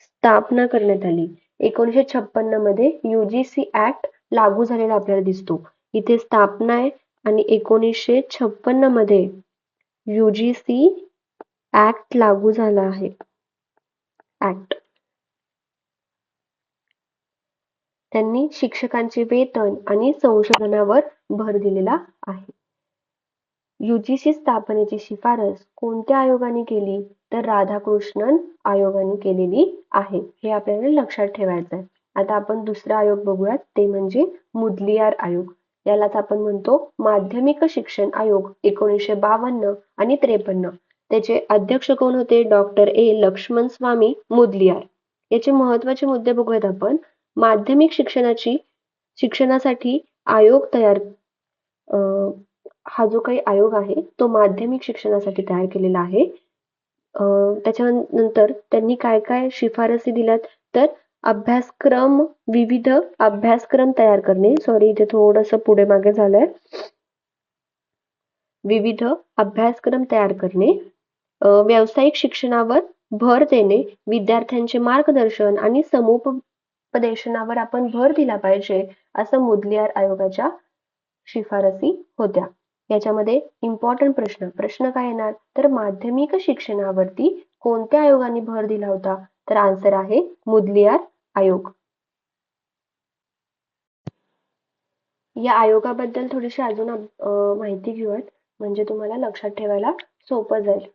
स्थापना करण्यात आली. 1956 मध्ये UGC ऍक्ट लागू झालेला आपल्याला दिसतो. इथे स्थापना आहे आणि 1956 मध्ये UGC ऍक्ट लागू झाला आहे. ऍक्ट त्यांनी शिक्षकांचे वेतन आणि संशोधनावर भर दिलेला आहे. UGC स्थापनेची शिफारस कोणत्या आयोगाने केली? तर राधाकृष्णन आयोगाने केलेली आहे. हे आपल्याला लक्षात ठेवायचं आहे. आता आपण दुसरा आयोग बघूयात, ते म्हणजे मुदलियार आयोग. यालाच आपण म्हणतो माध्यमिक शिक्षण आयोग 1952 आणि 53. त्याचे अध्यक्ष कोण होते? Doctor A. लक्ष्मण स्वामी मुदलियार. याचे महत्वाचे मुद्दे बघूयात आपण. माध्यमिक शिक्षणासाठी आयोग तयार हा जो काही आयोग आहे तो माध्यमिक शिक्षणासाठी तयार केलेला आहे. त्याच्यानंतर त्यांनी काय काय शिफारसी दिल्यात, तर विविध अभ्यासक्रम तयार करणे. सॉरी, इथे थोडंसं पुढे मागे झालंय. विविध अभ्यासक्रम तयार करणे, व्यावसायिक शिक्षणावर भर देणे, विद्यार्थ्यांचे मार्गदर्शन आणि समुपदेशनावर आपण भर दिला पाहिजे, असं मुदलियार आयोगाच्या शिफारसी होत्या. याच्यामध्ये इम्पॉर्टंट प्रश्न काय येणार, तर माध्यमिक शिक्षणावरती कोणत्या आयोगाने भर दिला होता? तर आन्सर आहे मुदलियार आयोग. या आयोगाबद्दल थोडीशी अजून माहिती घेऊयात, म्हणजे तुम्हाला लक्षात ठेवायला सोपं जाईल.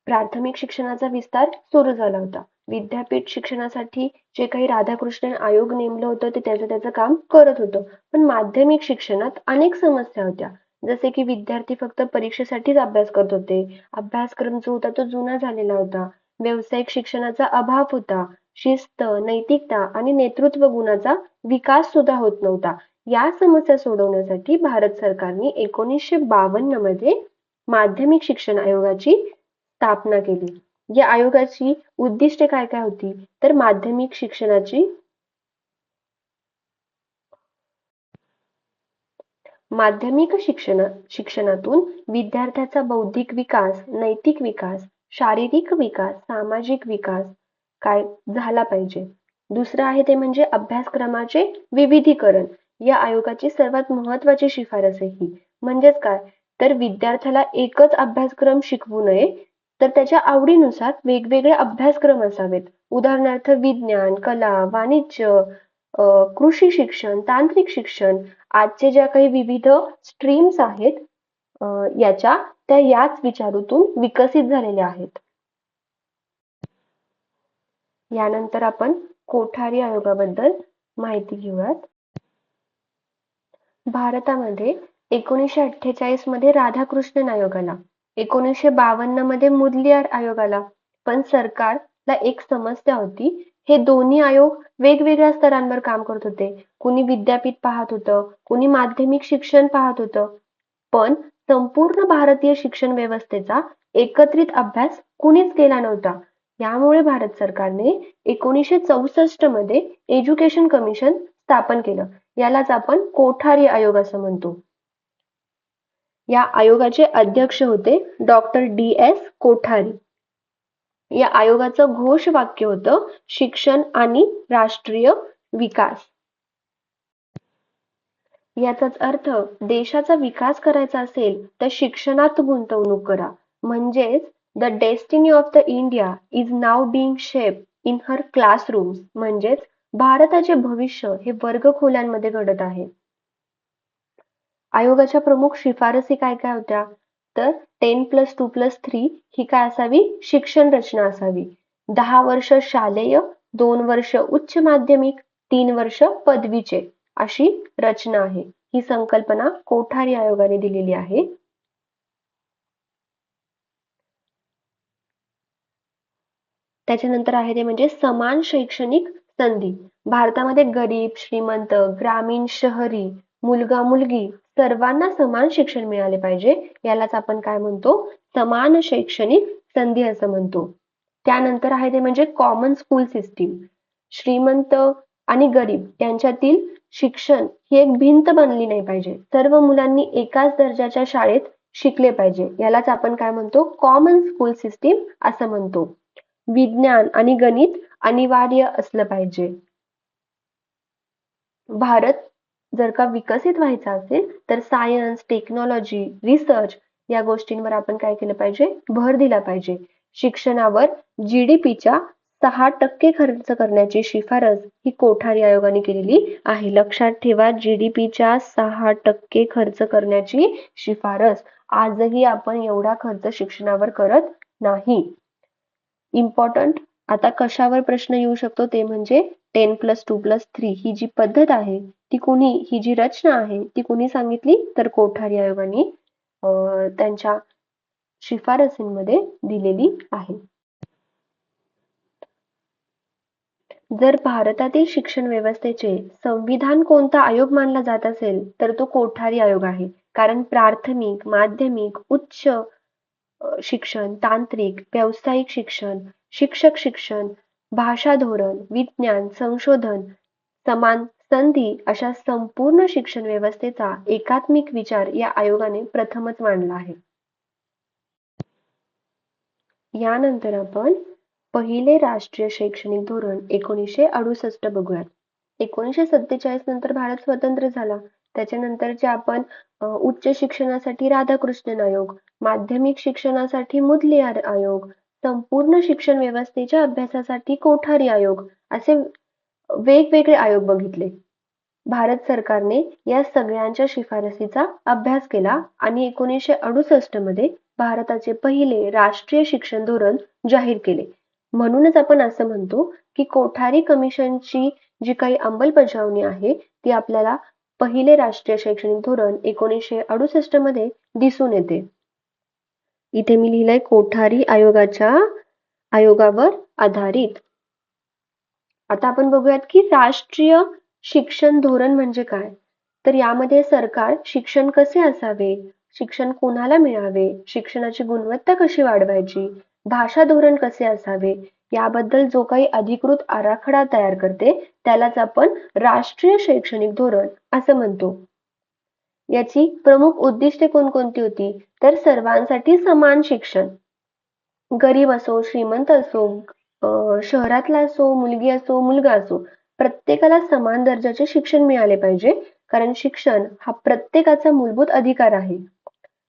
प्राथमिक शिक्षणाचा विस्तार सुरू झाला होता. विद्यापीठ शिक्षणासाठी जे काही राधाकृष्णन आयोग नेमलं होतं ते त्याचं काम करत होतं. पण माध्यमिक शिक्षणात अनेक समस्या होत्या. जसे की विद्यार्थी फक्त परीक्षेसाठीच अभ्यास करत होते. अभ्यासक्रम जो होता तो जुना झालेला होता. व्यावसायिक शिक्षणाचा अभाव होता. शिस्त, नैतिकता आणि नेतृत्व गुणाचा विकास सुद्धा होत नव्हता. या समस्या सोडवण्यासाठी भारत सरकारने 1952 मध्ये माध्यमिक शिक्षण आयोगाची स्थापना केली. या आयोगाची उद्दिष्टे काय काय होती? तर माध्यमिक शिक्षणातून विद्यार्थ्याचा बौद्धिक विकास, नैतिक विकास, शारीरिक विकास, सामाजिक विकास काय झाला पाहिजे. दुसरं आहे ते म्हणजे अभ्यासक्रमाचे विविधीकरण. या आयोगाची सर्वात महत्वाची शिफारस आहे ही. म्हणजेच काय? तर विद्यार्थ्याला एकच अभ्यासक्रम शिकवू नये, तर त्याच्या आवडीनुसार वेगवेगळे अभ्यासक्रम असावेत. उदाहरणार्थ विज्ञान, कला, वाणिज्य, कृषी शिक्षण, तांत्रिक शिक्षण, आजचे ज्या काही विविध स्ट्रीम्स आहेत त्या याच विचारातून विकसित झालेल्या आहेत. यानंतर आपण कोठारी आयोगाबद्दल माहिती घेऊयात. भारतामध्ये 1948 मध्ये राधाकृष्णन आयोग आला. 1952 मध्ये मुदलियार आयोग आला. पण सरकारला एक समस्या होती. हे दोन्ही आयोग वेगवेगळ्या स्तरांवर काम करत होते. कुणी विद्यापीठ पाहत होतं, कुणी माध्यमिक शिक्षण पाहत होतं. पण संपूर्ण भारतीय शिक्षण व्यवस्थेचा एकत्रित अभ्यास कुणीच केला नव्हता. यामुळे भारत सरकारने 1964 मध्ये एज्युकेशन कमिशन स्थापन केलं. यालाच आपण कोठारी आयोग असं म्हणतो. या आयोगाचे अध्यक्ष होते डॉक्टर DS कोठारी. या आयोगाचं घोषवाक्य होतं शिक्षण आणि राष्ट्रीय विकास. याचाच अर्थ देशाचा विकास करायचा असेल तर शिक्षणात गुंतवणूक करा. म्हणजेच the destiny of the India is now being shaped in her classrooms. म्हणजेच भारताचे भविष्य हे वर्गखोल्यांमध्ये घडत आहे. आयोगाच्या प्रमुख शिफारसी काय काय होत्या? तर 10+2+3 ही काय असावी? शिक्षण रचना असावी. 10 वर्ष शालेय, 2 वर्ष उच्च माध्यमिक, 3 वर्ष पदवीचे अशी रचना आहे. ही संकल्पना कोठारी आयोगाने दिलेली आहे. त्याच्यानंतर आहे ते म्हणजे समान शैक्षणिक संधी. भारतामध्ये गरीब, श्रीमंत, ग्रामीण, शहरी, मुलगा मुलगी सर्वांना समान शिक्षण मिळाले पाहिजे. यालाच आपण काय म्हणतो? समान शैक्षणिक संधी असं म्हणतो. त्यानंतर आहे ते म्हणजे कॉमन स्कूल सिस्टीम. श्रीमंत आणि गरीब यांच्यातील शिक्षण ही एक भिंत बनली नाही पाहिजे. सर्व मुलांनी एकाच दर्जाच्या शाळेत शिकले पाहिजे. यालाच आपण काय म्हणतो? कॉमन स्कूल सिस्टीम असं म्हणतो. विज्ञान आणि गणित अनिवार्य असलं पाहिजे. भारत जर का विकसित व्हायचा असेल तर सायन्स, टेक्नॉलॉजी, रिसर्च या गोष्टींवर आपण काय केलं पाहिजे? भर दिला पाहिजे. शिक्षणावर GDPच्या 6% खर्च करण्याची शिफारस ही कोठारी आयोगाने केलेली आहे. लक्षात ठेवा, GDPच्या 6% खर्च करण्याची शिफारस. आजही आपण एवढा खर्च शिक्षणावर करत नाही. इम्पॉर्टंट आता कशावर प्रश्न येऊ शकतो ते म्हणजे 10+2+3 ही जी पद्धत आहे ही जी रचना आहे ती कुणी सांगितली? तर कोठारी आयोगाने त्यांच्या शिफारसींमध्ये दिलेली आहे. जर भारतातील शिक्षण व्यवस्थेचे संविधान कोणता आयोग मानला जात असेल तर तो कोठारी आयोग आहे. कारण प्राथमिक, माध्यमिक, उच्च शिक्षण, तांत्रिक, व्यावसायिक शिक्षण, शिक्षक शिक्षण, भाषा धोरण, विज्ञान, संशोधन, समान संधी अशा संपूर्ण शिक्षण व्यवस्थेचा एकात्मिक विचार या आयोगाने प्रथमच मांडला आहे. यानंतर आपण पहिले राष्ट्रीय शैक्षणिक धोरण 1968 बघूयात. 1947 नंतर भारत स्वतंत्र झाला. त्याच्यानंतरचे आपण उच्च शिक्षणासाठी राधाकृष्णन आयोग, माध्यमिक शिक्षणासाठी मुदलियार आयोग, संपूर्ण शिक्षण व्यवस्थेच्या अभ्यासासाठी कोठारी आयोग असे वेगवेगळे आयोग बघितले. भारत सरकारने या सगळ्यांच्या शिफारसीचा अभ्यास केला आणि 1968 मध्ये भारताचे पहिले राष्ट्रीय शिक्षण धोरण जाहीर केले. म्हणूनच आपण असं म्हणतो की कोठारी कमिशनची जी काही अंमलबजावणी आहे ती आपल्याला पहिले राष्ट्रीय शैक्षणिक धोरण 1968 मध्ये दिसून येते. इथे मी लिहिलंय कोठारी आयोगावर आधारित. आता आपण बघूयात की राष्ट्रीय शिक्षण धोरण म्हणजे काय. तर यामध्ये सरकार शिक्षण कसे असावे, शिक्षण कोणाला मिळावे, शिक्षणाची गुणवत्ता कशी वाढवायची, भाषा धोरण कसे असावे याबद्दल जो काही अधिकृत आराखडा तयार करते त्यालाच आपण राष्ट्रीय शैक्षणिक धोरण असं म्हणतो. याची प्रमुख उद्दिष्टे कोणकोणती होती, तर सर्वांसाठी समान शिक्षण, गरीब असो श्रीमंत असो, शहरातला असो, मुलगी असो, मुलगा असो, प्रत्येकाला समान दर्जाचे शिक्षण मिळाले पाहिजे, कारण शिक्षण हा प्रत्येकाचा मूलभूत अधिकार आहे.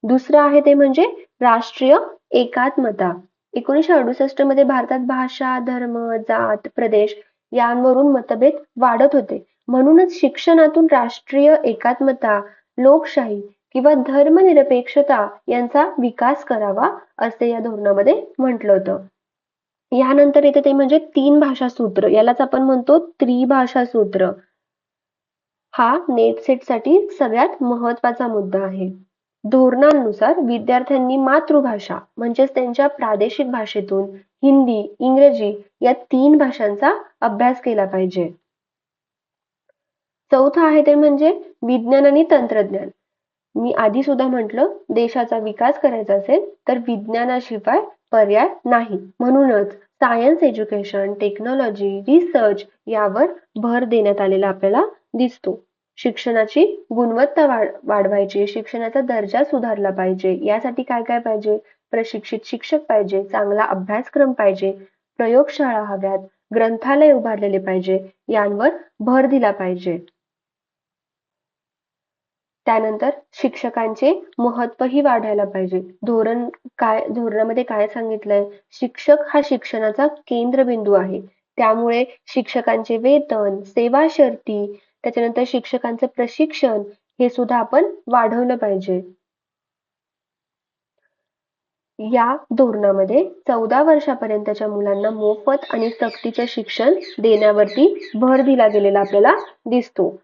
दुसरं आहे ते म्हणजे राष्ट्रीय एकात्मता. 1968 मध्ये भारतात भाषा, धर्म, जात, प्रदेश यांवरून मतभेद वाढत होते. म्हणूनच शिक्षणातून राष्ट्रीय एकात्मता, लोकशाही किंवा धर्मनिरपेक्षता यांचा विकास करावा असे या धोरणामध्ये म्हटलं होतं. यानंतर येते ते म्हणजे 3 भाषा सूत्र, यालाच आपण म्हणतो त्रिभाषा सूत्र. हा नेट सेट साठी सगळ्यात महत्वाचा मुद्दा आहे. धोरणानुसार विद्यार्थ्यांनी मातृभाषा म्हणजेच त्यांच्या प्रादेशिक भाषेतून हिंदी, इंग्रजी या 3 भाषांचा अभ्यास केला पाहिजे. चौथं आहे ते म्हणजे विज्ञान आणि तंत्रज्ञान. मी आधी सुद्धा म्हटलं, देशाचा विकास करायचा असेल तर विज्ञानाशिवाय पर्याय नाही. म्हणूनच सायन्स एज्युकेशन, टेक्नॉलॉजी, रिसर्च यावर भर देण्यात आलेला आपल्याला दिसतो. शिक्षणाची गुणवत्ता वाढवायची, शिक्षणाचा दर्जा सुधारला पाहिजे. यासाठी काय काय पाहिजे, प्रशिक्षित शिक्षक पाहिजे, चांगला अभ्यासक्रम पाहिजे, प्रयोगशाळा हव्यात, ग्रंथालय उभारलेले पाहिजे, यांवर भर दिला पाहिजे. त्यानंतर शिक्षकांचे महत्वही वाढायला पाहिजे. धोरणामध्ये काय सांगितलंय, शिक्षक हा शिक्षणाचा केंद्रबिंदू आहे. त्यामुळे शिक्षकांचे वेतन, सेवा शर्ती, त्याच्यानंतर शिक्षकांचं प्रशिक्षण हे सुद्धा आपण वाढवलं पाहिजे. या धोरणामध्ये 14 वर्षापर्यंतच्या मुलांना मोफत आणि सक्तीचे शिक्षण देण्यावरती भर दिला गेलेला आपल्याला दिसतो.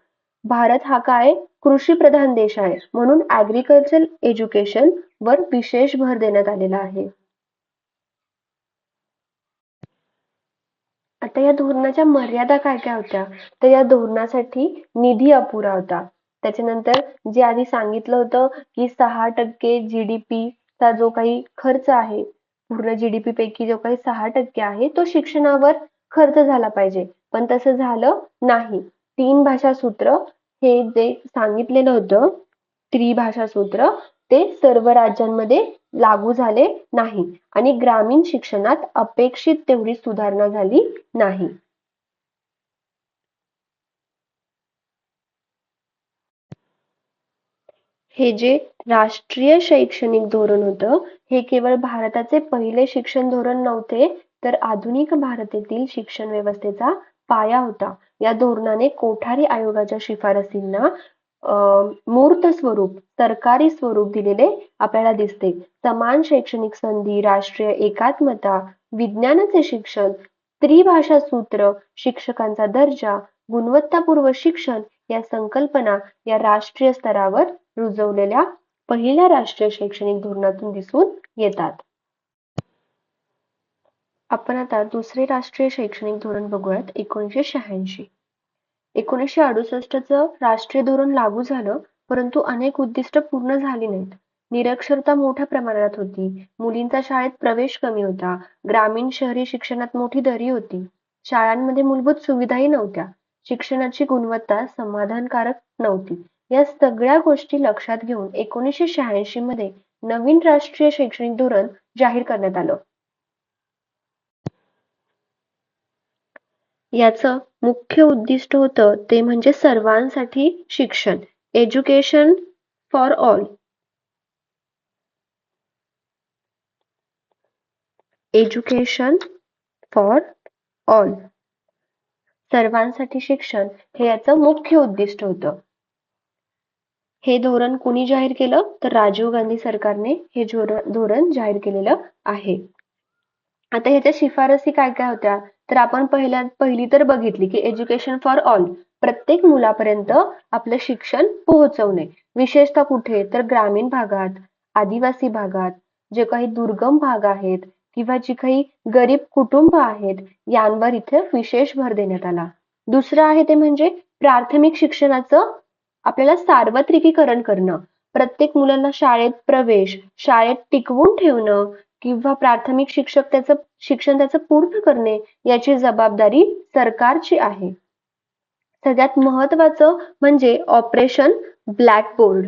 भारत हा काय कृषी प्रधान देश आहे, म्हणून ऍग्रीकल्चर एज्युकेशन वर विशेष भर देण्यात आलेला आहे. आता या धोरणाच्या मर्यादा काय काय होत्या, तर या धोरणासाठी निधी अपुरा होता. त्याच्यानंतर जे आधी सांगितलं होतं की 6% GDP चा जो काही खर्च आहे, पूर्ण GDP पैकी जो काही 6% आहे तो शिक्षणावर खर्च झाला पाहिजे, पण तसं झालं नाही. 3 भाषा सूत्र हे जे सांगितलेलं होतं, त्रिभाषा सूत्र, ते सर्व राज्यांमध्ये लागू झाले नाही आणि ग्रामीण शिक्षणात अपेक्षित तेवढी सुधारणा झाली नाही. हे जे राष्ट्रीय शैक्षणिक धोरण होतं, हे केवळ भारताचे पहिले शिक्षण धोरण नव्हते, तर आधुनिक भारतातील शिक्षण व्यवस्थेचा पाया होता. या धोरणाने कोठारी आयोगाच्या शिफारसींना मूर्त स्वरूप, सरकारी स्वरूप दिलेले आपल्याला दिसते. समान शैक्षणिक संधी, राष्ट्रीय एकात्मता, विज्ञानाचे शिक्षण, त्रिभाषा सूत्र, शिक्षकांचा दर्जा, गुणवत्तापूर्व शिक्षण या संकल्पना या राष्ट्रीय स्तरावर रुजवलेल्या पहिल्या राष्ट्रीय शैक्षणिक धोरणातून दिसून येतात. आपण आता दुसरे राष्ट्रीय शैक्षणिक धोरण बघूयात, 1986. 1968 चं राष्ट्रीय धोरण लागू झालं, परंतु अनेक उद्दिष्ट पूर्ण झाली नाहीत. निरक्षरता मोठ्या प्रमाणात होती, मुलींचा शाळेत प्रवेश कमी होता, ग्रामीण शहरी शिक्षणात मोठी दरी होती, शाळांमध्ये मूलभूत सुविधाही नव्हत्या, शिक्षणाची गुणवत्ता समाधानकारक नव्हती. या सगळ्या गोष्टी लक्षात घेऊन 1986 मध्ये नवीन राष्ट्रीय शैक्षणिक धोरण जाहीर करण्यात आलं. याचं मुख्य उद्दिष्ट होतं ते म्हणजे सर्वांसाठी शिक्षण, education for all. Education for all, सर्वांसाठी शिक्षण हे याचं मुख्य उद्दिष्ट होतं. हे धोरण कुणी जाहीर केलं, तर राजीव गांधी सरकारने हे धोरण जाहीर केलेलं आहे. आता ह्याच्या शिफारसी काय काय होत्या, तर आपण पहिली तर बघितली की एज्युकेशन फॉर ऑल, प्रत्येक मुलापर्यंत आपलं शिक्षण पोहोचवणे. विशेषतः कुठे, तर ग्रामीण भागात, आदिवासी भागात, जे काही दुर्गम भाग आहेत किंवा जी काही गरीब कुटुंब आहेत, यांवर इथे विशेष भर देण्यात आला. दुसरं आहे ते म्हणजे प्राथमिक शिक्षणाचं आपल्याला सार्वत्रिकीकरण करणं. प्रत्येक मुलांना शाळेत प्रवेश, शाळेत टिकवून ठेवणं किंवा प्राथमिक शिक्षण त्याचं पूर्ण करणे, याची जबाबदारी सरकारची आहे. सगळ्यात महत्वाचं म्हणजे ऑपरेशन ब्लॅकबोर्ड.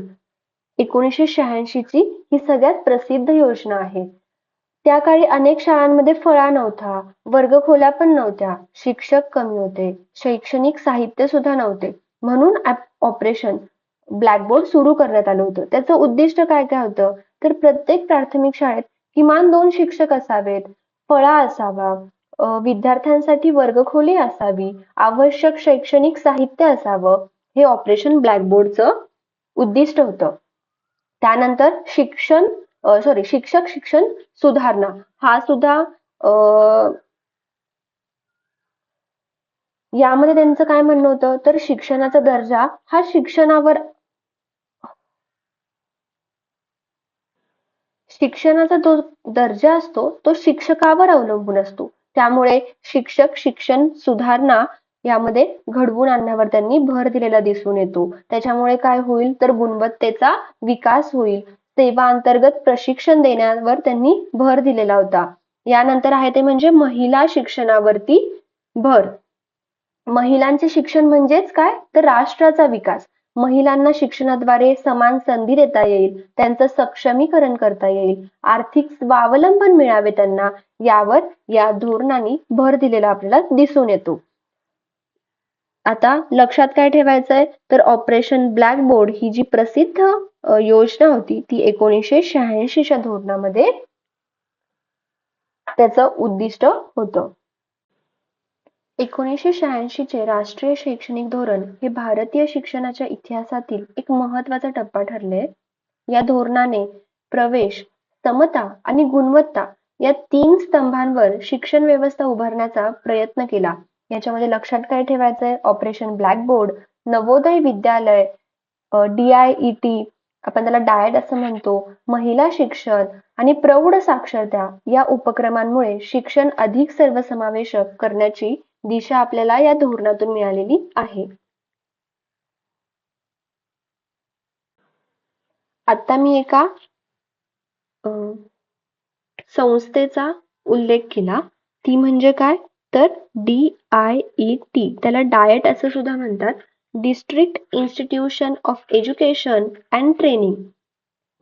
1986 ची ही सगळ्यात प्रसिद्ध योजना आहे. त्या काळी अनेक शाळांमध्ये फळा नव्हता, वर्गखोल्या पण नव्हत्या, शिक्षक कमी होते, शैक्षणिक साहित्य सुद्धा नव्हते. म्हणून ऑपरेशन ब्लॅकबोर्ड सुरू करण्यात आलं होतं. त्याचं उद्दिष्ट काय काय होतं, तर प्रत्येक प्राथमिक शाळेत किमान 2 शिक्षक असावेत, फळा असावा, विद्यार्थ्यांसाठी वर्गखोली असावी, आवश्यक शैक्षणिक साहित्य असावं, हे ऑपरेशन ब्लॅकबोर्डचं उद्दिष्ट होतं. त्यानंतर शिक्षक शिक्षण सुधारणा, हा सुद्धा यामध्ये त्यांचं काय म्हणणं होतं, तर शिक्षणाचा दर्जा हा शिक्षणाचा जो दर्जा असतो तो शिक्षकावर अवलंबून असतो. त्यामुळे शिक्षक शिक्षण सुधारणा यामध्ये घडवून आणण्यावर त्यांनी भर दिलेला दिसून येतो. त्याच्यामुळे काय होईल, तर गुणवत्तेचा विकास होईल. सेवा अंतर्गत प्रशिक्षण देण्यावर त्यांनी भर दिलेला होता. यानंतर आहे ते म्हणजे महिला शिक्षणावरती भर. महिलांचे शिक्षण म्हणजेच काय, तर राष्ट्राचा विकास. महिलांना शिक्षणाद्वारे समान संधी देता येईल, त्यांचं सक्षमीकरण करता येईल, आर्थिक स्वावलंबन मिळावे त्यांना, यावर या धोरणाने भर दिलेला आपल्याला दिसून येतो. आता लक्षात काय ठेवायचंय, तर ऑपरेशन ब्लॅकबोर्ड ही जी प्रसिद्ध योजना होती ती 1986 च्या धोरणामध्ये त्याचं उद्दिष्ट होतं. 1986 चे राष्ट्रीय शैक्षणिक धोरण हे भारतीय शिक्षणाच्या इतिहासातील एक महत्वाचा टप्पा ठरले. या धोरणाने प्रवेश, समता आणि गुणवत्ता या 3 स्तंभांवर शिक्षण व्यवस्था उभारण्याचा प्रयत्न केला. याच्यामध्ये लक्षात काय ठेवायचंय, operation blackboard, Navodaya Vidyalaya, DIET, आपण त्याला डाएट असं म्हणतो, महिला शिक्षण आणि प्रौढ साक्षरता या उपक्रमांमुळे शिक्षण अधिक सर्वसमावेशक करण्याची दिशा आपल्याला या धोरणातून मिळालेली आहे. आता मी एका संस्थेचा उल्लेख केला, ती म्हणजे काय, तर DIET, त्याला डाएट असं सुद्धा म्हणतात, district institution of education and training.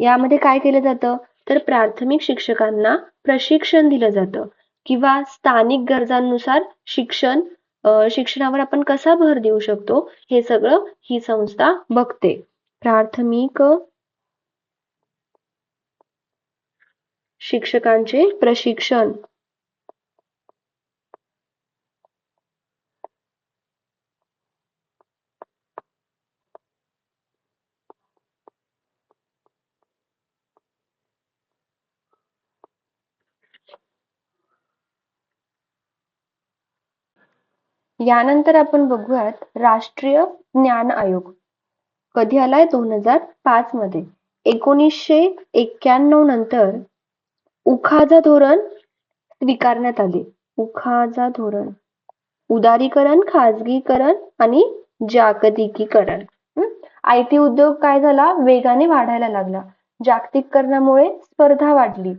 यामध्ये काय केलं जातं, तर प्राथमिक शिक्षकांना प्रशिक्षण दिलं जातं किंवा स्थानिक गरजांनुसार शिक्षणावर आपण कसा भर देऊ शकतो, हे सगळं ही संस्था बघते. प्राथमिक शिक्षकांचे प्रशिक्षण. यानंतर आपण बघूयात राष्ट्रीय ज्ञान आयोग. कधी आलाय, 2005 मध्ये. 1991 नंतर उखाजा धोरण स्वीकारण्यात आले. उखाजा धोरण, उदारीकरण, खाजगीकरण आणि जागतिकीकरण. IT उद्योग काय झाला, वेगाने वाढायला लागला. जागतिकीकरणामुळे स्पर्धा वाढली.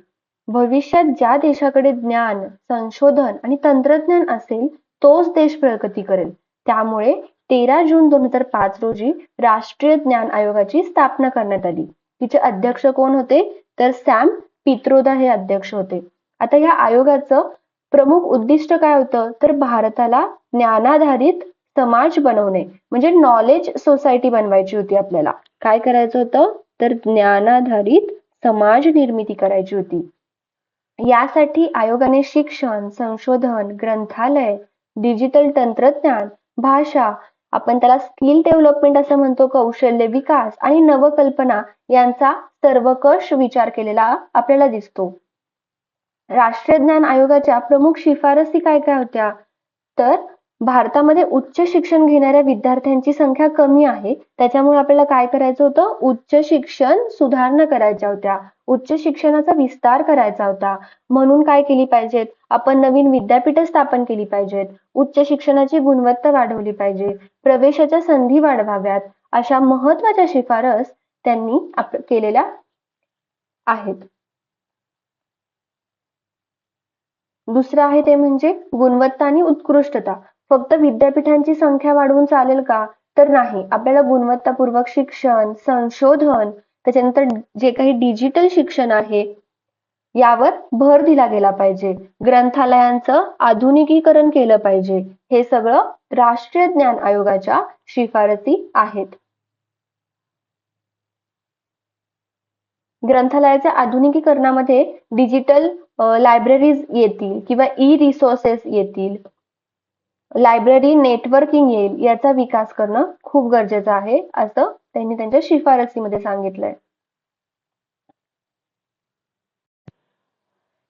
भविष्यात ज्या देशाकडे ज्ञान, संशोधन आणि तंत्रज्ञान असेल तोच देश प्रगती करेल. त्यामुळे 13 जून 2005 रोजी राष्ट्रीय ज्ञान आयोगाची स्थापना करण्यात आली. तिचे अध्यक्ष कोण होते, तर सॅम पित्रोदा हे अध्यक्ष होते. आता या आयोगाचं प्रमुख उद्दिष्ट काय होतं, तर भारताला ज्ञानाधारित समाज बनवणे, म्हणजे नॉलेज सोसायटी बनवायची होती आपल्याला. काय करायचं होतं, तर ज्ञानाधारित समाज निर्मिती करायची होती. यासाठी आयोगाने शिक्षण, संशोधन, ग्रंथालय, डिजिटल तंत्रज्ञान, भाषा, आपण त्याला स्किल डेव्हलपमेंट असं म्हणतो, कौशल्य विकास आणि नवकल्पना यांचा सर्वकष विचार केलेला आपल्याला दिसतो. राष्ट्रीय ज्ञान आयोगाच्या प्रमुख शिफारसी काय काय होत्या? तर भारतामध्ये उच्च शिक्षण घेणाऱ्या विद्यार्थ्यांची संख्या कमी आहे, त्याच्यामुळे आपल्याला काय करायचं होतं? उच्च शिक्षण सुधारणा करायच्या होत्या, उच्च शिक्षणाचा विस्तार करायचा होता. म्हणून काय केली पाहिजेत? आपण नवीन विद्यापीठ स्थापन केली पाहिजेत, उच्च शिक्षणाची गुणवत्ता वाढवली पाहिजे, प्रवेशाच्या संधी वाढवाव्यात, अशा महत्वाच्या शिफारस त्यांनी केलेल्या आहेत. दुसरं आहे ते म्हणजे गुणवत्ता आणि उत्कृष्टता. फक्त विद्यापीठांची संख्या वाढवून चालेल का? तर नाही. आपल्याला गुणवत्तापूर्वक शिक्षण, संशोधन, त्याच्यानंतर जे काही डिजिटल शिक्षण आहे यावर भर दिला गेला पाहिजे. ग्रंथालयांचं आधुनिकीकरण केलं पाहिजे. हे सगळं राष्ट्रीय ज्ञान आयोगाच्या शिफारसी आहेत. ग्रंथालयाच्या आधुनिकीकरणामध्ये डिजिटल लायब्ररीज येतील किंवा ई रिसोर्सेस येतील, लायब्ररी नेटवर्किंग येईल, याचा विकास करणं खूप गरजेचं आहे, असं त्यांनी त्यांच्या शिफारसीमध्ये सांगितलंय.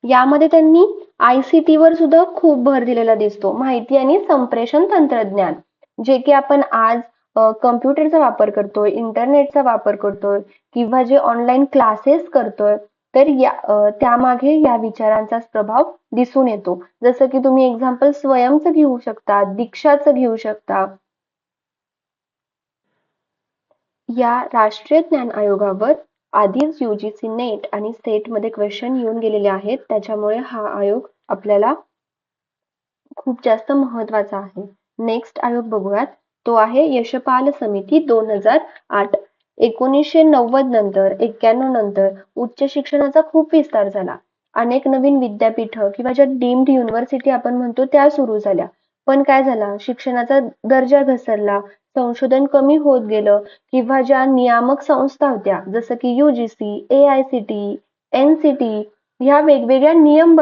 यामध्ये त्यांनी ICT वर सुद्धा खूप भर दिलेला दिसतो. माहिती आणि संप्रेषण तंत्रज्ञान, जे की आपण आज कम्प्युटरचा वापर करतोय, इंटरनेटचा वापर करतोय किंवा जे ऑनलाईन क्लासेस करतोय, तर त्यामागे या विचारांचा प्रभाव दिसून येतो. जसं की तुम्ही एक्झाम्पल स्वयंचं घेऊ शकता, दीक्षाचं घेऊ शकता. या राष्ट्रीय ज्ञान आयोगावर आधीच UGC नेट आणि सेट मध्ये क्वेश्चन येऊन गेलेले आहेत, त्याच्यामुळे हा आयोग आपल्याला खूप जास्त महत्वाचा आहे. नेक्स्ट आयोग बघूयात, तो आहे यशपाल समिती 2008. 1990 नंतर 91 नंतर उच्च शिक्षणाचा खूप विस्तार झाला. अनेक नवीन विद्यापीठ किंवा ज्या डीम्ड युनिव्हर्सिटी आपण म्हणतो त्या सुरू झाल्या. पण काय झालं? शिक्षणाचा दर्जा घसरला, संशोधन कमी होत गेलं किंवा ज्या नियामक संस्था होत्या जसं की UGC, AICT, NCT ह्या वेगवेगळ्या नियम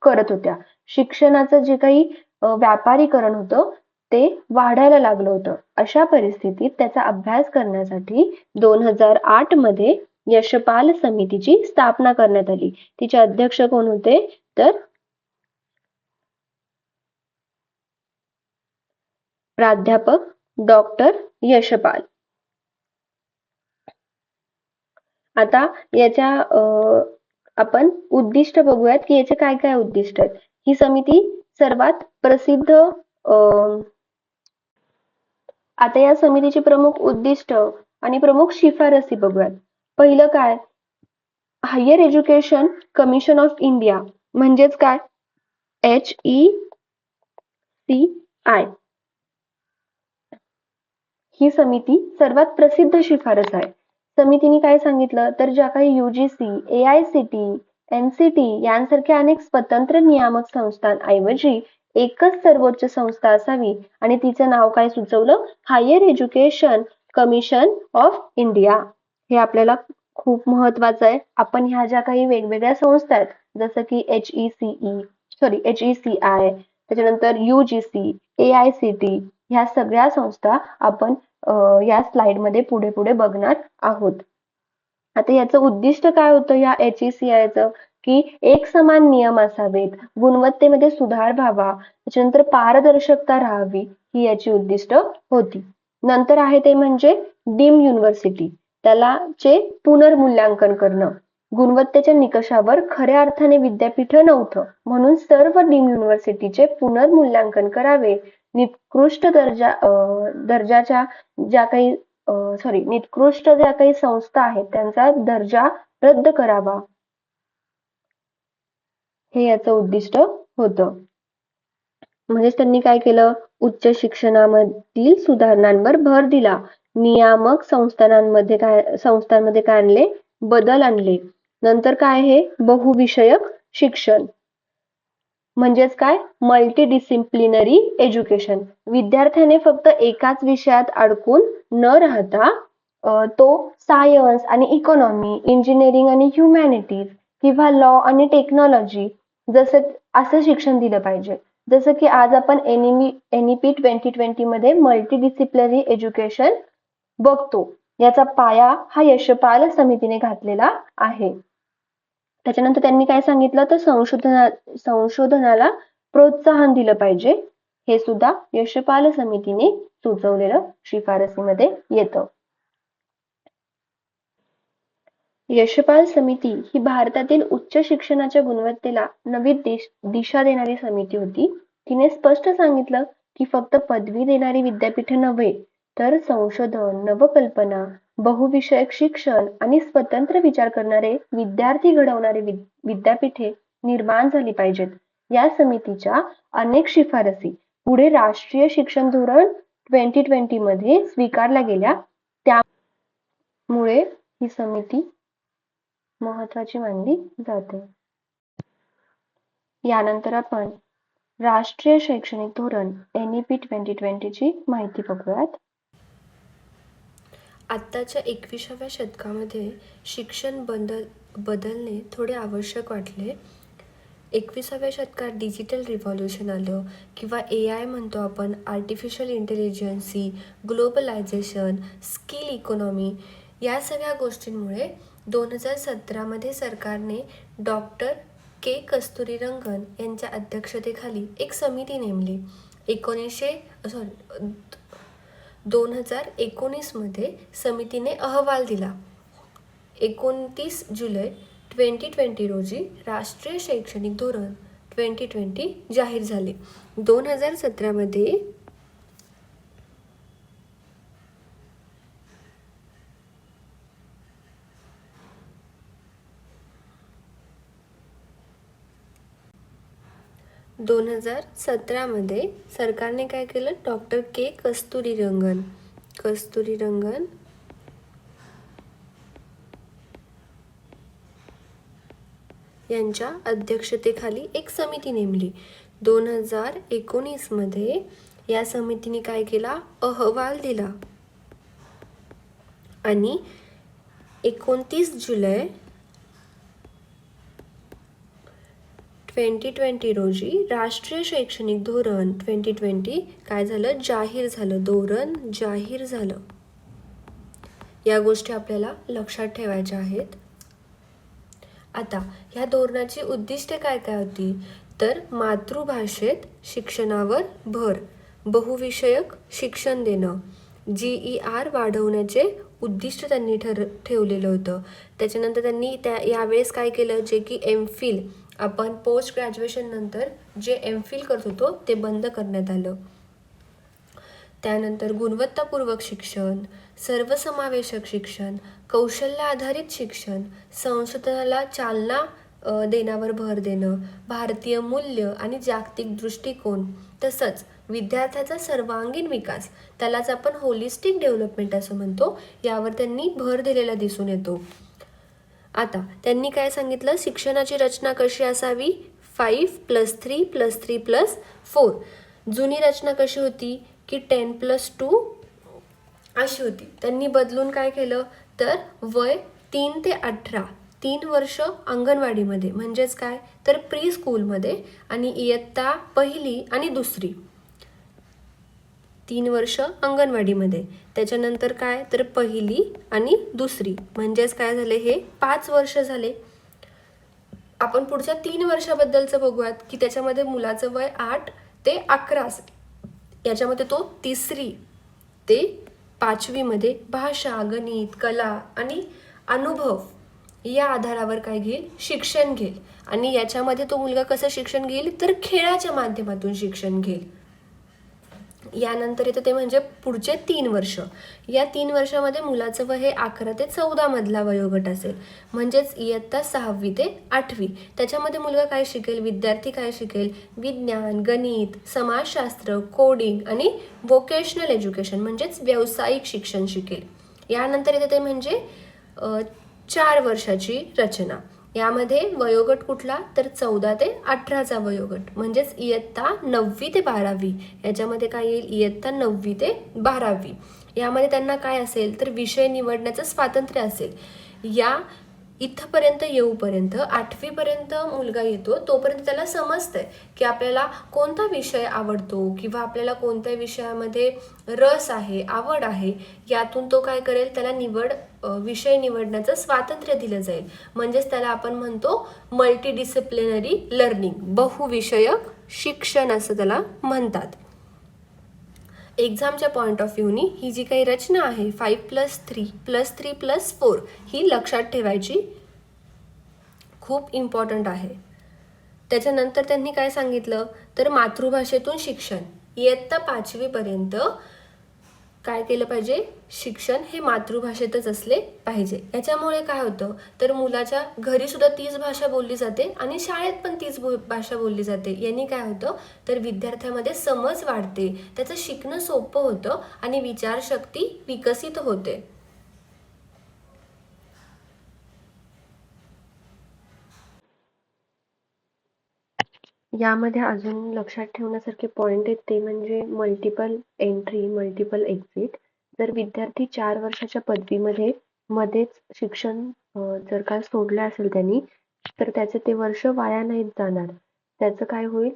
करत होत्या. शिक्षणाचं जे काही व्यापारीकरण होतं ते वाढायला लागलं होतं. अशा परिस्थितीत त्याचा अभ्यास करण्यासाठी 2008 मध्ये यशपाल समितीची स्थापना करण्यात आली. तिचे अध्यक्ष कोण होते? तर प्राध्यापक डॉक्टर यशपाल. आता याच्या आपण उद्दिष्ट बघूयात की याचे काय काय उद्दिष्ट आहेत. ही समिती सर्वात प्रसिद्ध आता या समितीची प्रमुख उद्दिष्ट आणि प्रमुख शिफारसी बघूयात. पहिलं काय? Higher education commission of India, म्हणजेच काय? HECI. ही समिती सर्वात प्रसिद्ध शिफारस आहे. समितीने काय सांगितलं? तर ज्या काही UGC, AICT, NCT यांसारख्या अनेक स्वतंत्र नियामक संस्थांऐवजी एकच सर्वोच्च संस्था असावी आणि तिचं नाव काय सुचवलं? Higher education commission of India. हे आपल्याला खूप महत्वाचं आहे. आपण ह्या ज्या काही वेगवेगळ्या संस्था आहेत जसं की HECI, त्याच्यानंतर UGC, AICT ह्या सगळ्या संस्था आपण या स्लाइड मध्ये पुढे पुढे बघणार आहोत. आता याचं उद्दिष्ट काय होतं या HECIचं? की एक समान नियम असावेत, गुणवत्तेमध्ये सुधार व्हावा, त्याच्यानंतर पारदर्शकता राहावी, ही याची उद्दिष्ट होती. नंतर आहे ते म्हणजे डीम युनिव्हर्सिटी, त्याला चे पुनर्मूल्यांकन करणं. गुणवत्तेच्या निकषावर खऱ्या अर्थाने विद्यापीठ नव्हतं, म्हणून सर्व डीम युनिव्हर्सिटीचे पुनर्मूल्यांकन करावे. निकृष्ट दर्जाच्या ज्या काही निकृष्ट ज्या काही संस्था आहेत त्यांचा दर्जा रद्द करावा, हे याचं उद्दिष्ट होतं. म्हणजेच त्यांनी काय केलं? उच्च शिक्षणामधील सुधारणांवर भर दिला. नियामक संस्थांमध्ये काय आणले? बदल आणले. नंतर काय आहे? बहुविषयक शिक्षण, म्हणजेच काय? Multidisciplinary education. विद्यार्थ्याने फक्त एकाच विषयात अडकून न राहता तो सायन्स आणि इकॉनॉमी, इंजिनिअरिंग आणि ह्युमॅनिटीज किंवा लॉ आणि टेक्नॉलॉजी असं शिक्षण दिलं पाहिजे. जसं की आज आपण NEP 2020 मध्ये मल्टीडिसिप्लिनरी एज्युकेशन बघतो. याचा पाया हा यशपाल समितीने घातलेला आहे. त्याच्यानंतर त्यांनी काय सांगितलं तर संशोधनाला प्रोत्साहन दिलं पाहिजे, हे सुद्धा यशपाल समितीने सुचवलेलं शिफारसीमध्ये येतं. यशपाल समिती ही भारतातील उच्च शिक्षणाच्या गुणवत्तेला नवी दिशा देणारी समिती होती. तिने स्पष्ट सांगितलं की फक्त पदवी देणारी विद्यापीठे नव्हे, तर संशोधन, नवकल्पना, बहुविषयक शिक्षण आणि स्वतंत्र विचार करणारे विद्यार्थी घडवणारे विद्यापीठे निर्माण झाली पाहिजेत. या समितीच्या अनेक शिफारसी पुढे राष्ट्रीय शिक्षण धोरण 2020 मध्ये स्वीकारल्या गेल्या. त्यामुळे ही समिती महत्वाची मानली जाते. यानंतर आपण राष्ट्रीय शैक्षणिक धोरण NEP 2020 ची माहिती बघूयात. आत्ताच्या 21व्या शतकामध्ये शिक्षण बदलणे थोडे आवश्यक वाटले. 21व्या शतकात डिजिटल रिव्हॉल्युशन आलं किंवा AI म्हणतो आपण, artificial intelligence, globalisation, skill economy, या सगळ्या गोष्टींमुळे 2017 सरकारने डॉक्टर के कस्तुरीरंगन यांच्या अध्यक्षतेखाली एक समिती नेमली. 2019 समितीने अहवाल दिला. 29 जुलै 2020 रोजी राष्ट्रीय शैक्षणिक धोरण 2020 जाहीर झाले. 2017 सरकारने काय केलं, डॉक्टर के कस्तुरीरंगन यांच्या अध्यक्षतेखाली एक समिती नेमली. 2019 या समितीने काय केला, अहवाल दिला आणि 29 जुलै 2020 रोजी राष्ट्रीय शैक्षणिक धोरण 2020 काय झालं, जाहीर झालं. धोरण जाहीर झालं. या गोष्टी आपल्याला लक्षात ठेवायच्या आहेत. आता ह्या धोरणाची उद्दिष्टे काय काय होती, तर मातृभाषेत शिक्षणावर भर, बहुविषयक शिक्षण देणं, GER वाढवण्याचे उद्दिष्ट त्यांनी ठेवलेलं होतं. त्याच्यानंतर त्यांनी यावेळेस काय केलं, जे की MPhil, आपण पोस्ट ग्रॅज्युएशन नंतर जे MPhil करत होतो ते बंद करण्यात आलं. त्यानंतर गुणवत्तापूर्वक शिक्षण, सर्वसमावेशक शिक्षण, कौशल्य आधारित शिक्षण, संशोधनाला चालना देण्यावर भर देणं, भारतीय मूल्य आणि जागतिक दृष्टिकोन, तसंच विद्यार्थ्याचा सर्वांगीण विकास, त्यालाच आपण होलिस्टिक डेव्हलपमेंट असं म्हणतो, यावर त्यांनी भर दिलेला दिसून येतो. आता त्यांनी काय सांगितलं, शिक्षणाची रचना कशी असावी, 5+3+3+4. जुनी रचना कशी होती की 10+2 अशी होती. त्यांनी बदलून काय केलं, तर वय 3 ते 18, 3 वर्ष अंगणवाडीमध्ये, म्हणजेच काय तर प्री स्कूलमध्ये, आणि इयत्ता 1ली आणि 2री 3 वर्ष अंगणवाडीमध्ये. त्याच्यानंतर काय तर 1ली आणि 2री, म्हणजेच काय झाले, हे 5 वर्ष झाले. आपण पुढच्या 3 वर्षाबद्दलचं बघूयात की त्याच्यामध्ये मुलाचं वय 8 ते 11, याच्यामध्ये तो 3री ते 5वीमध्ये भाषा, गणित, कला आणि अनुभव या आधारावर काय घेईल, शिक्षण घेईल. आणि याच्यामध्ये तो मुलगा कसं शिक्षण घेईल, तर खेळाच्या माध्यमातून शिक्षण घेईल. यानंतर येतं ते म्हणजे पुढचे 3 वर्ष. या 3 वर्षामध्ये मुलाचं वय हे 11 ते 14 मधला वयोगट असेल, म्हणजेच इयत्ता 6वी ते 8वी. त्याच्यामध्ये मुलगा काय शिकेल, विद्यार्थी काय शिकेल, विज्ञान, गणित, समाजशास्त्र, कोडिंग आणि व्होकेशनल एज्युकेशन म्हणजेच व्यावसायिक शिक्षण शिकेल. यानंतर येतं ते म्हणजे 4 वर्षाची रचना. यामध्ये वयोगट कुठला, तर 14 ते 18चा वयोगट, म्हणजेच इयत्ता 9वी ते 12वी. याच्यामध्ये काय येईल, इयत्ता 9वी ते 12वी. यामध्ये त्यांना काय असेल, तर विषय निवडण्याचं स्वातंत्र्य असेल. या इथंपर्यंत येऊपर्यंत 8वी पर्यंत मुलगा येतो तोपर्यंत त्याला समजतंय की आपल्याला कोणता विषय आवडतो किंवा आपल्याला कोणत्या विषयामध्ये रस आहे, आवड आहे, यातून तो काय करेल, त्याला विषय निवडण्याचं स्वातंत्र्य दिलं जाईल. म्हणजेच त्याला आपण म्हणतो मल्टीडिसिप्लिनरी लर्निंग, बहुविषयक शिक्षण असं त्याला म्हणतात. एक्झामच्या पॉईंट ऑफ व्ह्यूनी ही जी काही रचना आहे 5+3+3+4 ही लक्षात ठेवायची, खूप इम्पॉर्टंट आहे. त्याच्यानंतर त्यांनी काय सांगितलं तर मातृभाषेतून शिक्षण, इयत्ता 5वीपर्यंत काय केलं पाहिजे, शिक्षण हे मातृभाषेतच असले पाहिजे. याच्यामुळे काय होतं तर मुलाच्या घरी सुद्धा तीच भाषा बोलली जाते आणि शाळेत पण तीच भाषा बोलली जाते. यांनी काय होतं तर विद्यार्थ्यामध्ये समज वाढते, त्याचं शिकणं सोपं होतं आणि विचारशक्ती विकसित होते. यामध्ये अजून लक्षात ठेवण्यासारखे पॉइंट आहेत ते म्हणजे मल्टिपल एंट्री, मल्टिपल एक्झिट. जर विद्यार्थी 4 वर्षाच्या पदवीमध्ये मध्येच शिक्षण जर का सोडलं असेल त्यांनी, तर त्याचे ते वर्ष वाया नाहीत जाणार. त्याचं काय होईल,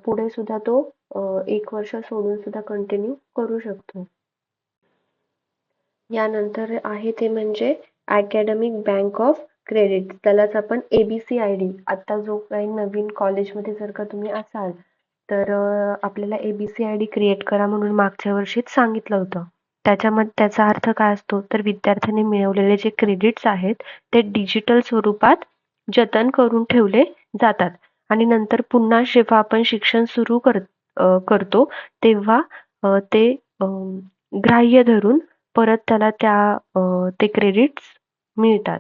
पुढे सुद्धा तो 1 वर्ष सोडून सुद्धा कंटिन्यू करू शकतो. यानंतर आहे ते म्हणजे अकॅडमिक बँक ऑफ क्रेडिट, त्यालाच आपण ABCID. आता जो काही नवीन कॉलेजमध्ये जर का तुम्ही असाल तर आपल्याला ABCID क्रिएट करा म्हणून मागच्या वर्षीच सांगितलं होतं. त्याचा अर्थ काय असतो तर विद्यार्थ्यांनी मिळवलेले जे क्रेडिट्स आहेत ते डिजिटल स्वरूपात जतन करून ठेवले जातात आणि नंतर पुन्हा जेव्हा आपण शिक्षण सुरू करतो तेव्हा ते ग्राह्य धरून परत त्याला ते क्रेडिट्स मिळतात.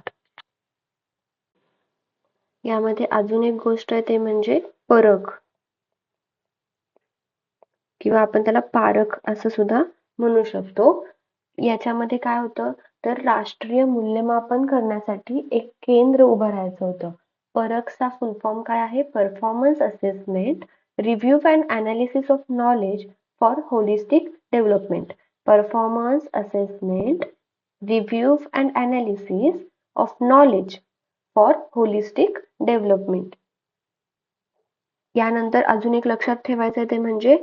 यामध्ये अजून एक गोष्ट आहे ते म्हणजे परख किंवा आपण त्याला पारख असं सुद्धा म्हणू शकतो. याच्यामध्ये काय होतं तर राष्ट्रीय मूल्यमापन करण्यासाठी एक केंद्र उभारायचं होतं. परखचा फुल फॉर्म काय आहे, performance assessment review and analysis of knowledge for holistic development. Performance assessment review and analysis of knowledge for holistic development. यानंतर अजून एक लक्षात ठेवायचं आहे ते म्हणजे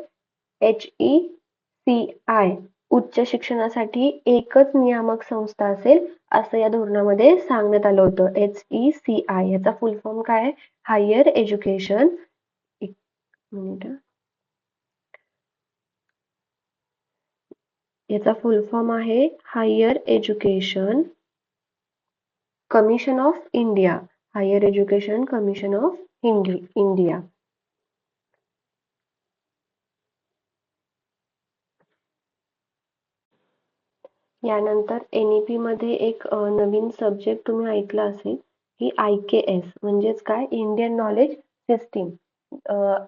HECI, उच्च शिक्षणासाठी एकच नियामक संस्था असेल असं या धोरणामध्ये सांगण्यात आलं होतं. HECI याचा फुल फॉर्म काय आहे, हायर एज्युकेशन, एक मिनिट, याचा फुल फॉर्म आहे higher education commission of India. Higher education commission of India. यानंतर NEP मध्ये एक नवीन सब्जेक्ट तुम्ही ऐकला असेल की IKS म्हणजेच काय, इंडियन नॉलेज सिस्टीम.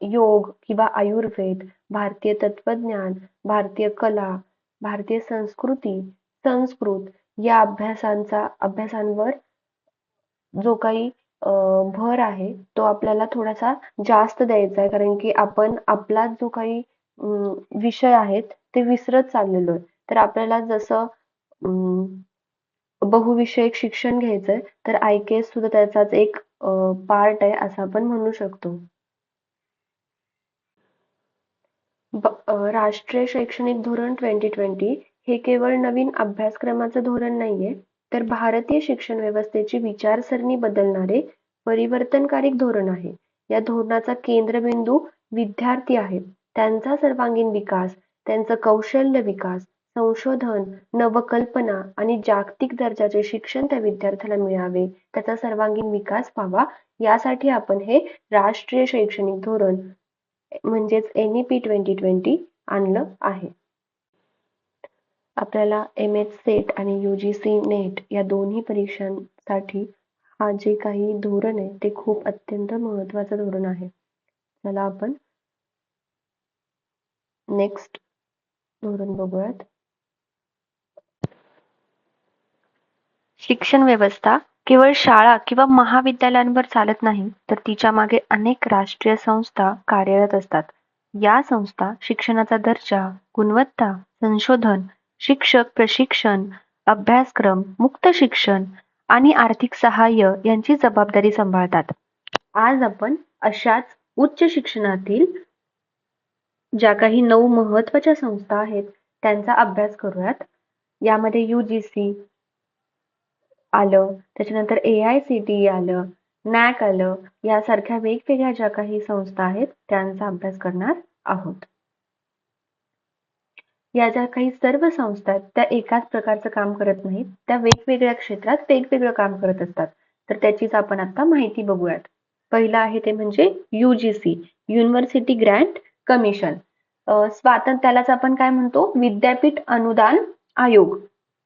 योग किंवा आयुर्वेद, भारतीय तत्वज्ञान, भारतीय कला, भारतीय संस्कृती, संस्कृत या अभ्यासांवर जो काही भर आहे तो आपल्याला थोडासा जास्त द्यायचा आहे, कारण की आपण आपला जो काही विषय आहेत ते विसरत चाललेलो आहे. तर आपल्याला जसं बहुविषयक शिक्षण घ्यायचंय तर IKS सुद्धा त्याचाच एक पार्ट आहे असं आपण म्हणू शकतो. राष्ट्रीय शैक्षणिक धोरण 2020 हे केवळ नवीन अभ्यासक्रमाचं धोरण नाहीये, तर भारतीय शिक्षण व्यवस्थेची विचारसरणी बदलणारे परिवर्तनकारी धोरण आहे. या धोरणाचा केंद्रबिंदू विद्यार्थी आहे. त्यांचा सर्वांगीण विकास, त्यांचं कौशल्य विकास, संशोधन, नवकल्पना आणि जागतिक दर्जाचे शिक्षण त्या विद्यार्थ्याला मिळावे, त्याचा सर्वांगीण विकास व्हावा, यासाठी आपण हे राष्ट्रीय शैक्षणिक धोरण म्हणजेच NEP 2020 आणलं आहे. आपल्याला MH आणि UGC NET या दोन्ही परीक्षांसाठी हा जे काही धोरण आहे ते खूप अत्यंत महत्त्वाचं धोरण आहे. चला आपण नेक्स्ट धोरण बघूयात. शिक्षण व्यवस्था केवळ शाळा किंवा महाविद्यालयांवर चालत नाही, तर तिच्या मागे अनेक राष्ट्रीय संस्था कार्यरत असतात. या संस्था शिक्षणाचा दर्जा, गुणवत्ता, संशोधन, शिक्षक प्रशिक्षण, अभ्यासक्रम, मुक्त शिक्षण आणि आर्थिक सहाय्य यांची जबाबदारी सांभाळतात. आज आपण अशाच उच्च शिक्षणातील ज्या काही 9 महत्त्वाच्या संस्था आहेत त्यांचा अभ्यास करूयात. यामध्ये UGC आलं, त्याच्यानंतर AICTE आलं, NAC आलं, यासारख्या वेगवेगळ्या ज्या काही संस्था आहेत त्यांचा अभ्यास करणार आहोत. या ज्या काही सर्व संस्था आहेत त्या एकाच प्रकारचं काम करत नाहीत, त्या वेगवेगळ्या क्षेत्रात वेगवेगळं काम करत असतात. तर त्याचीच आपण आता माहिती बघूयात. पहिलं आहे ते म्हणजे UGC, युनिव्हर्सिटी ग्रँट कमिशन. त्यालाच आपण काय म्हणतो, विद्यापीठ अनुदान आयोग.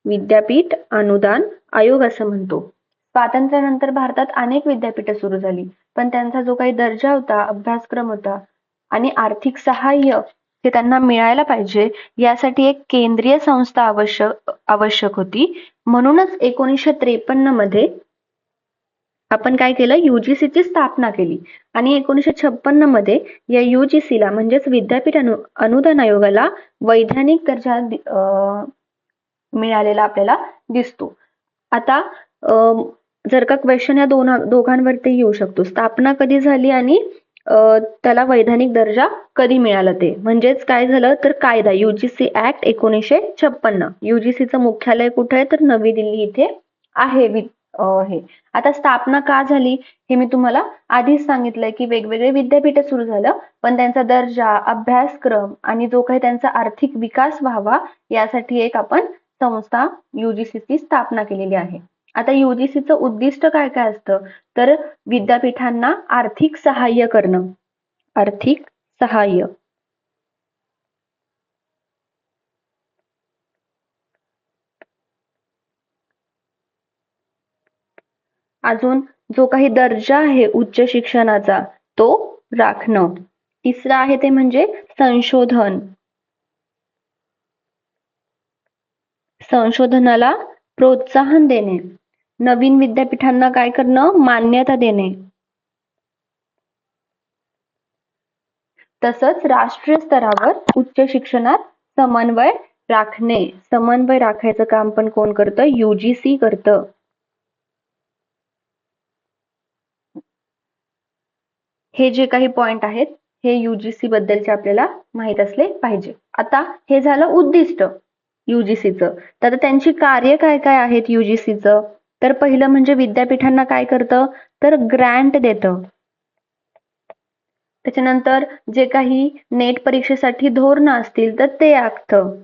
विद्यापीठ अनुदान आयोग असं म्हणतो. स्वातंत्र्यानंतर भारतात अनेक विद्यापीठं सुरू झाली, पण त्यांचा जो काही दर्जा होता, अभ्यासक्रम होता आणि आर्थिक सहाय्य हे त्यांना मिळायला पाहिजे यासाठी एक केंद्रीय संस्था आवश्यक होती. म्हणूनच 1953 मध्ये आपण काय केलं, UGC ची स्थापना केली आणि 1956 मध्ये या UGC ला म्हणजेच विद्यापीठ अनुदान आयोगाला वैधानिक दर्जा मिळालेला आपल्याला दिसतो. आता जर का क्वेश्चन या दोघांवरती येऊ शकतो, स्थापना कधी झाली आणि त्याला वैधानिक दर्जा कधी मिळाला ते. म्हणजेच काय झालं तर कायदा UGC ऍक्ट 1956. UGC चं मुख्यालय कुठे आहे तर नवी दिल्ली इथे आहे. हे आता स्थापना का झाली हे मी तुम्हाला आधीच सांगितलंय की वेगवेगळे विद्यापीठ सुरू झालं, पण त्यांचा दर्जा, अभ्यासक्रम आणि जो काही त्यांचा आर्थिक विकास व्हावा यासाठी एक आपण संस्था UGC ची स्थापना केलेली आहे. आता UGC चं उद्दिष्ट काय काय असतं तर विद्यापीठांना आर्थिक सहाय्य करणं. आर्थिक सहाय्य. अजून जो काही दर्जा आहे उच्च शिक्षणाचा तो राखणं. तिसरं आहे ते म्हणजे संशोधन. संशोधनाला प्रोत्साहन देणे. नवीन विद्यापीठांना काय करणं, मान्यता देणे. तसंच राष्ट्रीय स्तरावर उच्च शिक्षणात समन्वय राखणे. समन्वय राखायचं काम पण कोण करतं, UGC करतं. हे जे काही पॉइंट आहेत हे UGC बद्दलचे आपल्याला माहित असले पाहिजे. आता हे झालं उद्दिष्ट UGCचं. तर त्यांची कार्य काय काय आहेत UGCचं तर पहिलं म्हणजे विद्यापीठांना काय करतं तर ग्रँट देतं. त्याच्यानंतर जे काही नेट परीक्षेसाठी धोरणं असतील तर ते आखतं.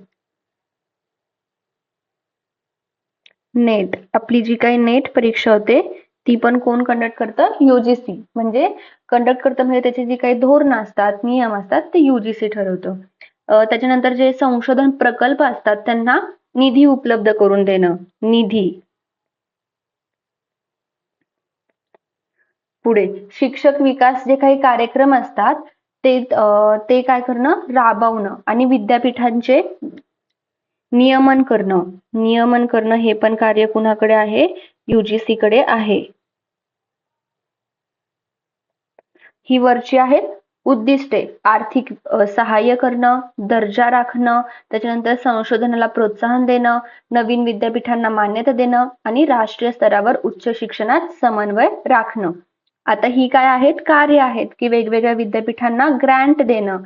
नेट, आपली जी काही नेट परीक्षा होते ती पण कोण कंडक्ट करतं, UGC. म्हणजे कंडक्ट करतं म्हणजे त्याची जी काही धोरणं असतात, नियम असतात ते UGC ठरवतं. त्याच्यानंतर जे संशोधन प्रकल्प असतात त्यांना निधी उपलब्ध करून देणं. निधी. पुढे शिक्षक विकास जे काही कार्यक्रम असतात ते काय करणं, राबवणं आणि विद्यापीठांचे नियमन करणं हे पण कार्य कुणाकडे आहे, UGC कडे आहे. ही वरची आहेत उद्दिष्टे. आर्थिक सहाय्य करणं, दर्जा राखणं, त्याच्यानंतर संशोधनाला प्रोत्साहन देणं, नवीन विद्यापीठांना मान्यता देणं आणि राष्ट्रीय स्तरावर उच्च शिक्षणात समन्वय राखणं. आता ही काय आहेत, कार्य आहेत की वेगवेगळ्या विद्यापीठांना ग्रँट देणं,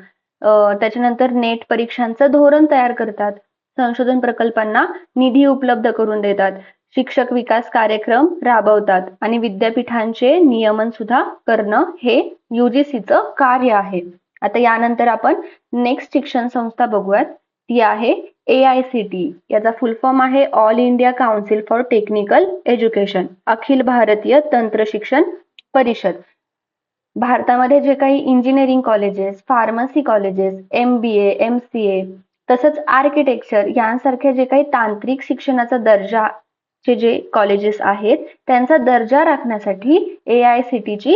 त्याच्यानंतर नेट परीक्षांचं धोरण तयार करतात, संशोधन प्रकल्पांना निधी उपलब्ध करून देतात, शिक्षक विकास कार्यक्रम राबवतात आणि विद्यापीठांचे नियमन सुद्धा करणं हे UGCचं कार्य आहे. आता यानंतर आपण नेक्स्ट शिक्षण संस्था बघूयात. ती आहे AICTE. याचा फुल फॉर्म आहे all India council for technical education. अखिल भारतीय तंत्र शिक्षण परिषद. भारतामध्ये जे काही engineering colleges, pharmacy colleges, MBA, MCA तसंच आर्किटेक्चर यांसारख्या जे काही तांत्रिक शिक्षणाचा दर्जाचे जे कॉलेजेस आहेत त्यांचा दर्जा राखण्यासाठी AICTE ची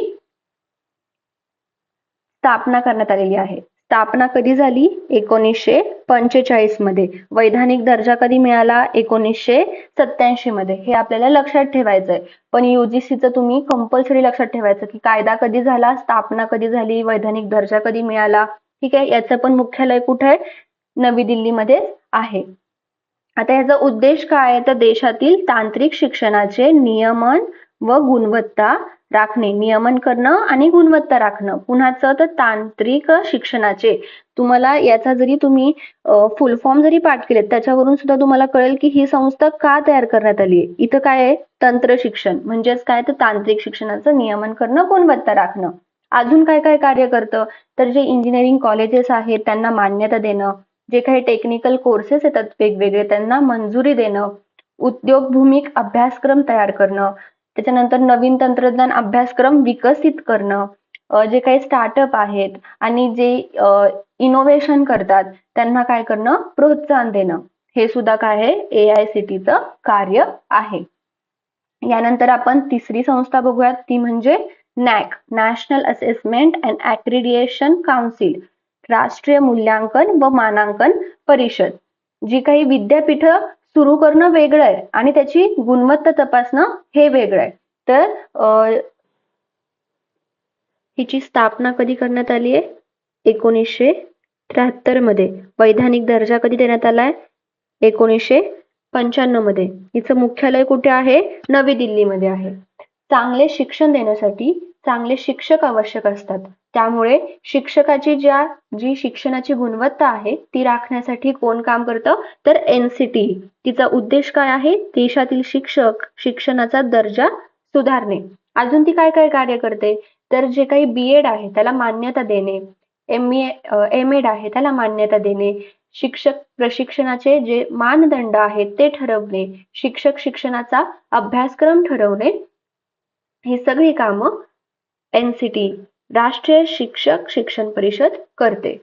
स्थापना करण्यात आलेली आहे. स्थापना कधी झाली, 1945 मध्ये. वैधानिक दर्जा कधी मिळाला, 1987 मध्ये. हे आपल्याला लक्षात ठेवायचंय. पण UGCचं तुम्ही कंपल्सरी लक्षात ठेवायचं की कायदा कधी झाला, स्थापना कधी झाली, वैधानिक दर्जा कधी मिळाला. ठीक आहे. याचं पण मुख्यालय कुठे आहे, नवी दिल्लीमध्ये आहे. आता याचा उद्देश काय आहे तर देशातील तांत्रिक शिक्षणाचे नियमन व गुणवत्ता राखणे, नियमन करणं आणि गुणवत्ता राखणं. पुन्हाचं तर तांत्रिक शिक्षणाचे, तुम्हाला याचा जरी तुम्ही फुल फॉर्म जरी पाठ केले त्याच्यावरून सुद्धा तुम्हाला कळेल की ही संस्था का तयार करण्यात आली आहे. इथं काय आहे, तंत्र शिक्षण म्हणजेच काय तर तांत्रिक शिक्षणाचं नियमन करणं, गुणवत्ता राखणं. अजून काय काय कार्य करतं तर जे इंजिनिअरिंग कॉलेजेस आहेत त्यांना मान्यता देणं, जे काही टेक्निकल कोर्सेस येतात वेगवेगळे त्यांना मंजुरी देणं, उद्योगभूमिक अभ्यासक्रम तयार करणं, त्याच्यानंतर नवीन तंत्रज्ञान अभ्यासक्रम विकसित करणं, जे काही स्टार्टअप आहेत आणि जे इनोव्हेशन करतात त्यांना काय करणं, प्रोत्साहन देणं. हे सुद्धा काय आहे, AICTEचं कार्य आहे. यानंतर आपण तिसरी संस्था बघूयात, ती म्हणजे NAAC, national assessment and accreditation council, राष्ट्रीय मूल्यांकन व मानांकन परिषद. जी काही विद्यापीठ सुरू करणं वेगळं आहे आणि त्याची गुणवत्ता तपासणं हे वेगळं आहे. तर हिची स्थापना कधी करण्यात आली आहे, 1973 मध्ये. वैधानिक दर्जा कधी देण्यात आलाय, 1995 मध्ये. हिचं मुख्यालय कुठे आहे, नवी दिल्लीमध्ये आहे. चांगले शिक्षण देण्यासाठी चांगले शिक्षक आवश्यक असतात, त्यामुळे शिक्षकाची जी शिक्षणाची गुणवत्ता आहे ती राखण्यासाठी कोण काम करतं तर NCT. तिचा उद्देश काय आहे, देशातील शिक्षणाचा दर्जा सुधारणे. अजून ती काय काय कार्य करते तर जे काही B.Ed आहे त्याला मान्यता देणे, M.Ed आहे त्याला मान्यता देणे, शिक्षक प्रशिक्षणाचे जे मानदंड आहेत ते ठरवणे, शिक्षक शिक्षणाचा अभ्यासक्रम ठरवणे, ही सगळी कामं NCT, राष्ट्रीय शिक्षक शिक्षण परिषद करते.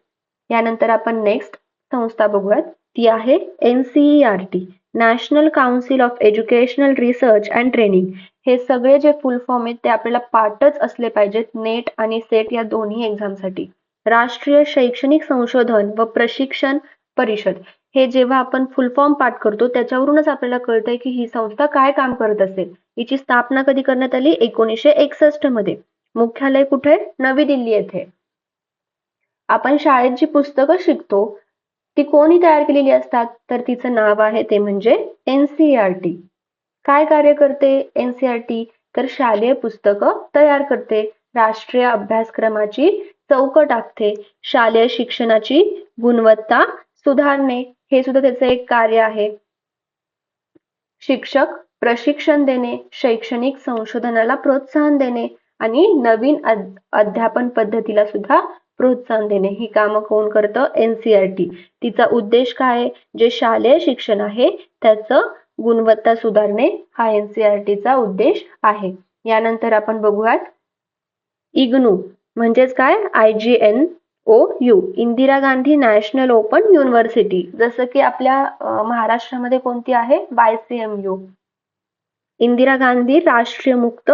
यानंतर आपण नेक्स्ट संस्था बघूयात, ती आहे NCERT, national council of educational research and training. हे सगळे जे फुल फॉर्म आहेत ते आपल्याला पाठच असले पाहिजेत नेट आणि सेट या दोन्ही एक्झामसाठी. राष्ट्रीय शैक्षणिक संशोधन व प्रशिक्षण परिषद. हे जेव्हा आपण फुल फॉर्म पाठ करतो त्याच्यावरूनच आपल्याला कळतंय की ही संस्था काय काम करत असेल. हिची स्थापना कधी करण्यात आली, 1961 मध्ये. मुख्यालय कुठे, नवी दिल्ली येथे. आपण शाळेत जी पुस्तकं शिकतो ती कोणी तयार केलेली असतात तर तिचं नाव आहे ते म्हणजे NCERT. काय कार्य करते NCERT तर शालेय पुस्तकं तयार करते, राष्ट्रीय अभ्यासक्रमाची चौकट आखते, शालेय शिक्षणाची गुणवत्ता सुधारणे हे सुद्धा त्याचं एक कार्य आहे. शिक्षक प्रशिक्षण देणे, शैक्षणिक संशोधनाला प्रोत्साहन देणे आणि नवीन अध्यापन पद्धतीला सुद्धा प्रोत्साहन देणे, ही कामं कोण करतं, NCERT. तिचा उद्देश काय आहे, जे शालेय शिक्षण आहे त्याचं गुणवत्ता सुधारणे हा NCERTचा उद्देश आहे. यानंतर आपण बघूयात IGNOU म्हणजेच काय, IGNOU, Indira Gandhi national open university. जसं की आपल्या महाराष्ट्रामध्ये कोणती आहे, YCMU, इंदिरा गांधी राष्ट्रीय मुक्त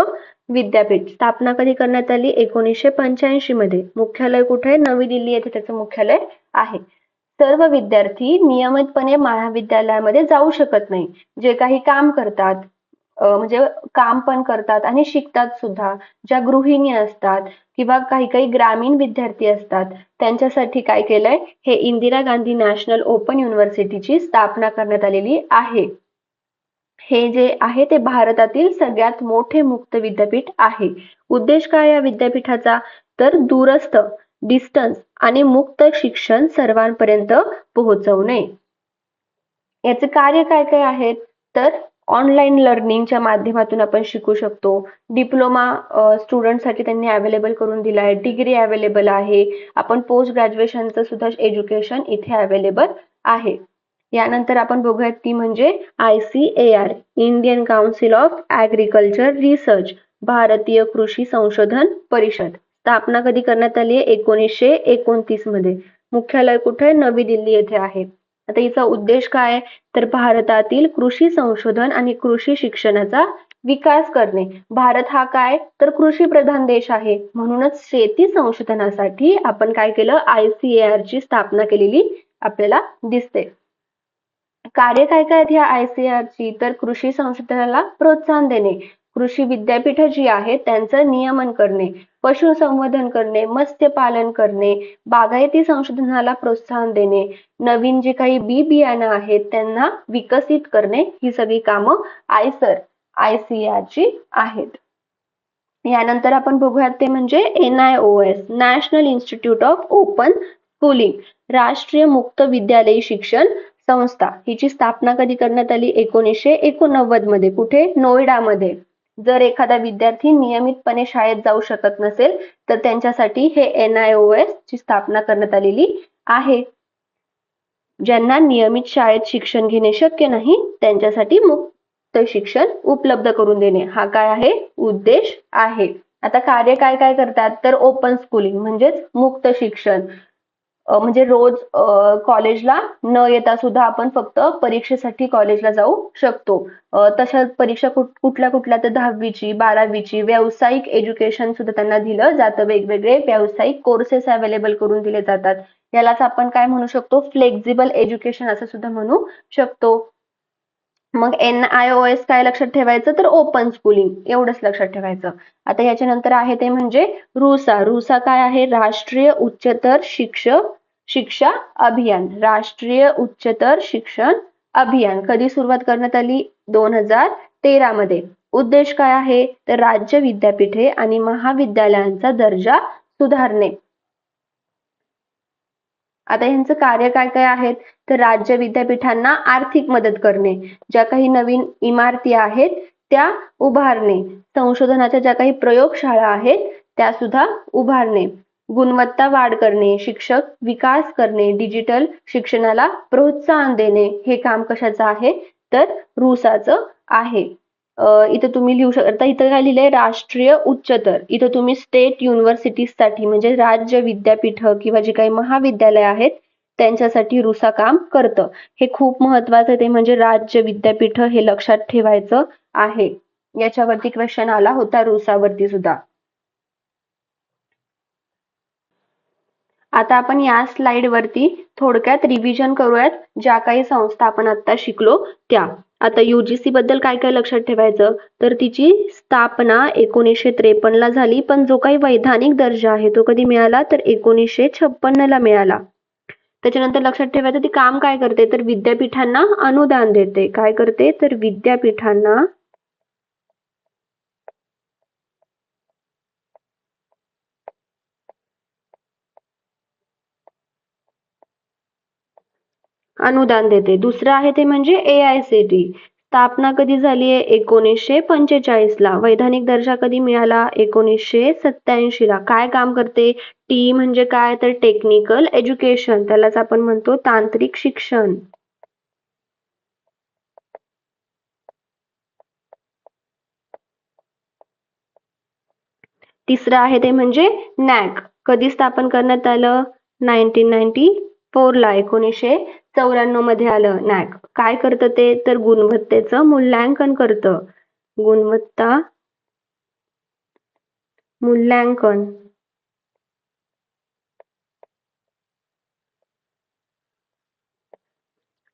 विद्यापीठ. स्थापना कधी करण्यात आली, 1985 मध्ये. मुख्यालय कुठे, नवी दिल्ली येथे त्याचं मुख्यालय आहे. सर्व विद्यार्थी नियमितपणे महाविद्यालयामध्ये जाऊ शकत नाही. जे काही काम करतात, म्हणजे काम पण करतात आणि शिकतात सुद्धा, ज्या गृहिणी असतात किंवा काही काही ग्रामीण विद्यार्थी असतात त्यांच्यासाठी काय केलंय, हे इंदिरा गांधी नॅशनल ओपन युनिव्हर्सिटीची स्थापना करण्यात आलेली आहे. हे जे आहे ते भारतातील सगळ्यात मोठे मुक्त विद्यापीठ आहे. उद्देश काय या विद्यापीठाचा तर दूरस्थ, डिस्टन्स आणि मुक्त शिक्षण सर्वांपर्यंत पोहोचवणे. याचे कार्य काय काय आहेत तर ऑनलाईन लर्निंगच्या माध्यमातून आपण शिकू शकतो. डिप्लोमा स्टुडंटसाठी त्यांनी अवेलेबल करून दिला आहे, डिग्री अवेलेबल आहे, आपण पोस्ट ग्रॅज्युएशनचं सुद्धा एज्युकेशन इथे अवेलेबल आहे. यानंतर आपण बघूयात ती म्हणजे ICAR, Indian council of agriculture research, भारतीय कृषी संशोधन परिषद. स्थापना कधी करण्यात आली आहे, 1929 मध्ये. मुख्यालय कुठे, नवी दिल्ली येथे आहे. आता हिचा उद्देश काय तर भारतातील कृषी संशोधन आणि कृषी शिक्षणाचा विकास करणे. भारत हा काय तर कृषी प्रधान देश आहे, म्हणूनच शेती संशोधनासाठी आपण काय केलं, ICAR ची स्थापना केलेली आपल्याला दिसते. कार्य काय काय आहेत ह्या ICAR ची तर कृषी संशोधनाला प्रोत्साहन देणे, कृषी विद्यापीठं जी आहेत त्यांचं नियमन करणे, पशुसंवर्धन करणे, मत्स्यपालन करणे, बागायती संशोधनाला प्रोत्साहन देणे, नवीन जे काही बियाणं आहेत त्यांना विकसित करणे, ही सगळी कामं ICAR ची आहेत. यानंतर आपण बघूयात ते म्हणजे NIOS national institute of open schooling, राष्ट्रीय मुक्त विद्यालयी शिक्षण संस्था. हिची स्थापना कधी करण्यात आली? 1989 मध्ये. कुठे? नोएडामध्ये. जर एखादा विद्यार्थी नियमितपणे शाळेत जाऊ शकत नसेल तर त्यांच्यासाठी हे NIOS ची स्थापना करण्यात आलेली आहे. ज्यांना नियमित शाळेत शिक्षण घेणे शक्य नाही त्यांच्यासाठी मुक्त शिक्षण उपलब्ध करून देणे हा काय आहे? उद्देश आहे. आता कार्य काय काय करतात तर ओपन स्कूलिंग म्हणजेच मुक्त शिक्षण, म्हणजे रोज कॉलेजला न येता सुद्धा आपण फक्त परीक्षेसाठी कॉलेजला जाऊ शकतो. तशाच परीक्षा कुठल्या कुठल्या तर 10वीची 12वीची व्यावसायिक एज्युकेशन सुद्धा त्यांना दिलं जातं. वेगवेगळे व्यावसायिक कोर्सेस अवेलेबल करून दिले जातात. यालाच आपण काय म्हणू शकतो? फ्लेक्झिबल एज्युकेशन असं सुद्धा म्हणू शकतो. मग NIOS काय लक्षात ठेवायचं तर ओपन स्कूलिंग एवढंच लक्षात ठेवायचं. आता याच्यानंतर आहे ते म्हणजे रुसा. रुसा काय आहे? राष्ट्रीय उच्चतर शिक्षा अभियान. राष्ट्रीय उच्चतर शिक्षण अभियान कधी सुरुवात करण्यात आली? 2013 मध्ये. उद्देश काय आहे तर राज्य विद्यापीठे आणि महाविद्यालयांचा दर्जा सुधारणे. आता यांचं कार्य काय काय आहेत तर राज्य विद्यापीठांना आर्थिक मदत करणे, ज्या काही नवीन इमारती आहेत त्या उभारणे, संशोधनाच्या ज्या काही प्रयोगशाळा आहेत त्या सुद्धा उभारणे, गुणवत्ता वाढ करणे, शिक्षक विकास करणे, डिजिटल शिक्षणाला प्रोत्साहन देणे, हे काम कशाचं आहे तर रुसाचं आहे. इथे तुम्ही लिहू शकता. इथं काय लिहिलंय? राष्ट्रीय उच्चतर. इथं तुम्ही स्टेट युनिव्हर्सिटीसाठी म्हणजे राज्य विद्यापीठ किंवा जे काही महाविद्यालय आहेत त्यांच्यासाठी रुसा काम करतं. हे खूप महत्वाचं ते म्हणजे राज्य विद्यापीठ हे लक्षात ठेवायचं आहे. याच्यावरती क्वेश्चन आला होता रुसावरती सुद्धा. आता आपण या स्लाइड वरती थोडक्यात रिव्हिजन करूयात ज्या काही संस्था आपण आता शिकलो त्या. आता UGC बद्दल काय काय लक्षात ठेवायचं तर तिची स्थापना 1953 ला झाली, पण जो काही वैधानिक दर्जा आहे तो कधी मिळाला तर 1956 ला मिळाला. त्याच्यानंतर लक्षात ठेवायचं ती काम काय करते तर विद्यापीठांना अनुदान देते. काय करते तर विद्यापीठांना अनुदान देते. दुसरं आहे ते म्हणजे AICTE. स्थापना कधी झाली आहे? 1945 ला. वैधानिक दर्जा कधी मिळाला? 1987 ला. काय काम करते? T म्हणजे काय तर टेक्निकल एज्युकेशन, त्यालाच आपण म्हणतो तांत्रिक शिक्षण. तिसरं आहे ते म्हणजे NAC. कधी स्थापन करण्यात आलं? 1994 ला. 1994 मध्ये आलं NAC. काय करतं ते तर गुणवत्तेचं मूल्यांकन करतं. गुणवत्ता मूल्यांकन.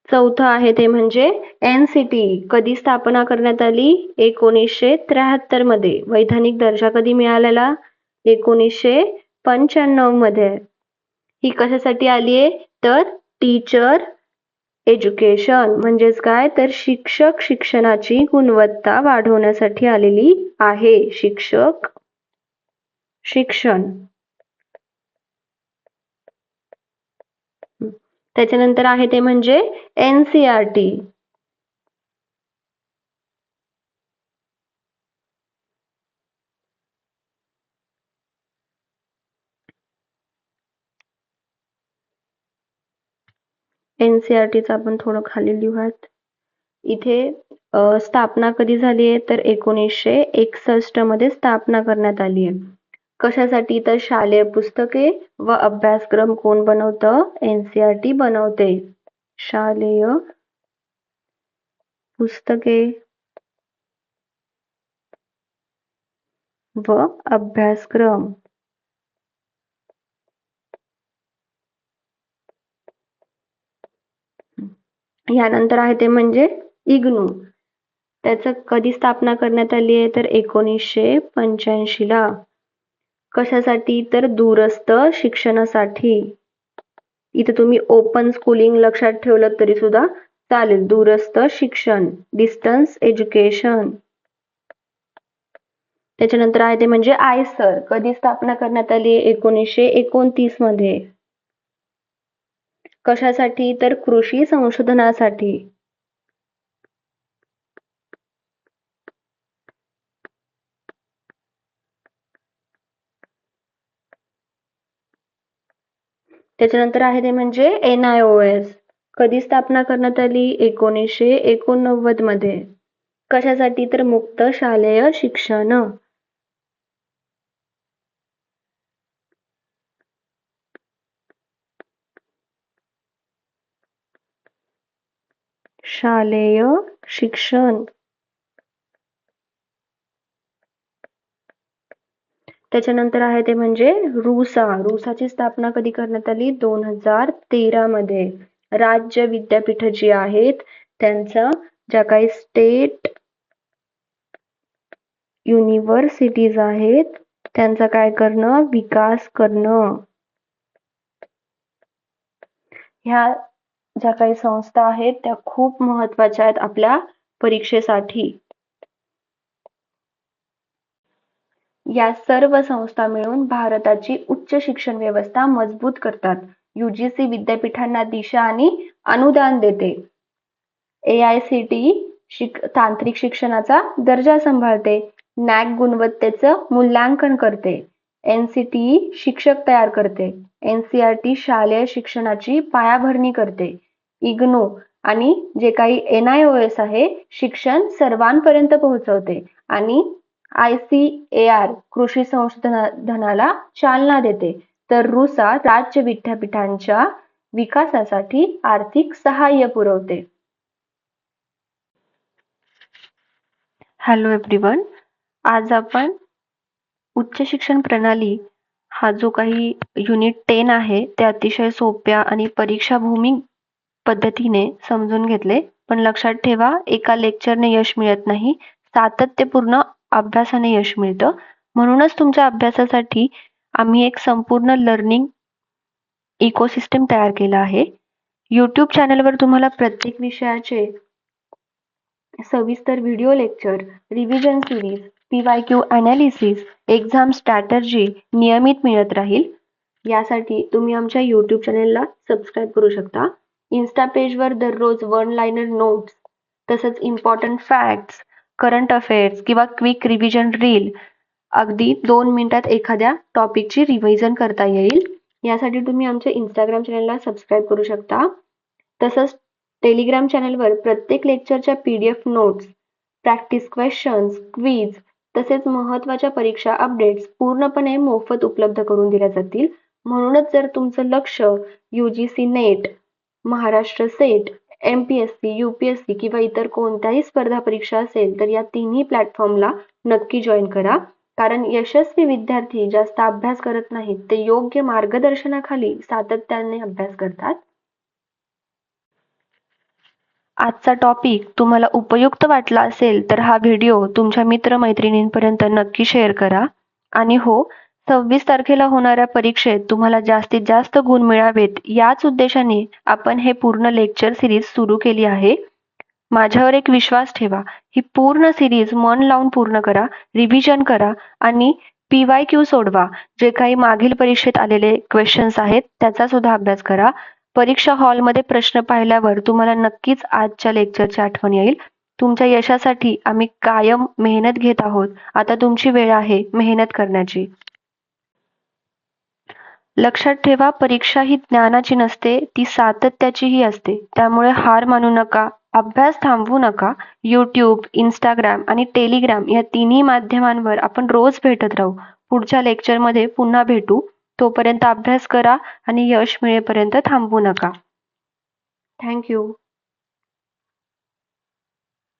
चौथं आहे ते म्हणजे NCTE. कधी स्थापना करण्यात आली? 1973 मध्ये. वैधानिक दर्जा कधी मिळालेला? 1995 मध्ये. ही कशासाठी आली आहे तर टीचर एज्युकेशन म्हणजेच काय तर शिक्षक शिक्षणाची गुणवत्ता वाढवण्यासाठी आलेली आहे. शिक्षक शिक्षण. त्याच्यानंतर आहे ते म्हणजे NCERT. NCERTचं आपण थोडं खाली लिहूयात. इथे स्थापना कधी झाली आहे तर 1961 मध्ये स्थापना करण्यात आली आहे. कशासाठी तर शालेय पुस्तके व अभ्यासक्रम कोण बनवतं? NCERT बनवते. शालेय पुस्तके व अभ्यासक्रम. यानंतर आहे ते म्हणजे IGNOU. त्याचं कधी स्थापना करण्यात आली आहे तर 1985 ला. कशासाठी तर दूरस्थ शिक्षणासाठी. इथे तुम्ही ओपन स्कूलिंग लक्षात ठेवलं तरी सुद्धा चालेल. दूरस्थ शिक्षण, डिस्टन्स एज्युकेशन. त्याच्यानंतर आहे ते म्हणजे आयसर. कधी स्थापना करण्यात आली? 1929 मध्ये. कशासाठी तर कृषी संशोधनासाठी. त्याच्यानंतर आहे ते म्हणजे NIOS. कधी स्थापना करण्यात आली? 1989 मध्ये. कशासाठी तर मुक्त शालेय शिक्षण. शालेय शिक्षण. त्याच्यानंतर आहे ते म्हणजे रुसा. रुसाची स्थापना कधी करण्यात आली? 2013 मध्ये. राज्य विद्यापीठ जी आहेत त्यांचा ज्या काही स्टेट युनिव्हर्सिटीज आहेत त्यांचा काय करणं? विकास करणं. ह्या ज्या काही संस्था आहेत त्या खूप महत्वाच्या आहेत आपल्या परीक्षेसाठी. या सर्व संस्था मिळून भारताची उच्च शिक्षण व्यवस्था मजबूत करतात. UGC विद्यापीठांना दिशा आणि अनुदान देते. AICTE तांत्रिक शिक्षणाचा दर्जा सांभाळते. NAAC गुणवत्तेचं मूल्यांकन करते. NCTE शिक्षक तयार करते. NCERT शालेय शिक्षणाची पायाभरणी करते. IGNOU आणि जे काही NIOS आहे शिक्षण सर्वांपर्यंत पोहोचवते आणि ICAR कृषी संशोधनाला चालना देते. तर रुसा राज्य विद्यापीठांच्या विकासासाठी आर्थिक सहाय्य पुरवते. Hello everyone. आज आपण उच्च शिक्षण प्रणाली हा जो काही युनिट 10 आहे ते अतिशय सोप्या आणि परीक्षाभूमी पद्धतीने समजून घेतले. पण लक्षात ठेवा, एका लेक्चरने यश मिळत नाही, सातत्यपूर्ण अभ्यासाने यश मिळतं. म्हणूनच तुमच्या अभ्यासासाठी आम्ही एक संपूर्ण लर्निंग इकोसिस्टम तयार केला आहे. YouTube चॅनलवर तुम्हाला प्रत्येक विषयाचे सविस्तर video lecture, revision series, PYQ analysis, exam strategy नियमित मिळत राहील. यासाठी तुम्ही आमच्या YouTube चॅनलला सबस्क्राईब करू शकता. इन्स्टा पेजवर दररोज वन लाइनर नोट्स, तसंच इम्पॉर्टंट फॅक्ट्स, करंट अफेअर्स किंवा क्विक रिव्हिजन रील अगदी 2 मिनिटात एखाद्या टॉपिकची रिव्हिजन करता येईल. यासाठी तुम्ही आमच्या इंस्टाग्राम चॅनलला सबस्क्राईब करू शकता. तसंच टेलिग्राम चॅनलवर प्रत्येक लेक्चरच्या PDF notes, practice questions, quiz तसेच महत्त्वाच्या परीक्षा अपडेट्स पूर्णपणे मोफत उपलब्ध करून दिल्या जातील. म्हणूनच जर तुमचं लक्ष UGC net, Maharashtra set, MPSC, UPSC किंवा इतर कोणत्याही स्पर्धा परीक्षा असेल तर या तिन्ही प्लॅटफॉर्मला नक्की जॉईन करा. कारण यशस्वी विद्यार्थी जास्त अभ्यास करत नाहीत, ते योग्य मार्गदर्शनाखाली सातत्याने अभ्यास करतात. आजचा टॉपिक तुम्हाला उपयुक्त वाटला असेल तर हा व्हिडिओ तुमच्या मित्रमैत्रिणींपर्यंत नक्की शेअर करा. आणि हो, 26 तारखेला होणाऱ्या परीक्षेत तुम्हाला जास्तीत जास्त गुण मिळावेत याच उद्देशाने आपण हे पूर्ण लेक्चर सिरीज सुरू केली आहे. माझ्यावर एक विश्वास ठेवा. ही पूर्ण सिरीज मन लावून पूर्ण करा, रिव्हिजन करा आणि PYQ सोडवा. जे काही मागील परीक्षेत आलेले क्वेश्चन्स आहेत त्याचा सुद्धा अभ्यास करा. परीक्षा हॉलमध्ये प्रश्न पाहिल्यावर तुम्हाला नक्कीच आजच्या लेक्चरची आठवण येईल. तुमच्या यशासाठी आम्ही कायम मेहनत घेत आहोत. आता तुमची वेळ आहे मेहनत करण्याची. लक्षात ठेवा, परीक्षा ही ज्ञानाची नसते, ती सातत्याचीही असते. त्यामुळे हार मानू नका, अभ्यास थांबवू नका. YouTube, Instagram आणि टेलिग्राम या तिन्ही माध्यमांवर आपण रोज भेटत राहू. पुढच्या लेक्चरमध्ये पुन्हा भेटू. तोपर्यंत अभ्यास करा आणि यश मिळेपर्यंत थांबवू नका. थँक्यू.